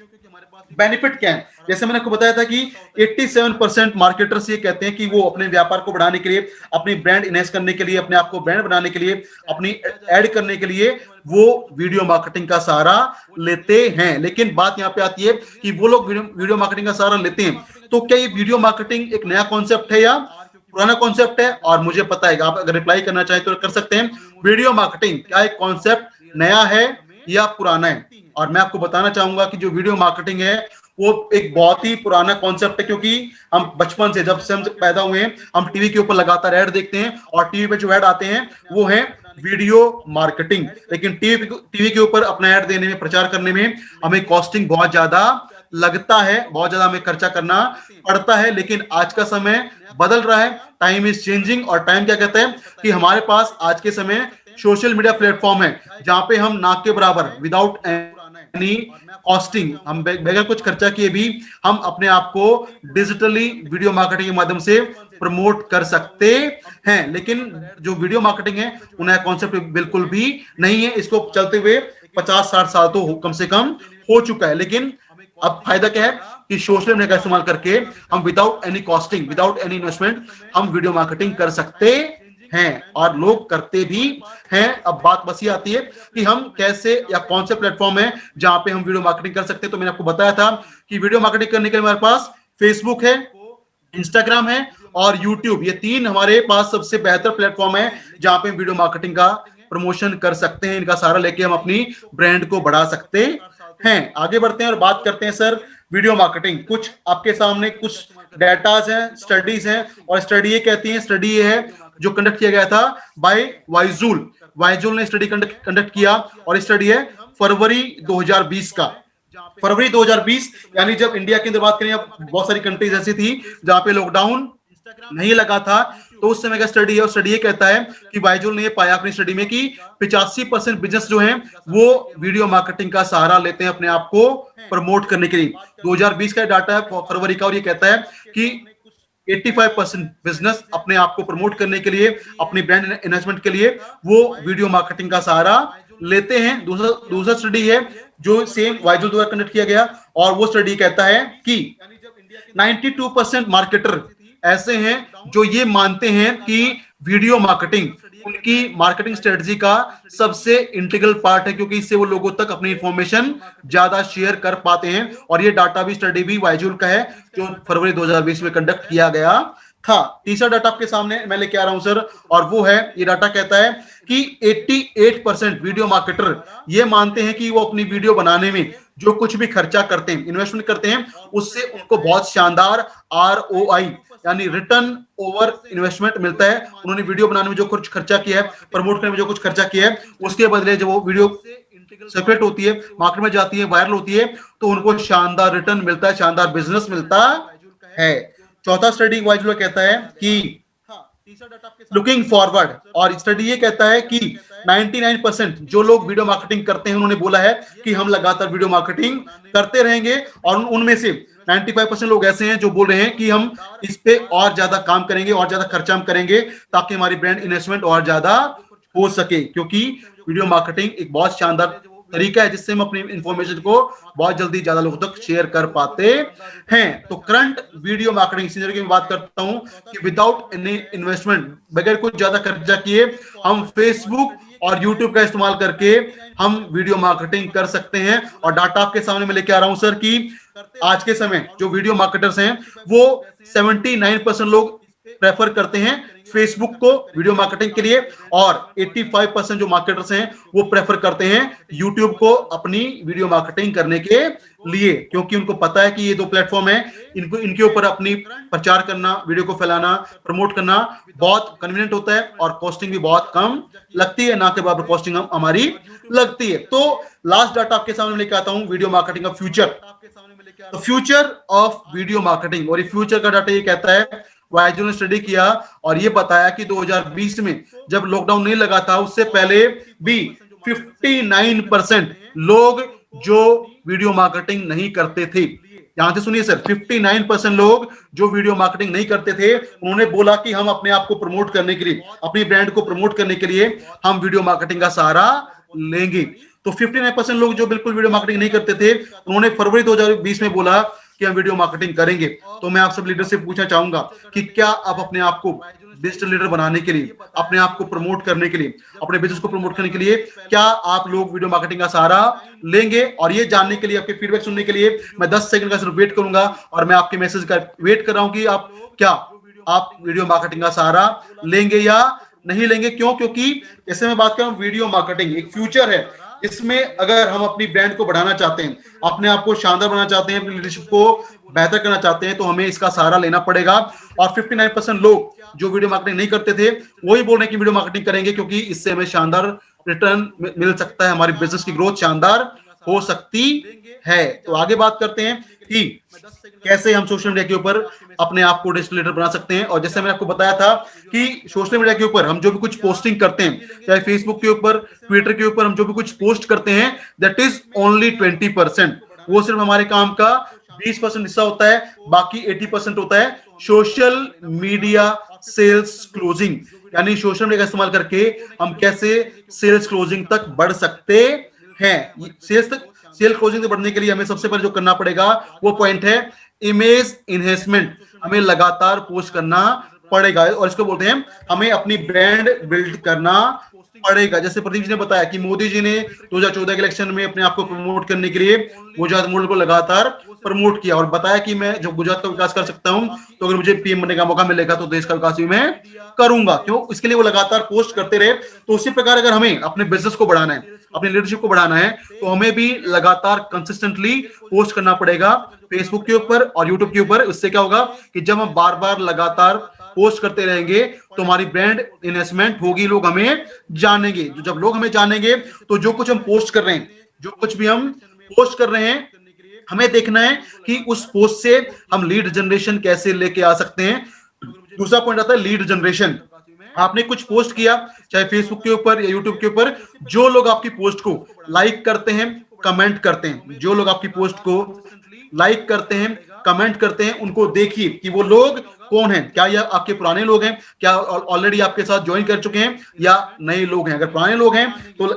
बेनिफिट क्या है। जैसे मैंने आपको बताया था कि 87% मार्केटर्स ये कहते हैं कि वो अपने व्यापार को बढ़ाने के लिए, अपनी ब्रांड इनहेंस करने के लिए, अपने आप को ब्रांड बनाने के लिए, अपनी ऐड करने के लिए वो वीडियो मार्केटिंग का सहारा लेते हैं। लेकिन बात यहाँ पे आती है कि वो लोग वीडियो मार्केटिंग का सहारा लेते हैं, तो क्या ये वीडियो मार्केटिंग एक नया कॉन्सेप्ट है या पुराना कॉन्सेप्ट है? और मुझे पता है, आप अगर रिप्लाई करना चाहें तो कर सकते हैं। वीडियो मार्केटिंग क्या एक कॉन्सेप्ट नया है या पुराना है? और मैं आपको बताना चाहूंगा कि जो वीडियो मार्केटिंग है वो एक बहुत ही पुराना कॉन्सेप्ट है, क्योंकि हम बचपन से, जब से हम पैदा हुए हैं, हम टीवी के ऊपर लगातार ऐड देखते हैं, और टीवी पे जो ऐड आते हैं वो है वीडियो मार्केटिंग। लेकिन टीवी के ऊपर अपना ऐड देने में, प्रचार करने में हमें कॉस्टिंग बहुत ज्यादा लगता है, बहुत ज्यादा हमें खर्चा करना पड़ता है। लेकिन आज का समय बदल रहा है, टाइम इज चेंजिंग। और टाइम क्या कहता है कि हमारे पास आज के समय सोशल मीडिया प्लेटफॉर्म है जहां पे हम नाक के बराबर, विदाउट एनी कॉस्टिंग, हम बगैर कुछ खर्चा किए भी हम अपने आप को डिजिटली वीडियो मार्केटिंग के माध्यम से प्रमोट कर सकते हैं। लेकिन जो वीडियो मार्केटिंग है वो नया कॉन्सेप्ट बिल्कुल भी नहीं है। इसको चलते हुए 50-60 साल तो कम से कम हो चुका है। लेकिन अब फायदा क्या है कि सोशल मीडिया का इस्तेमाल करके हम without any costing, without any investment हम वीडियो मार्केटिंग कर सकते हैं, और लोग करते भी हैं। अब बात बस ये आती है कि हम कैसे, या कौन से प्लेटफॉर्म है जहां पे हम वीडियो मार्केटिंग कर सकते हैं। तो मैंने आपको बताया था कि वीडियो मार्केटिंग करने के लिए हमारे पास फेसबुक है, इंस्टाग्राम है और यूट्यूब, ये 3 हमारे पास सबसे बेहतर प्लेटफॉर्म है जहां पे वीडियो मार्केटिंग का प्रमोशन कर सकते हैं। इनका सहारा लेके हम अपनी ब्रांड को बढ़ा सकते हैं। आगे बढ़ते हैं और बात करते हैं सर वीडियो मार्केटिंग। कुछ आपके सामने कुछ डेटाज हैं, स्टडीज हैं, और स्टडी ये कहती है, स्टडी ये है जो कंडक्ट किया गया था बाय वाइजुल ने स्टडी कंडक्ट किया, और स्टडी है फरवरी 2020 का, फरवरी 2020 यानी जब इंडिया की अंदर बात करें, बहुत सारी कंट्रीज ऐसी थी जहां पे लॉकडाउन नहीं लगा था, तो उस समय का स्टडी है, और स्टडी ये कहता है कि बायजुल ने ये पाया अपनी स्टडी में कि 85% बिजनेस जो है वो वीडियो मार्केटिंग का सहारा लेते हैं अपने आप को प्रमोट करने के लिए। 2020 का डाटा है फरवरी का, और ये कहता है कि 85% बिजनेस अपने आप को प्रमोट करने के लिए, अपनी ब्रांड इन्वेस्टमेंट के लिए वो वीडियो मार्केटिंग का सहारा लेते हैं। दूसरा स्टडी है जो सेम बायजुल द्वारा कंडक्ट किया गया, और वो स्टडी कहता है कि 92% मार्केटर ऐसे हैं जो ये मानते हैं कि वीडियो मार्केटिंग उनकी मार्केटिंग स्ट्रेटजी का सबसे इंटीग्रल पार्ट है, क्योंकि इससे वो लोगों तक अपनी इंफॉर्मेशन ज्यादा शेयर कर पाते हैं। और ये डाटा भी, स्टडी भी बायजुल का है जो फरवरी 2020 में कंडक्ट किया गया था। तीसरा डाटा आपके सामने मैं लेके आ रहा हूं सर, और वो है, ये डाटा कहता है कि 88% वीडियो मार्केटर ये मानते हैं कि वो अपनी वीडियो बनाने में जो कुछ भी खर्चा करते हैं, इन्वेस्टमेंट करते हैं, उससे उनको बहुत शानदार ROI यानी रिटर्न ओवर इन्वेस्टमेंट मिलता है। उन्होंने वीडियो बनाने में जो कुछ खर्चा किया है, प्रमोट करने में जो कुछ खर्चा किया है, उसके बदले जब वो वीडियो सर्कुलेट होती है, मार्केट में जाती है, वायरल होती है, तो उनको शानदार रिटर्न मिलता है, शानदार बिजनेस मिलता है। चौथा स्टडी बायजुल कहता है कि लुकिंग फॉरवर्ड, और स्टडी ये कहता है कि 99% जो लोग वीडियो मार्केटिंग करते हैं, उन्होंने बोला है कि हम लगातार वीडियो मार्केटिंग करते रहेंगे, और उनमें से 95% लोग ऐसे हैं जो बोल रहे हैं कि हम इस पे और ज्यादा काम करेंगे, और ज्यादा खर्चा हम करेंगे, ताकि हमारी ब्रांड इन्वेस्टमेंट और ज्यादा हो सके। क्योंकि वीडियो मार्केटिंग एक बहुत शानदार तरीका है जिससे हम अपनी इंफॉर्मेशन को बहुत जल्दी ज्यादा लोगों तक शेयर कर पाते हैं। तो करंट वीडियो मार्केटिंग सिनेरियो की बात करता हूं कि विदाउट एनी इन्वेस्टमेंट, बगैर कुछ ज्यादा खर्चा किए, हम फेसबुक और यूट्यूब का इस्तेमाल करके हम वीडियो मार्केटिंग कर सकते हैं। और डाटा आपके सामने मैं लेके आ रहा हूं सर कि आज के समय जो वीडियो मार्केटर्स हैं वो 79% लोग प्रेफर करते हैं फेसबुक को वीडियो मार्केटिंग के लिए, और 85% जो मार्केटर्स हैं वो प्रेफर करते हैं यूट्यूब को अपनी वीडियो मार्केटिंग करने के लिए, क्योंकि उनको पता है कि ये दो प्लेटफॉर्म है, इनके ऊपर अपनी प्रचार करना, वीडियो को फैलाना, प्रमोट करना बहुत कन्वीनियंट होता है, और कॉस्टिंग भी बहुत कम लगती है, ना के बराबर कॉस्टिंग हमारी लगती है। तो लास्ट डाटा आपके सामने लेके आता हूं, वीडियो मार्केटिंग का फ्यूचर, तो फ्यूचर ऑफ वीडियो मार्केटिंग, और ये फ्यूचर का डाटा ये कहता है, बायजुल ने स्टडी किया और ये बताया कि 2020 में जब लॉकडाउन नहीं लगा था, उससे पहले भी 59% लोग जो वीडियो मार्केटिंग नहीं करते थे, यहां से सुनिए सर, 59% लोग जो वीडियो मार्केटिंग नहीं करते थे, उन्होंने बोला कि हम अपने आप को प्रमोट करने के लिए, अपनी ब्रांड को प्रमोट करने के लिए हम वीडियो मार्केटिंग का सहारा लेंगे। तो 59% लोग जो बिल्कुल वीडियो मार्केटिंग नहीं करते थे, उन्होंने फरवरी 2020 में बोला कि हम वीडियो मार्केटिंग करेंगे। तो मैं आप सब लीडर से पूछना चाहूंगा कि क्या आप अपने आप को डिजिटल लीडर बनाने के लिए, अपने आप को प्रमोट करने के लिए, अपने बिजनेस को प्रमोट करने के लिए, क्या आप लोग वीडियो मार्केटिंग का सहारा लेंगे? और ये जानने के लिए, आपके फीडबैक सुनने के लिए मैं 10 सेकंड का सिर्फ वेट करूंगा, और मैं आपके मैसेज का वेट कर रहा हूं कि आप वीडियो मार्केटिंग का सहारा लेंगे या नहीं लेंगे। क्यों? क्योंकि जैसे मैं बात कर रहा हूं, वीडियो मार्केटिंग एक फ्यूचर है। इसमें अगर हम अपनी ब्रांड को बढ़ाना चाहते हैं, अपने आप को शानदार बनाना चाहते हैं, अपनी लीडरशिप को बेहतर करना चाहते हैं, तो हमें इसका सहारा लेना पड़ेगा। और 59% लोग जो वीडियो मार्केटिंग नहीं करते थे, वही बोल रहे हैं कि वीडियो मार्केटिंग करेंगे, क्योंकि इससे हमें शानदार रिटर्न मिल सकता है, हमारी बिजनेस की ग्रोथ शानदार हो सकती है। तो आगे बात करते हैं कि कैसे हम सोशल मीडिया के ऊपर अपने आप को डिजिटल लीडर बना सकते हैं। और जैसे मैंने आपको बताया था कि सोशल मीडिया के ऊपर हम जो भी कुछ पोस्टिंग करते हैं, चाहे फेसबुक के ऊपर, ट्विटर के ऊपर हम जो भी कुछ पोस्ट करते हैं, दैट इज ओनली 20%। वो सिर्फ हमारे काम का 20% हिस्सा होता है, बाकी 80% होता है सोशल मीडिया सेल्स क्लोजिंग, यानी सोशल मीडिया का इस्तेमाल करके हम कैसे सेल्स क्लोजिंग तक बढ़ सकते हैं। सेल्स क्लोजिंग तक बढ़ने के लिए हमें सबसे पहले जो करना पड़ेगा वो पॉइंट है इमेज इन्हेंसमेंट। हमें लगातार पोस्ट करना पड़ेगा, और इसको बोलते हैं हमें अपनी ब्रांड बिल्ड करना पड़ेगा। जैसे प्रदीप जी ने बताया कि मोदी जी ने 2014 के इलेक्शन में अपने आप को प्रमोट करने के लिए गुजरात मॉडल को लगातार प्रमोट किया, और बताया कि मैं जब गुजरात का विकास कर सकता हूं, तो अगर मुझे पीएम बनने का मौका मिलेगा तो देश का विकास भी मैं करूंगा। क्यों? इसके लिए वो लगातार पोस्ट करते रहे। तो उसी प्रकार अगर हमें अपने बिजनेस को बढ़ाना है, अपनी लीडरशिप को बढ़ाना है, तो हमें भी लगातार कंसिस्टेंटली पोस्ट करना पड़ेगा फेसबुक के ऊपर और यूट्यूब के ऊपर। उससे क्या होगा कि जब हम बार बार लगातार पोस्ट करते रहेंगे तो हमारी ब्रांड इन्वेस्टमेंट होगी, लोग हमें जानेंगे। जब लोग हमें जानेंगे तो जो कुछ हम पोस्ट कर रहे हैं, जो कुछ भी हम पोस्ट कर रहे हैं हमें देखना है कि उस पोस्ट से हम लीड जनरेशन कैसे लेके आ सकते हैं। दूसरा पॉइंट आता है लीड जनरेशन। आपने कुछ पोस्ट किया चाहे फेसबुक के ऊपर या यूट्यूब के ऊपर, जो लोग आपकी पोस्ट को लाइक करते हैं, कमेंट करते हैं, जो लोग आपकी पोस्ट को लाइक करते हैं, कमेंट करते हैं, उनको देखिए कि वो लोग कौन हैं। क्या यह आपके पुराने लोग हैं, क्या ऑलरेडी आपके साथ ज्वाइन कर चुके हैं, या नए लोग हैं। अगर पुराने लोग हैं तो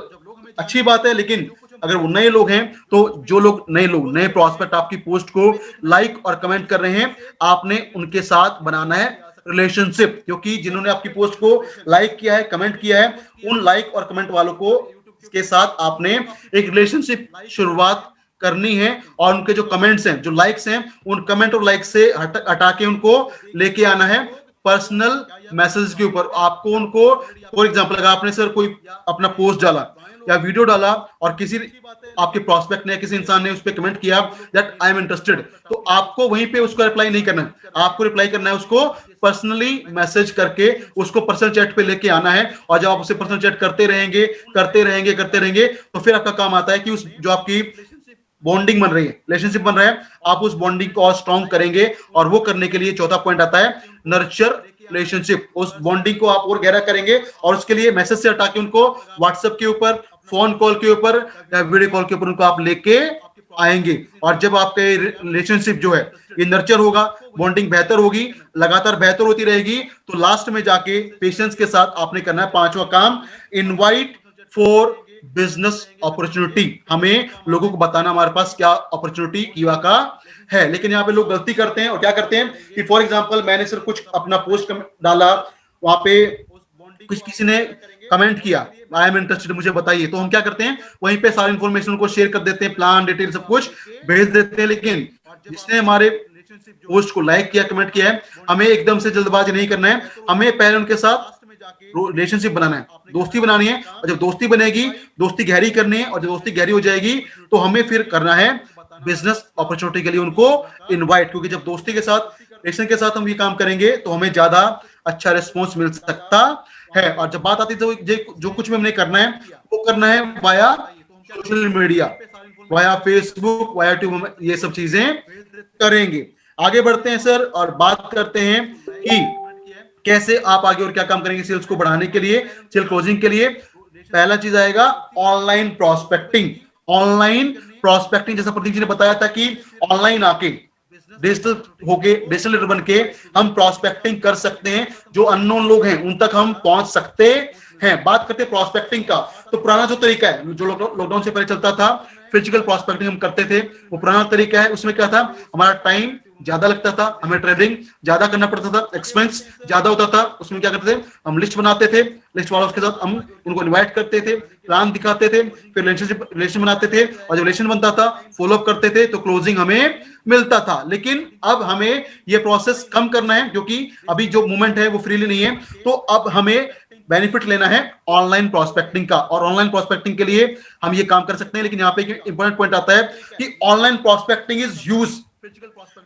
अच्छी बात है, लेकिन अगर वो नए लोग हैं तो जो लोग नए प्रॉस्पेक्ट आपकी पोस्ट को लाइक और कमेंट कर रहे हैं, आपने उनके साथ बनाना है रिलेशनशिप। क्योंकि जिन्होंने आपकी पोस्ट को लाइक किया है, कमेंट किया है, उन लाइक और कमेंट वालों को के साथ आपने एक रिलेशनशिप शुरुआत करनी है। और उनके जो कमेंट्स हैं, जो लाइक्स हैं, उन कमेंट और लाइक से हटा के उनको लेके आना है पर्सनल मैसेज के ऊपर। आपको उनको, फॉर एग्जांपल, अगर आपने सर कोई अपना पोस्ट डाला या वीडियो डाला और किसी आपके प्रोस्पेक्ट ने, किसी इंसान ने उस पर कमेंट किया दैट आई एम इंटरेस्टेड, तो आपको वहीं पे उसको रिप्लाई नहीं करना है। आपको रिप्लाई करना है उसको पर्सनली मैसेज करके, उसको पर्सनल चैट पे लेके आना है। और जब आप उससे पर्सनल चैट करते रहेंगे तो फिर आपका काम आता है कि उस जो आपकी बॉन्डिंग बन रही है, रिलेशनशिप बन रहा है, आप उस बॉन्डिंग को और स्ट्रॉन्ग करेंगे। और वो करने के लिए चौथा पॉइंट आता है नर्चर रिलेशनशिप। उस बॉन्डिंग को आप और गहरा करेंगे और उसके लिए मैसेज से हटा के उनको व्हाट्सएप के ऊपर, फोन कॉल के ऊपर या वीडियो कॉल के ऊपर उनको आप लेके आएंगे। और जब आपके रिलेशनशिप जो है ये नर्चर होगा, बॉन्डिंग बेहतर होगी, लगातार बेहतर होती रहेगी, तो लास्ट में जाके पेशेंस के साथ आपने करना है पांचवा काम, इनवाइट फॉर बिजनेस अपॉर्चुनिटी। हमें लोगों को बताना हमारे पास क्या अपॉर्चुनिटी कीवा का है। लेकिन यहाँ पे लोग गलती करते हैं और क्या करते हैं कि फॉर एग्जांपल मैंने सिर्फ कुछ अपना पोस्ट डाला, वहां पे कुछ किसी ने कमेंट किया आई एम इंटरेस्टेड, मुझे बताइए, तो हम क्या करते हैं वहीं पे सारी इंफॉर्मेशन को शेयर कर देते हैं, प्लान डिटेल सब कुछ भेज देते हैं। लेकिन जिसने हमारे पोस्ट को लाइक किया, कमेंट किया है, हमें एकदम से जल्दबाजी नहीं करना है। हमें पहले उनके साथ रिलेशनशिप बनाना है, दोस्ती बनानी है। और जब दोस्ती बनेगी, दोस्ती गहरी करनी है, और जब दोस्ती गहरी हो जाएगी तो हमें फिर करना है बिजनेस अपॉर्चुनिटी के लिए उनको इनवाइट। क्योंकि जब दोस्ती के साथ, रिलेशन के साथ हम ये काम करेंगे तो हमें ज्यादा अच्छा रिस्पॉन्स मिल सकता है। और जब बात आती है तो जो कुछ भी हमने करना है वो करना है via social media, via Facebook, via YouTube, ये सब चीजें करेंगे। आगे बढ़ते हैं सर और बात करते हैं कि कैसे आप आगे और क्या काम करेंगे सेल्स को बढ़ाने के लिए, सेल क्लोजिंग के लिए। पहला चीज आएगा ऑनलाइन प्रॉस्पेक्टिंग। ऑनलाइन प्रॉस्पेक्टिंग, जैसा प्रतीक जी ने बताया था कि ऑनलाइन आके डिजिटल लीडर बन के हम प्रॉस्पेक्टिंग कर सकते हैं। जो अननोन लोग हैं उन तक हम पहुंच सकते हैं। बात करते हैं प्रॉस्पेक्टिंग का, तो पुराना जो तरीका है, जो लॉकडाउन से पहले चलता था, फिजिकल प्रॉस्पेक्टिंग हम करते थे, वो पुराना तरीका है। उसमें क्या था, हमारा टाइम ज्यादा लगता था, हमें ट्रेडिंग ज्यादा करना पड़ता था, एक्सपेंस ज्यादा होता था। उसमें क्या करते थे, हम लिस्ट बनाते थे, लिस्ट वालों के साथ हम उनको इनवाइट करते थे, प्लान दिखाते थे, फिर रिलेशन बनाते थे, और जब रिलेशन बनता था फॉलो अप करते थे तो क्लोजिंग हमें मिलता था। लेकिन अब हमें यह प्रोसेस कम करना है, क्योंकि अभी जो मूवमेंट है वो फ्रीली नहीं है। तो अब हमें बेनिफिट लेना है ऑनलाइन प्रॉस्पेक्टिंग का, और ऑनलाइन प्रॉस्पेक्टिंग के लिए हम ये काम कर सकते हैं। लेकिन यहाँ पे एक इंपॉर्टेंट पॉइंट आता है कि ऑनलाइन प्रॉस्पेक्टिंग इज ह्यूज।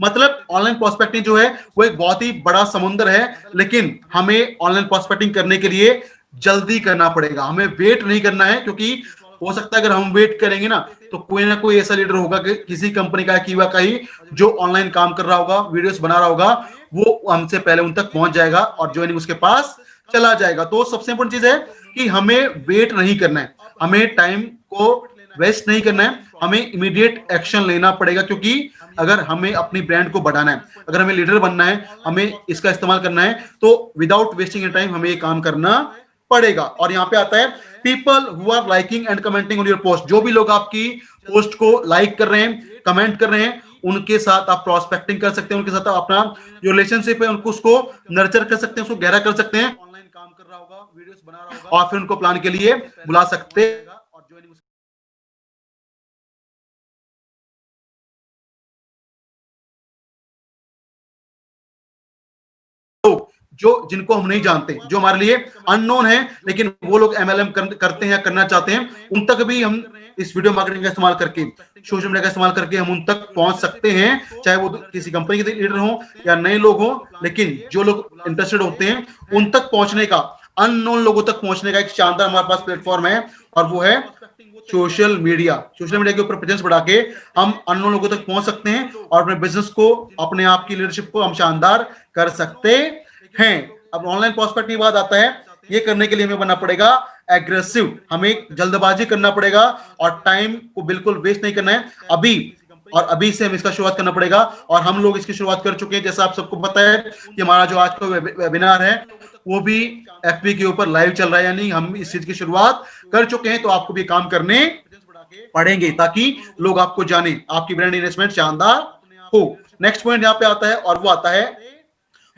मतलब ऑनलाइन प्रॉस्पेक्टिंग जो है वो एक बहुत ही बड़ा समुद्र है, लेकिन हमें ऑनलाइन प्रॉस्पेक्टिंग करने के लिए जल्दी करना पड़ेगा, हमें वेट नहीं करना है। क्योंकि हो सकता है अगर हम वेट करेंगे ना तो कोई ना कोई ऐसा लीडर होगा कि किसी कंपनी का कीवा का ही, जो ऑनलाइन काम कर रहा होगा, वीडियोस बना रहा होगा, वो हमसे पहले उन तक पहुंच जाएगा और ज्वाइनिंग उसके पास चला जाएगा। तो सबसे इंपॉर्टेंट चीज है कि हमें वेट नहीं करना है, हमें टाइम को वेस्ट नहीं करना है, हमें इमीडिएट एक्शन लेना पड़ेगा। क्योंकि अगर हमें अपनी ब्रांड को बढ़ाना है, अगर हमें लीडर बनना है, हमें इसका इस्तेमाल करना है, तो विदाउट वेस्टिंग टाइम हमें ये काम करना पड़ेगा। और यहाँ पे आता है people who are liking and commenting on your post. जो भी लोग आपकी पोस्ट को लाइक कर रहे हैं, कमेंट कर रहे हैं, उनके साथ आप प्रॉस्पेक्टिंग कर सकते हैं, उनके साथ अपना जो रिलेशनशिप है उनको उसको नर्चर कर सकते हैं, उसको गहरा कर सकते हैं। ऑनलाइन काम कर रहा होगा, वीडियोस बना रहा होगा, और फिर उनको प्लान के लिए बुला सकते हैं। जो जिनको हम नहीं जानते, जो हमारे लिए अननोन है, लेकिन वो लोग एमएलएम करते हैं या करना चाहते हैं, उन तक भी हम इस वीडियो मार्केटिंग का इस्तेमाल करके, सोशल मीडिया का इस्तेमाल करके हम उन तक पहुंच सकते हैं। चाहे वो किसी कंपनी के लीडर हो या नए लोग हो, लेकिन जो लोग इंटरेस्टेड होते हैं उन तक पहुंचने का अननोन लोगों तक पहुंचने का एक शानदार हमारे पास प्लेटफॉर्म है, और वो है सोशल मीडिया। सोशल मीडिया के ऊपर प्रेजेंस बढ़ा के हम अननोन लोगों तक पहुंच सकते हैं और अपने बिजनेस को, अपने आप की लीडरशिप को हम शानदार कर सकते हैं। अब ऑनलाइन प्रोस्पेक्ट की बात आता है, ये करने के लिए हमें बनना पड़ेगा एग्रेसिव, हमें जल्दबाजी करना पड़ेगा और टाइम को बिल्कुल वेस्ट नहीं करना है। अभी से हमें इसका शुरुआत करना पड़ेगा, और हम लोग इसकी शुरुआत कर चुके हैं। जैसा आप सबको पता है कि हमारा जो आज का वेबिनार है वो भी एफबी के ऊपर लाइव चल रहा है, यानी हम इस चीज की शुरुआत कर चुके हैं। तो आपको भी काम करने पड़ेंगे ताकि लोग आपको जाने, आपकी ब्रांड इन्वेस्टमेंट शानदार हो। नेक्स्ट पॉइंट यहाँ पे आता है, और वो आता है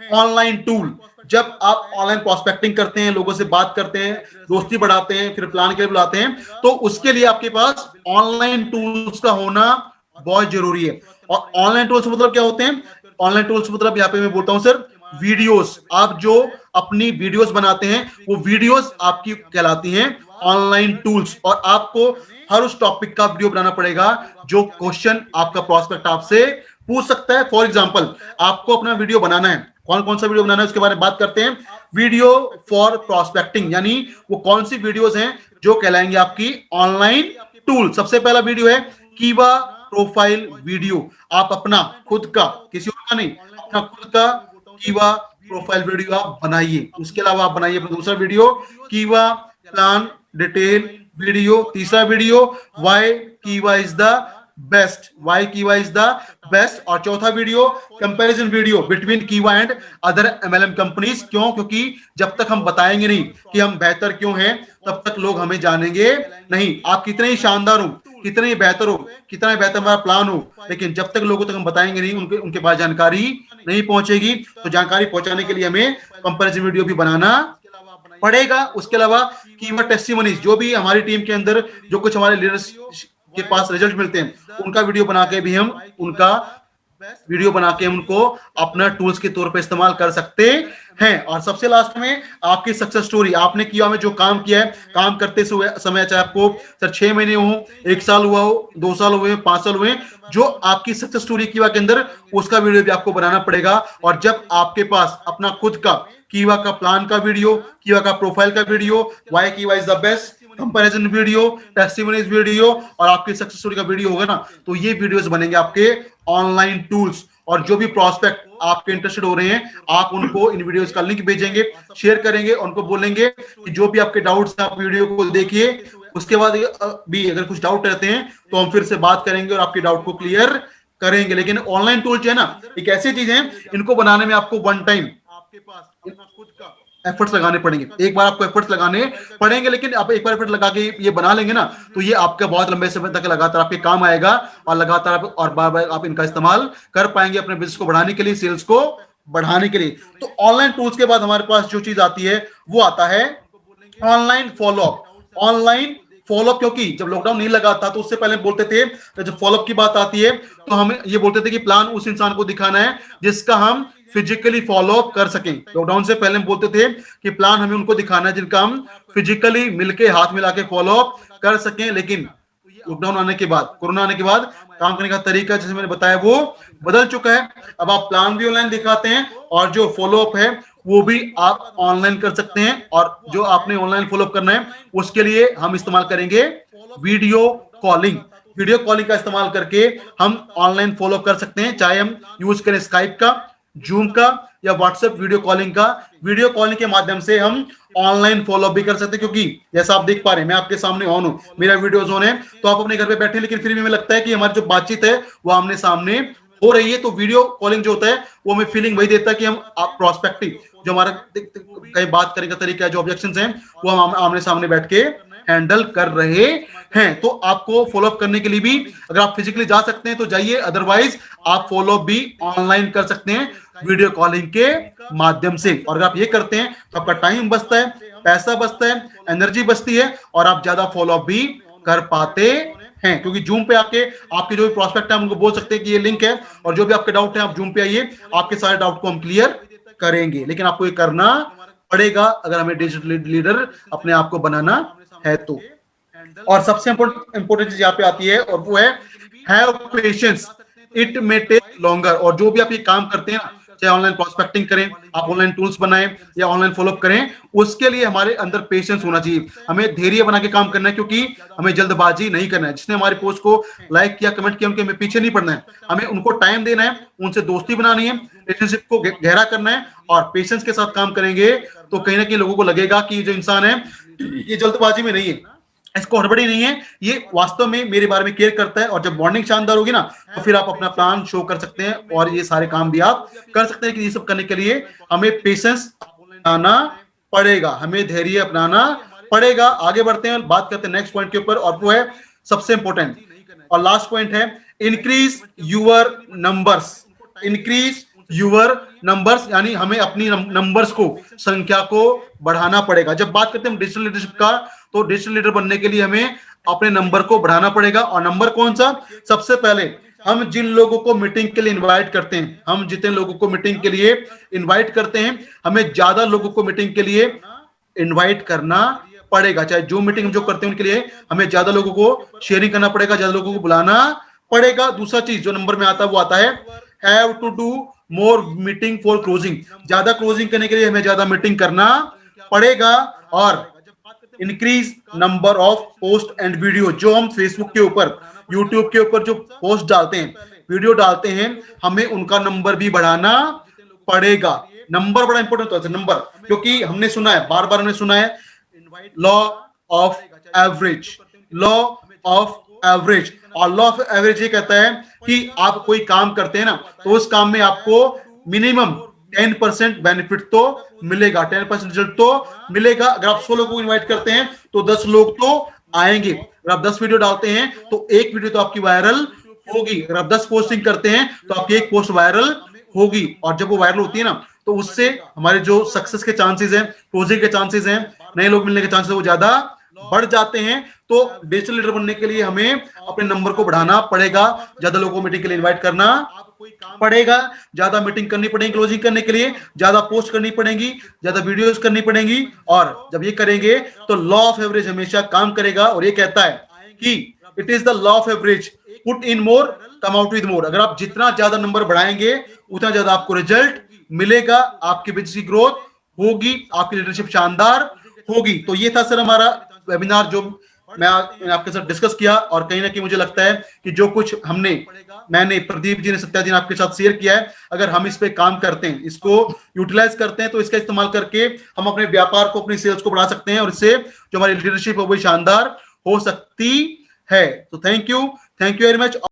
ऑनलाइन टूल। जब आप ऑनलाइन प्रोस्पेक्टिंग करते हैं, लोगों से बात करते हैं, दोस्ती बढ़ाते हैं, फिर प्लान के लिए बुलाते हैं, तो उसके लिए आपके पास ऑनलाइन टूल्स का होना बहुत जरूरी है। और ऑनलाइन टूल्स मतलब क्या होते हैं? ऑनलाइन टूल्स मतलब यहाँ पे मैं बोलता हूं सर, वीडियोस। आप जो अपनी वीडियोस बनाते हैं वो वीडियोस आपकी कहलाती हैं ऑनलाइन टूल्स, और आपको हर उस टॉपिक का वीडियो बनाना पड़ेगा जो क्वेश्चन आपका प्रोस्पेक्ट आपसे पूछ सकता है। फॉर एग्जांपल, आपको अपना वीडियो बनाना है, कौन कौन सा वीडियो बनाना है उसके बारे में बात करते हैं। वीडियो फॉर प्रोस्पेक्टिंग, यानी वो कौन सी वीडियोस हैं जो कहलाएंगे आपकी ऑनलाइन टूल। सबसे पहला वीडियो है कीवा प्रोफाइल वीडियो। आप अपना खुद का, किसी और का नहीं, अपना खुद का कीवा प्रोफाइल वीडियो आप बनाइए। उसके अलावा आप बनाइए अपना दूसरा वीडियो कीवा प्लान डिटेल वीडियो। तीसरा वीडियो व्हाई कीवा इज द बेस्ट, व्हाई कीवा इज द बेस्ट। और चौथा वीडियो कंपैरिजन वीडियो बिटवीन कीवा एंड अदर एमएलएम कंपनीज। क्यों? क्योंकि जब तक हम बताएंगे नहीं कि हम बेहतर क्यों हैं, तब तक लोग हमें जानेंगे नहीं। आप कितने ही शानदार हो, कितने ही बेहतर हो, कितना ही बेहतर हमारा प्लान हो, लेकिन जब तक लोगों तक हम बताएंगे नहीं, उनके पास जानकारी नहीं पहुंचेगी। तो जानकारी पहुंचाने के लिए हमें कंपैरिजन वीडियो भी बनाना पड़ेगा। उसके अलावा कीवर्ड टेस्टिमोनीज, जो भी हमारी टीम के अंदर जो कुछ हमारे लीडर्स के पास रिजल्ट मिलते हैं, उनका वीडियो बना के भी हम उनको अपना टूल्स के तौर पे इस्तेमाल कर सकते हैं। और सबसे लास्ट में आपकी सक्सेस स्टोरी, आपने किया में जो काम किया है, काम करते समय, चाहे आपको सर 6 महीने हो, 1 साल हुआ हो, 2 साल हुए, 5 साल हुए, जो आपकी सक्सेस स्टोरी कीवा के अंदर, उसका वीडियो भी आपको बनाना पड़ेगा। और जब आपके पास अपना खुद का कीवा का प्लान का वीडियो, कीवा का प्रोफाइल का वीडियो, व्हाई कीवा is the best, comparison video, testimonies video और आपकी सक्सेस स्टोरी का वीडियो होगा ना, तो ये वीडियोस बनेंगे आपके ऑनलाइन टूल्स। और जो भी प्रोस्पेक्ट आपके इंटरेस्टेड हो रहे हैं, आप उनको इन वीडियोस का लिंक भेजेंगे, शेयर करेंगे, उनको बोलेंगे कि जो भी आपके डाउट्स हैं आप वीडियो को देखिए। उसके बाद भी अगर कुछ डाउट रहते हैं तो हम फिर से बात करेंगे और आपके डाउट को क्लियर करेंगे। लेकिन ऑनलाइन टूल जो है ना, एक ऐसी चीज है, इनको बनाने में आपको वन टाइम आपके पास अपना खुद का एफर्ट्स लगाने पड़ेंगे। एक बार आपको एफर्ट्स लगाने पड़ेंगे, लेकिन आप एक बार एफर्ट लगा के ये बना लेंगे ना, तो ये आपका बहुत लंबे समय तक लगातार आपके काम आएगा, और लगातार और बार बार आप इनका इस्तेमाल कर पाएंगे अपने बिजनेस को बढ़ाने के लिए, सेल्स को बढ़ाने के लिए। तो ऑनलाइन टूल्स के बाद हमारे पास जो चीज आती है वो आता है ऑनलाइन फॉलोअप। ऑनलाइन फॉलोअप, क्योंकि जब लॉकडाउन नहीं लगा था तो उससे पहले बोलते थे, जब फॉलोअप की बात आती है तो हम ये बोलते थे कि प्लान उस इंसान को दिखाना है जिसका हम फिजिकली फॉलोअप कर सकें। लॉकडाउन से पहले हम बोलते थे कि प्लान हमें उनको दिखाना है जिनका हम फिजिकली मिलके, हाथ मिला के फॉलोअप कर सकें। लेकिन लॉकडाउन आने के बाद, कोरोना आने के बाद काम करने का तरीका, जैसे मैंने बताया, वो बदल चुका है। अब आप प्लान भी ऑनलाइन दिखाते हैं और जो फॉलोअप है वो भी आप ऑनलाइन कर सकते हैं। और जो आपने ऑनलाइन फॉलोअप करना है उसके लिए हम इस्तेमाल करेंगे वीडियो कॉलिंग। वीडियो कॉलिंग का इस्तेमाल करके हम ऑनलाइन फॉलोअप कर सकते हैं, चाहे हम यूज करें स्काइप का, जूम का या व्हाट्सएप वीडियो कॉलिंग का। वीडियो कॉलिंग के माध्यम से हम ऑनलाइन फॉलोअप भी कर सकते हैं, क्योंकि जैसा आप देख पा रहे हैं मैं आपके सामने ऑन हूं, मेरा वीडियोस ऑन है, तो आप अपने घर पे बैठे, लेकिन फिर भी हमें लगता है कि हमारी जो बातचीत है वो आमने सामने हो रही है। तो वीडियो कॉलिंग जो होता है वो हमें फीलिंग वही देता है कि हम आप प्रोस्पेक्टिव जो हमारा कहीं बात करने का तरीका है, जो ऑब्जेक्शंस हैं, वो हम आमने सामने बैठ के हैंडल कर रहे हैं। तो आपको फॉलोअप करने के लिए भी अगर आप फिजिकली जा सकते हैं तो जाइए, अदरवाइज आप फॉलोअप भी ऑनलाइन कर सकते हैं वीडियो कॉलिंग के माध्यम से। और अगर आप ये करते हैं तो आपका टाइम बचता है, पैसा बचता है, एनर्जी बचती है, और आप ज्यादा फॉलोअप भी कर पाते हैं। क्योंकि जूम पे आके आपके जो भी प्रोस्पेक्ट है उनको बोल सकते हैं कि ये लिंक है, और जो भी आपके डाउट है आप जूम पे आइए, आपके सारे डाउट को हम क्लियर करेंगे। लेकिन आपको ये करना पड़ेगा अगर हमें डिजिटल लीडर अपने आप को बनाना है तो। और सबसे इंपॉर्टेंट चीज यहाँ पे आती है और वो है have patience, it may take longer. और जो भी आप ये काम करते हैं, चाहे ऑनलाइन प्रोस्पेक्टिंग करें, आप ऑनलाइन टूल्स बनाएं या ऑनलाइन फॉलोअप करें, उसके लिए हमारे अंदर पेशेंस होना चाहिए। हमें धैर्य बना के काम करना है, क्योंकि हमें जल्दबाजी नहीं करना है। जिसने हमारी पोस्ट को लाइक किया, कमेंट किया, उनके हमें पीछे नहीं पड़ना है। हमें उनको टाइम देना है, उनसे दोस्ती बनानी है, रिलेशनशिप को गहरा करना है, और पेशेंस के साथ काम करेंगे तो कहीं ना कहीं लोगों को लगेगा कि जो इंसान है ये जल्दबाजी में नहीं है, इसको हड़बड़ी नहीं है, ये वास्तव में मेरे बारे में केयर करता है। और जब बॉन्डिंग शानदार होगी ना, तो फिर आप अपना प्लान शो कर सकते हैं और ये सारे काम भी आप कर सकते हैं। कि ये सब करने के लिए हमें पेशेंस अपनाना पड़ेगा, हमें धैर्य अपनाना पड़ेगा। आगे बढ़ते हैं, बात करते हैं नेक्स्ट पॉइंट के ऊपर, और वो है सबसे इंपॉर्टेंट और लास्ट पॉइंट है increase your numbers. Increase your numbers यानी हमें अपनी नंबर्स को, संख्या को बढ़ाना पड़ेगा। जब बात करते हैं डिजिटल लीडरशिप का, तो डिजिटल लीडर बनने के लिए हमें अपने नंबर को बढ़ाना पड़ेगा। और नंबर कौन सा? सबसे पहले हम जिन लोगों को मीटिंग के लिए इनवाइट करते हैं, हम जितने लोगों को मीटिंग के लिए इनवाइट करते हैं, हमें ज्यादा लोगों को मीटिंग के लिए इनवाइट करना पड़ेगा। चाहे जो मीटिंग हम जो करते हैं उनके लिए हमें ज्यादा लोगों को शेयरिंग करना पड़ेगा, ज्यादा लोगों को बुलाना पड़ेगा। दूसरा चीज जो नंबर में आता है वो आता है have to do more meeting for closing. ज्यादा क्लोजिंग करने के लिए हमें ज्यादा मीटिंग करना पड़ेगा। और increase number of post and video, जो हम फेसबुक के ऊपर, यूट्यूब के ऊपर जो पोस्ट डालते हैं, वीडियो डालते हैं, हमें उनका नंबर भी बढ़ाना पड़ेगा। नंबर बड़ा इंपॉर्टेंट होता है, नंबर, क्योंकि हमने सुना है, बार बार हमने सुना है law of average, law of average. और लॉ ऑफ एवरेज ये कहता है कि आप कोई काम करते हैं ना, तो उस काम में आपको मिनिमम 10% बेनिफिट तो मिलेगा, 10% रिजल्ट तो मिलेगा। अगर आप 100 लोगों को इनवाइट करते हैं तो 10 लोग तो आएंगे। अगर आप 10 वीडियो डालते हैं तो एक वीडियो तो आपकी वायरल होगी। अगर आप 10 पोस्टिंग करते हैं तो आपकी एक पोस्ट वायरल होगी। और जब वो वायरल होती है ना, तो उससे हमारे जो सक्सेस के चांसेस हैं, क्लोजिंग के चांसेस हैं, नए लोग मिलने के चांसेस वो ज्यादा बढ़ जाते हैं। तो डिजिटल लीडर बनने के लिए हमें अपने नंबर को बढ़ाना पड़ेगा, ज्यादा लोगों को मीटिंग के लिए इनवाइट करना पड़ेगा, ज्यादा मीटिंग करनी पड़ेगी, क्लोजिंग करने के लिए ज्यादा पोस्ट करनी पड़ेगी, ज्यादा वीडियोस करनी पड़ेंगी। और जब ये करेंगे तो लॉ ऑफ एवरेज हमेशा काम करेगा। और ये कहता है कि it is the law of average, put in more come out with more. अगर आप जितना ज्यादा नंबर बढ़ाएंगे उतना ज्यादा आपको रिजल्ट मिलेगा, आपकी बिजनेस की ग्रोथ होगी, आपकी लीडरशिप शानदार होगी। तो ये था सर हमारा वेबिनार जो मैंने आपके साथ डिस्कस किया। और कहीं ना कहीं मुझे लगता है कि जो कुछ मैंने प्रदीप जी ने, सत्या जी ने आपके साथ शेयर किया है, अगर हम इस पे काम करते हैं, इसको यूटिलाइज करते हैं, तो इसका इस्तेमाल करके हम अपने व्यापार को, अपनी सेल्स को बढ़ा सकते हैं, और इससे जो हमारी लीडरशिप है वो शानदार हो सकती है। तो थैंक यू वेरी मच।